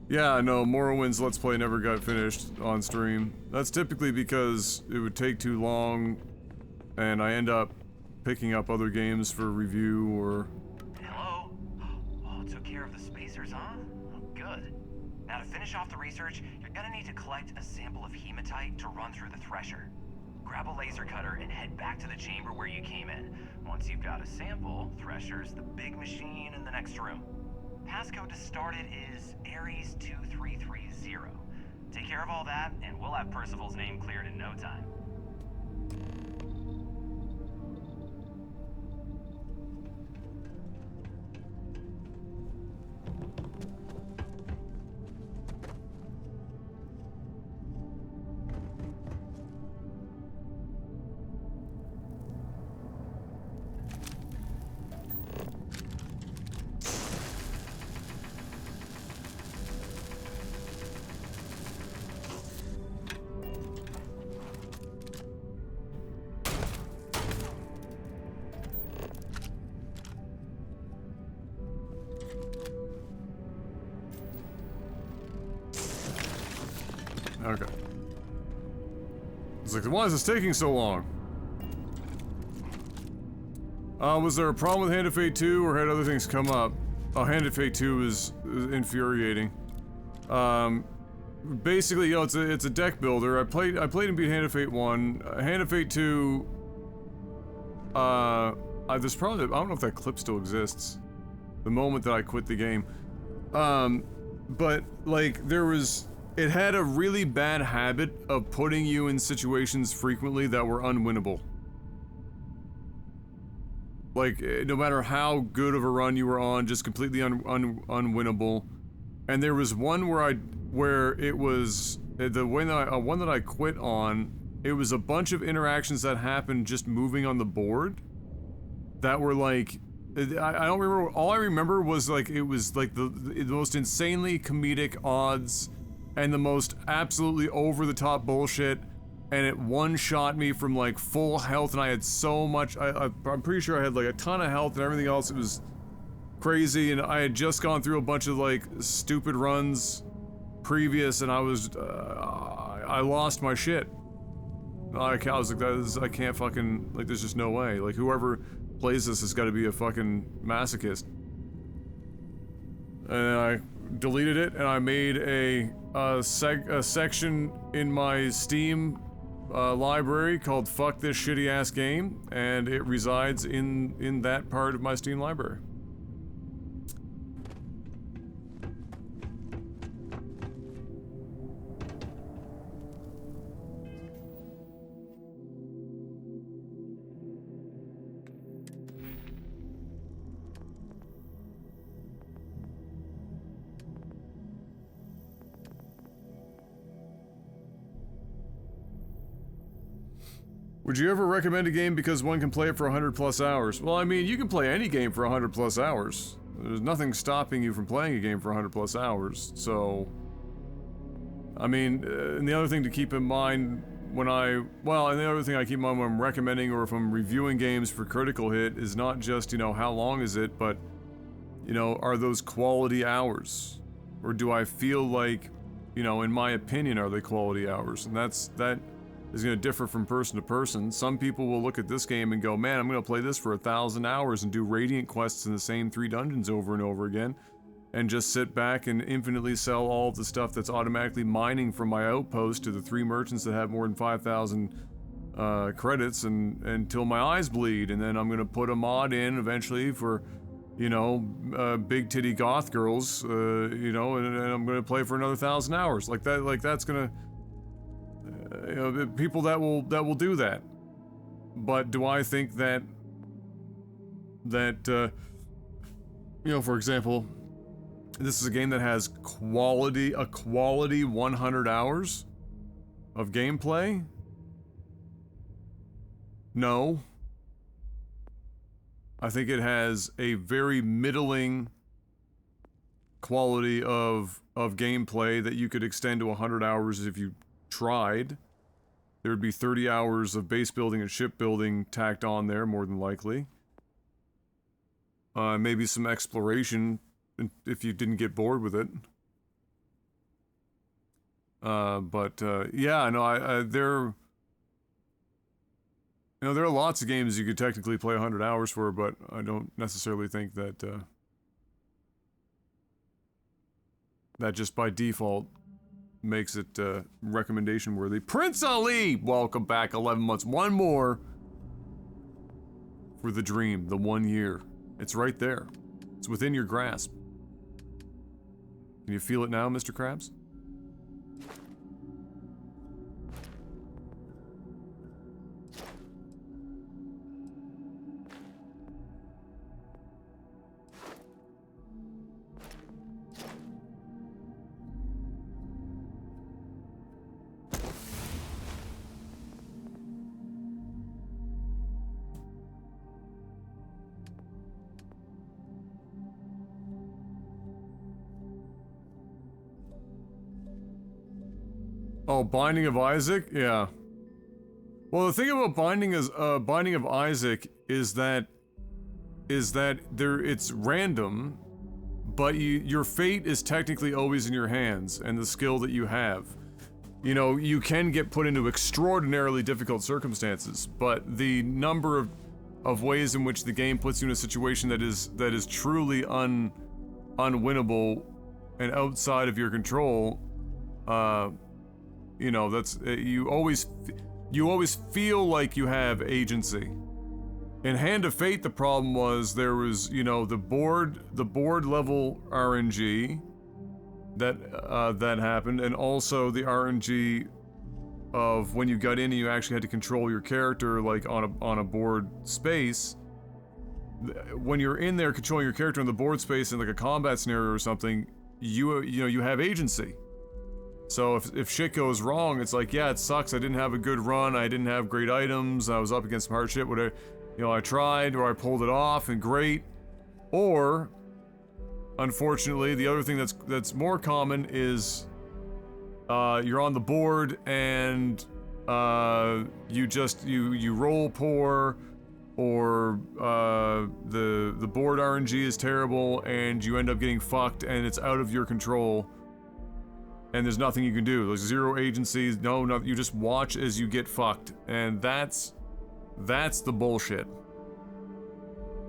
Yeah, no, Morrowind's Let's Play never got finished on stream. That's typically because it would take too long, and I end up picking up other games for review, or... Hello? Oh, took care of the spacers, huh? Oh, good. Now to finish off the research, you're gonna need to collect a sample of hematite to run through the thresher. Grab a laser cutter and head back to the chamber where you came in. Once you've got a sample, Thresher's the big machine in the next room. Passcode to start it is Ares 2330. Take care of all that, and we'll have Percival's name cleared in no time. Okay. It's like, why is this taking so long? Was there a problem with Hand of Fate 2, or had other things come up? Oh, Hand of Fate 2 is infuriating. Basically, you know, it's a deck builder. I played and beat Hand of Fate 1. Hand of Fate 2, there's probably, I don't know if that clip still exists. The moment that I quit the game. But, like, it had a really bad habit of putting you in situations frequently that were unwinnable. Like, no matter how good of a run you were on, just completely unwinnable. And there was one where it was, one that I quit on, it was a bunch of interactions that happened just moving on the board that were like, I don't remember, all I remember was like, it was like the most insanely comedic odds and the most absolutely over-the-top bullshit, and it one-shot me from like full health, and I had so much, I'm pretty sure I had like a ton of health and everything else. It was crazy, and I had just gone through a bunch of like stupid runs previous, and I was, I lost my shit. I was like, I can't fucking, like, there's just no way. Like, whoever plays this has got to be a fucking masochist. And I deleted it, and I made a section in my Steam library called "Fuck This Shitty Ass Game," and it resides in that part of my Steam library. Would you ever recommend a game because one can play it for 100+ hours? Well, I mean, you can play any game for 100+ hours. There's nothing stopping you from playing a game for 100+ hours, so... I mean, and the other thing to keep in mind when and the other thing I keep in mind when I'm recommending or if I'm reviewing games for Critical Hit is not just, you know, how long is it, but, you know, are those quality hours? Or do I feel like, you know, in my opinion, are they quality hours? And that is going to differ from person to person. Some people will look at this game and go, man, I'm going to play this for 1,000 hours and do Radiant quests in the same 3 dungeons over and over again, and just sit back and infinitely sell all of the stuff that's automatically mining from my outpost to the 3 merchants that have more than 5,000 credits until my eyes bleed, and then I'm going to put a mod in eventually for, you know, big titty goth girls, you know, and I'm going to play for another 1,000 hours. Like that's going to... you know, people that will do that. But do I think that you know, for example, this is a game that has quality 100 hours of gameplay? No. I think it has a very middling quality of gameplay that you could extend to 100 hours if you tried. There would be 30 hours of base building and shipbuilding tacked on there, more than likely. Maybe some exploration if you didn't get bored with it. Yeah, no, there are lots of games you could technically play 100 hours for, but I don't necessarily think that, that just by default makes it, recommendation worthy. Prince Ali! Welcome back, 11 months. One more for the dream, the 1 year. It's right there. It's within your grasp. Can you feel it now, Mr. Krabs? Oh, Binding of Isaac? Yeah. Well, the thing about Binding of Isaac is that it's random, but your fate is technically always in your hands and the skill that you have. You know, you can get put into extraordinarily difficult circumstances, but the number of ways in which the game puts you in a situation that is truly unwinnable and outside of your control, you know, that's you always feel like you have agency. In Hand of Fate, the problem was there was, you know, the board level RNG that happened, and also the RNG of when you got in and you actually had to control your character like on a board space. When you're in there controlling your character in the board space in like a combat scenario or something, you have agency. So if shit goes wrong, it's like, yeah, it sucks. I didn't have a good run. I didn't have great items. I was up against some hard shit. Whatever, you know, I tried or I pulled it off and great. Or, unfortunately, the other thing that's more common is you're on the board and you roll poor, or the board RNG is terrible and you end up getting fucked and it's out of your control. And there's nothing you can do. There's zero agency. No, you just watch as you get fucked. And that's the bullshit.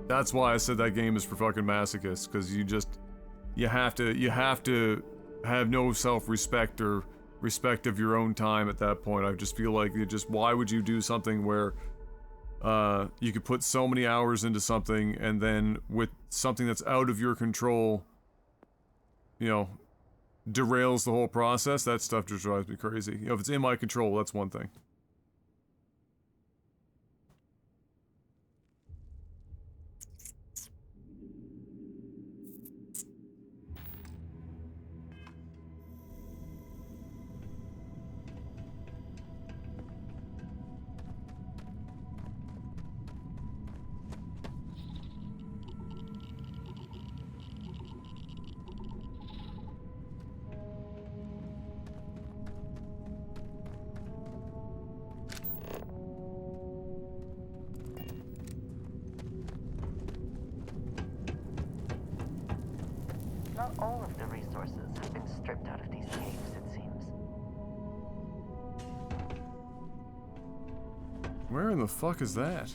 That's why I said that game is for fucking masochists, because you have to have no self-respect or respect of your own time at that point. I just feel like why would you do something where you could put so many hours into something and then with something that's out of your control, you know, derails the whole process? That stuff just drives me crazy. You know, if it's in my control, that's one thing. Not all of the resources have been stripped out of these caves, it seems. Where in the fuck is that?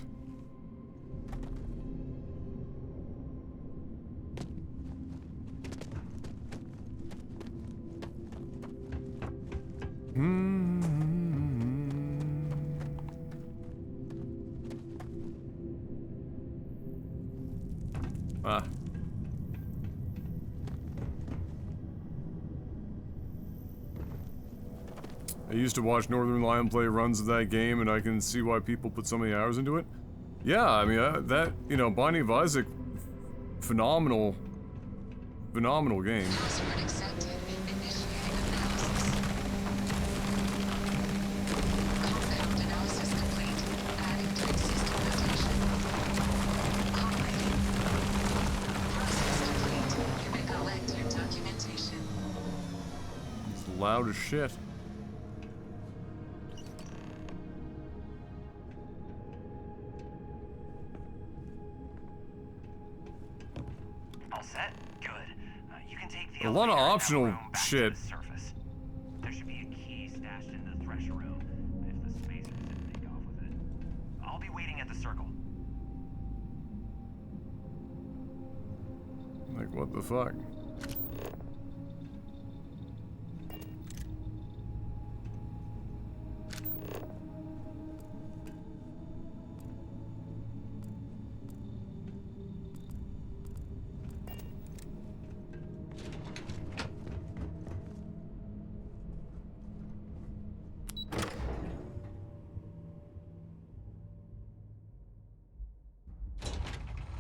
Ah. I used to watch Northern Lion play runs of that game, and I can see why people put so many hours into it. Yeah, I mean, that, you know, Binding of Isaac, phenomenal game. It's loud as shit. All set? Good. You can take the A lot of elevator in that optional room back to shit. the surface. There should be a key stashed in the thresher room if the spacers didn't take off with it. I'll be waiting at the circle. Like, what the fuck?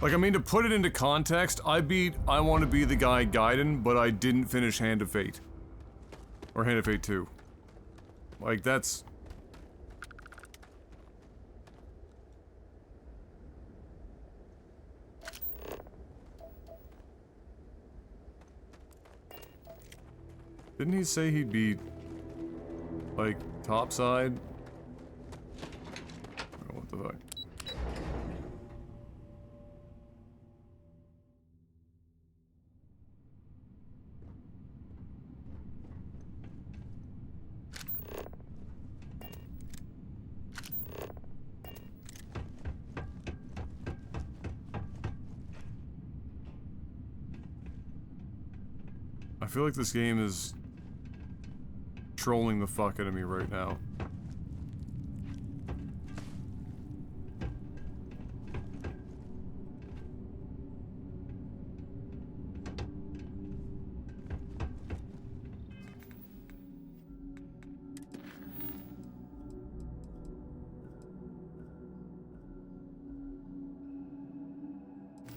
Like, I mean, to put it into context, I Want to Be the Guy Gaiden, but I didn't finish Hand of Fate. Or Hand of Fate 2. Like, that's... Didn't he say he'd be, like, topside? Oh, what the fuck? I feel like this game is trolling the fuck out of me right now.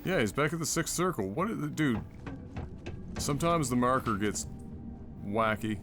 Yeah, he's back at the 6th circle. What is the dude? Sometimes the marker gets wacky.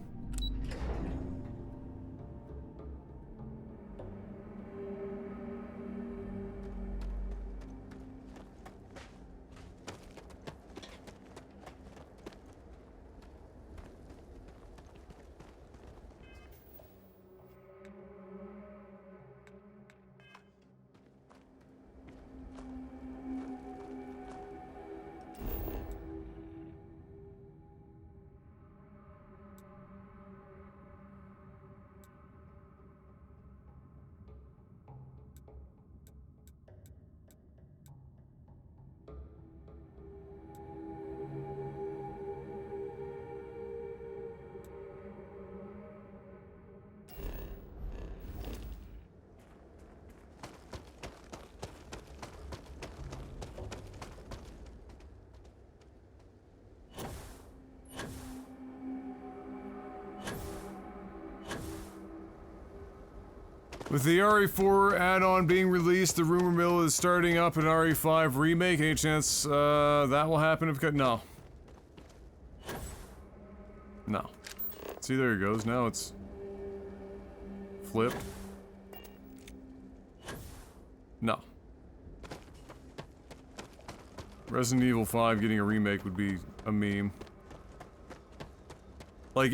With the RE4 add-on being released, the rumor mill is starting up an RE5 remake. Any chance that will happen? No. No. See, there it goes. Now it's flipped. No. Resident Evil 5 getting a remake would be a meme. Like,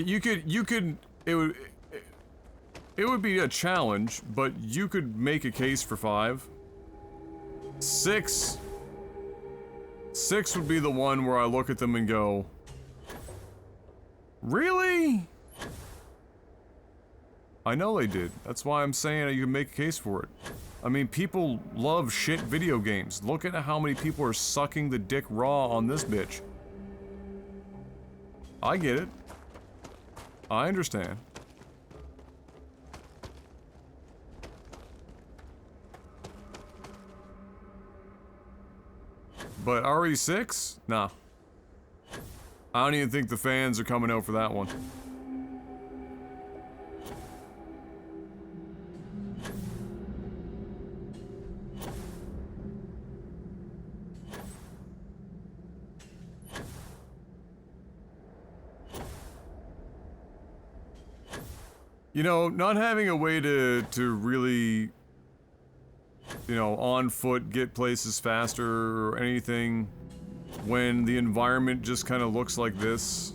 it would be a challenge, but you could make a case for 5. 6 would be the one where I look at them and go, really? I know they did. That's why I'm saying you can make a case for it. I mean, people love shit video games. Look at how many people are sucking the dick raw on this bitch. I get it. I understand. But RE6? Nah. I don't even think the fans are coming out for that one. You know, not having a way to really, you know, on foot get places faster or anything when the environment just kind of looks like this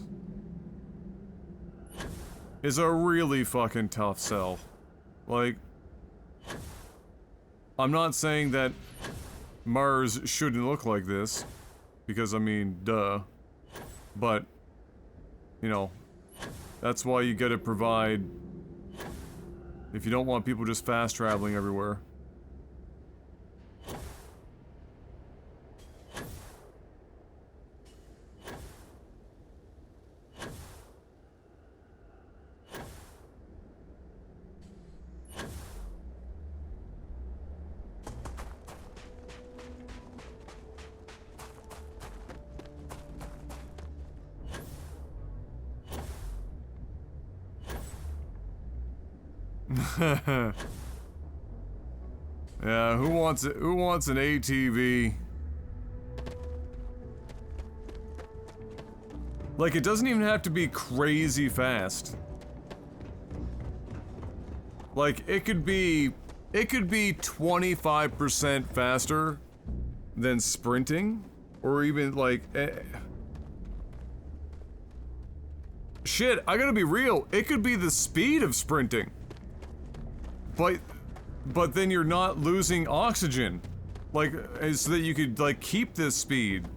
is a really fucking tough sell. Like, I'm not saying that Mars shouldn't look like this. because I mean, duh. But, you know, that's why you gotta provide, if you don't want people just fast traveling everywhere. Yeah, who wants it? Who wants an ATV? Like, it doesn't even have to be crazy fast. Like, it could be 25% faster than sprinting, or even like shit, I gotta be real, it could be the speed of sprinting. But then you're not losing oxygen. Like, so that you could, like, keep this speed.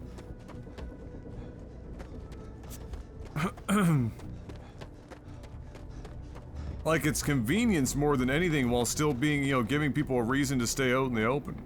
Like, it's convenience more than anything, while still being, you know, giving people a reason to stay out in the open.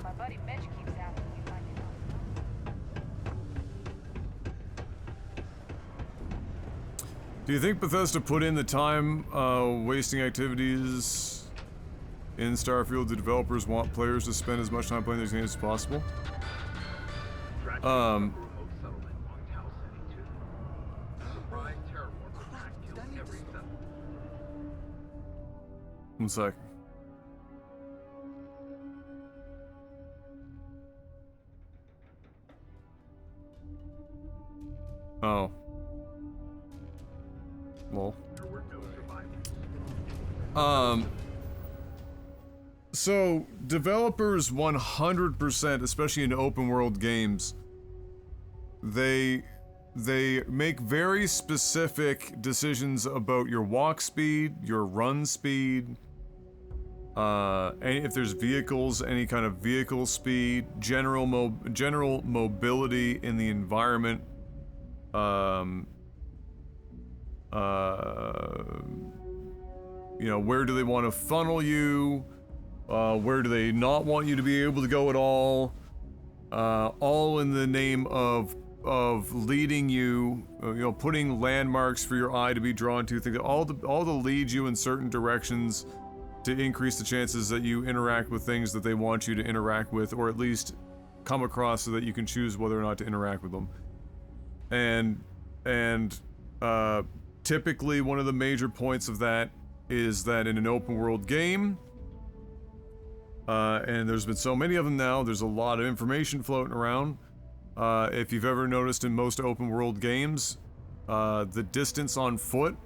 My buddy Mitch keeps asking if I can Do you think Bethesda put in the time, wasting activities in Starfield? The developers want players to spend as much time playing these games as possible? One sec. Oh. Well. So, developers 100%, especially in open world games, they make very specific decisions about your walk speed, your run speed, if there's vehicles, any kind of vehicle speed, general mobility in the environment, you know, where do they want to funnel you? Where do they not want you to be able to go at all? All in the name of leading you, you know, putting landmarks for your eye to be drawn to. Things all to lead you in certain directions to increase the chances that you interact with things that they want you to interact with, or at least come across, so that you can choose whether or not to interact with them. And typically one of the major points of that is that in an open world game, and there's been so many of them now, there's a lot of information floating around. If you've ever noticed in most open world games, the distance on foot,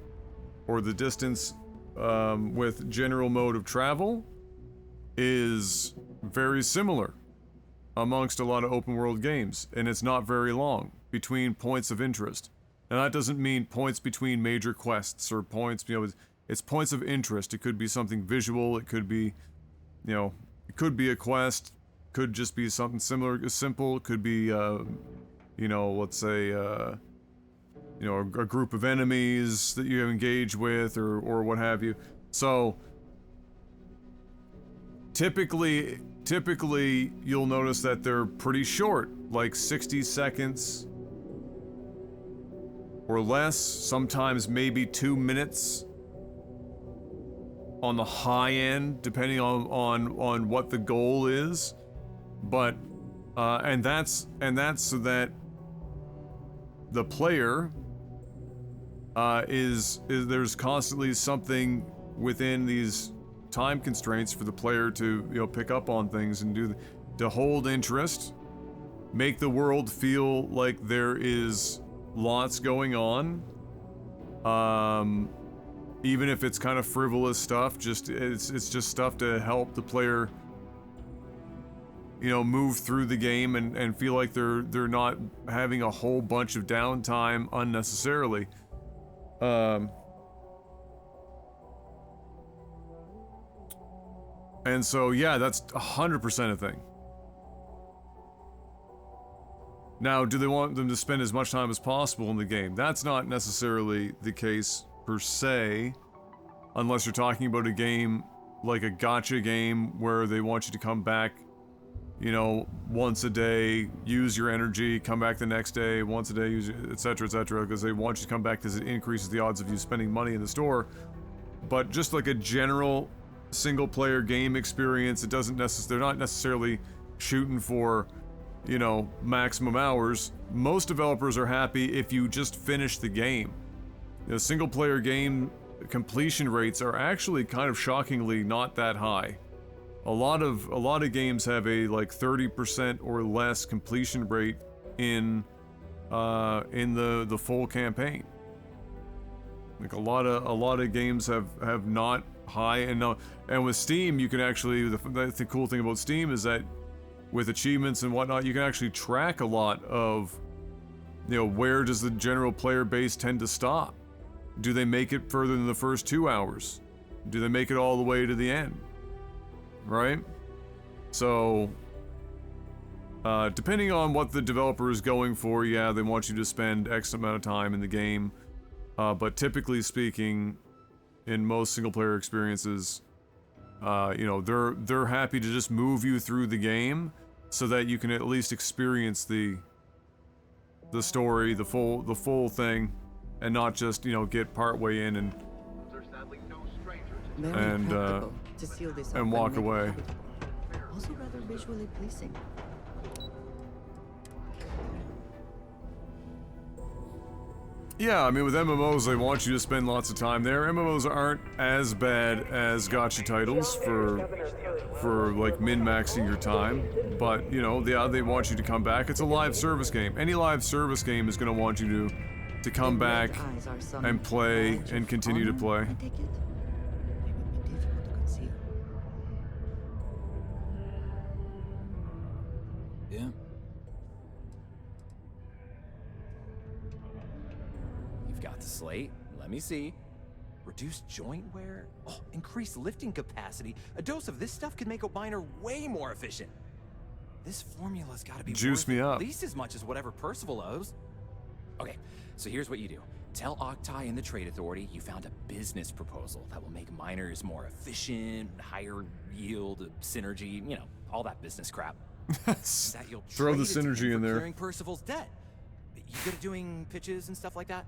or the distance with general mode of travel, is very similar amongst a lot of open world games, and it's not very long between points of interest. And that doesn't mean points between major quests or points, you know, it's points of interest. It could be something visual, it could be, you know, it could be a quest, could just be something similar, simple, it could be, you know, let's say, you know, a group of enemies that you engage with, or what have you. So, typically you'll notice that they're pretty short, like 60 seconds or less, sometimes maybe 2 minutes on the high end, depending on what the goal is. But and that's so that the player is there's constantly something within these time constraints for the player to pick up on things and to hold interest, make the world feel like there is lots going on, even if it's kind of frivolous stuff. It's just stuff to help the player move through the game and feel like they're not having a whole bunch of downtime unnecessarily. And so, yeah, that's 100% a thing. Now, do they want them to spend as much time as possible in the game? That's not necessarily the case, per se, unless you're talking about a game like a gacha game where they want you to come back, once a day, use your energy, come back the next day, once a day, use, etc., because they want you to come back because it increases the odds of you spending money in the store. But just like a general single-player game experience, it doesn't they're not necessarily shooting for, maximum hours. Most developers are happy if you just finish the game. Single-player game completion rates are actually kind of shockingly not that high. A lot of games have a like 30% or less completion rate in the full campaign. Like a lot of games have not high, and with Steam you can actually, the cool thing about Steam is that with achievements and whatnot, you can actually track a lot of, where does the general player base tend to stop? Do they make it further than the first 2 hours? Do they make it all the way to the end? Right? So, depending on what the developer is going for, yeah, they want you to spend X amount of time in the game. But typically speaking, in most single-player experiences, they're happy to just move you through the game so that you can at least experience the story, the full thing, and not just get partway in and walk away. Also rather visually pleasing. Yeah, I mean, with MMOs, they want you to spend lots of time there. MMOs aren't as bad as gacha titles for like min-maxing your time, but they want you to come back. It's a live service game. Any live service game is going to want you to come back and play and continue to play. Yeah. You've got the slate. Let me see. Reduced joint wear? Oh, increased lifting capacity. A dose of this stuff could make a miner way more efficient. This formula's gotta be juice me up. At least as much as whatever Percival owes. Okay, so here's what you do. Tell Octai and the Trade Authority you found a business proposal that will make miners more efficient, higher yield, synergy, all that business crap. That you'll throw the synergy in there. Clearing Percival's debt. You good at doing pitches and stuff like that?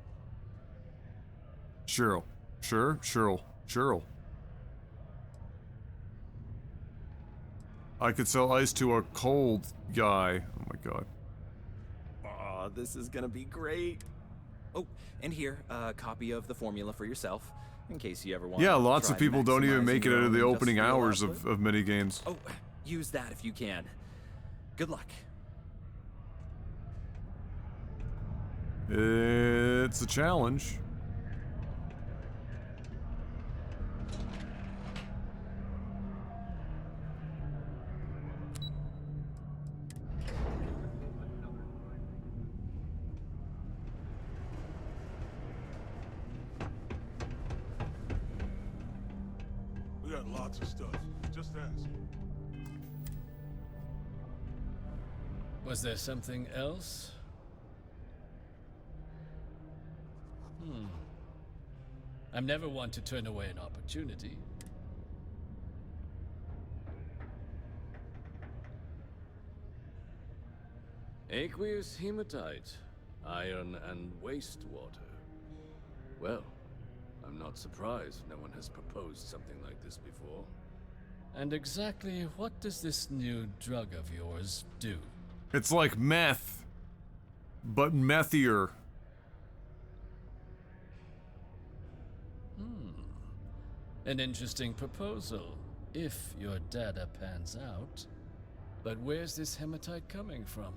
Sure. I could sell ice to a cold guy. Oh my god. Oh, this is gonna be great. Oh, and here, a copy of the formula for yourself, in case you ever want. Yeah, lots of people don't even make it out of the opening hours of many games. Oh, use that if you can. Good luck. It's a challenge. We got lots of stuff. Just ask. Was there something else? I'm never one to turn away an opportunity. Aqueous hematite, iron and wastewater. Well, I'm not surprised no one has proposed something like this before. And exactly what does this new drug of yours do? It's like meth, but methier. An interesting proposal, if your data pans out. But where's this hematite coming from?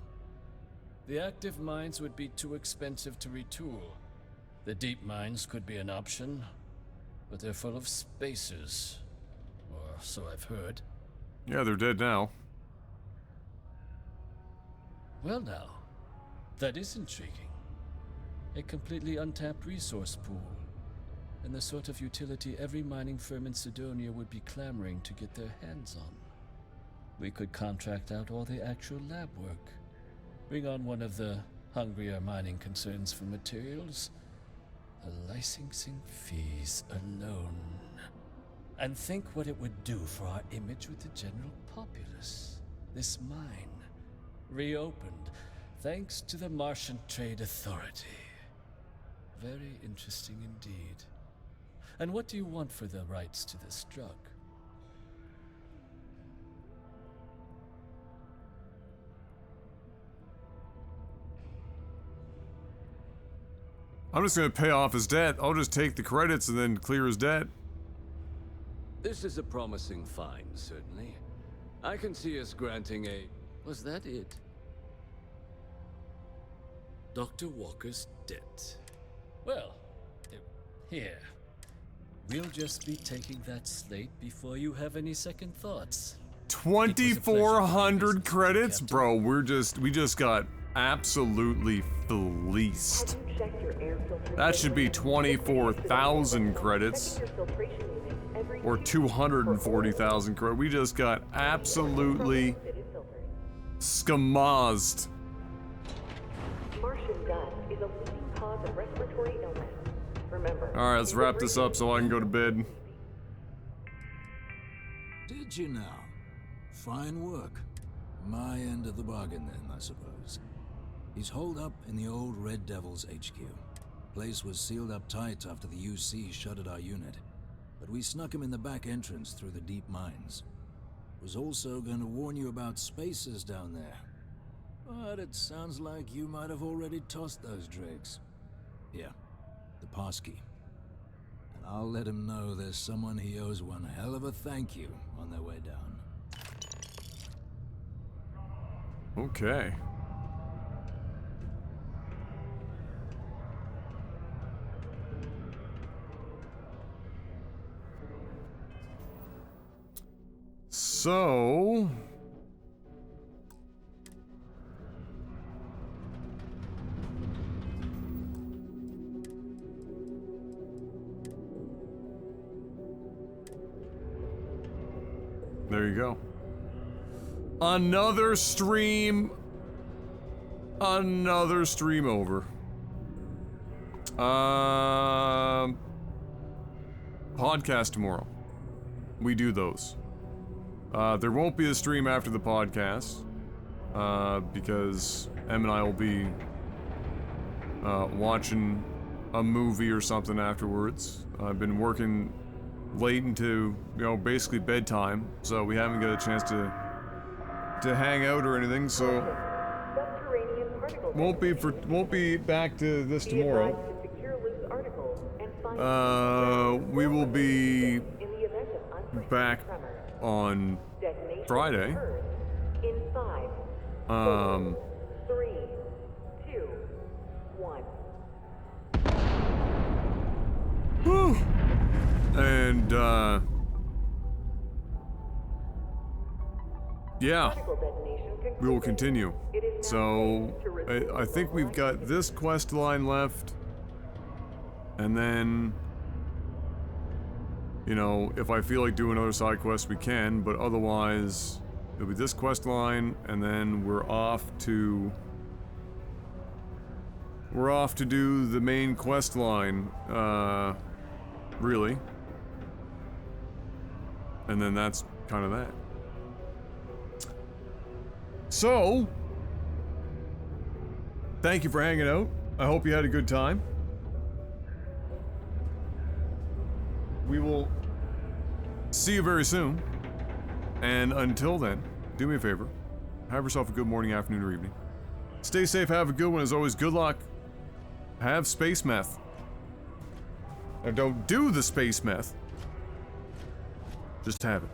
The active mines would be too expensive to retool. The deep mines could be an option, but they're full of spacers. Or so I've heard. Yeah, they're dead now. Well now, that is intriguing. A completely untapped resource pool, and the sort of utility every mining firm in Sidonia would be clamoring to get their hands on. We could contract out all the actual lab work, bring on one of the hungrier mining concerns for materials, the licensing fees alone. And think what it would do for our image with the general populace. This mine, reopened thanks to the Martian Trade Authority. Very interesting indeed. And what do you want for the rights to this drug? I'm just gonna pay off his debt. I'll just take the credits and then clear his debt. This is a promising find, certainly. I can see us granting a... Was that it? Dr. Walker's debt. Well, here. We'll just be taking that slate before you have any second thoughts. 2,400 credits? Bro, we just got absolutely fleeced. That should be 24,000 credits. Or 240,000 credits. We just got absolutely skamazed. Martian dust is a leading cause of respiratory illness. Remember. Alright, let's wrap this up so I can go to bed. Did you now? Fine work. My end of the bargain then, I suppose. He's holed up in the old Red Devil's HQ. Place was sealed up tight after the UC shuttered our unit. But we snuck him in the back entrance through the deep mines. Was also going to warn you about spacers down there. But it sounds like you might have already tossed those drakes. Yeah, the passkey. And I'll let him know there's someone he owes one hell of a thank you on their way down. Okay. So... there you go. Another stream over. Podcast tomorrow. We do those. There won't be a stream after the podcast, because Em and I will be watching a movie or something afterwards. I've been working late into, basically bedtime, so we haven't got a chance to hang out or anything, so won't be back to this tomorrow. We will be back on Friday. In 5, 3, 2, 1. Whew. And yeah, we will continue. So I think we've got this quest line left, and then, if I feel like doing another side quest, we can, but otherwise, it'll be this quest line, and then we're off to do the main quest line, really. And then that's kind of that. So, thank you for hanging out. I hope you had a good time. We will see you very soon. And until then, do me a favor. Have yourself a good morning, afternoon, or evening. Stay safe, have a good one. As always, good luck. Have space meth. And don't do the space meth. Just have it.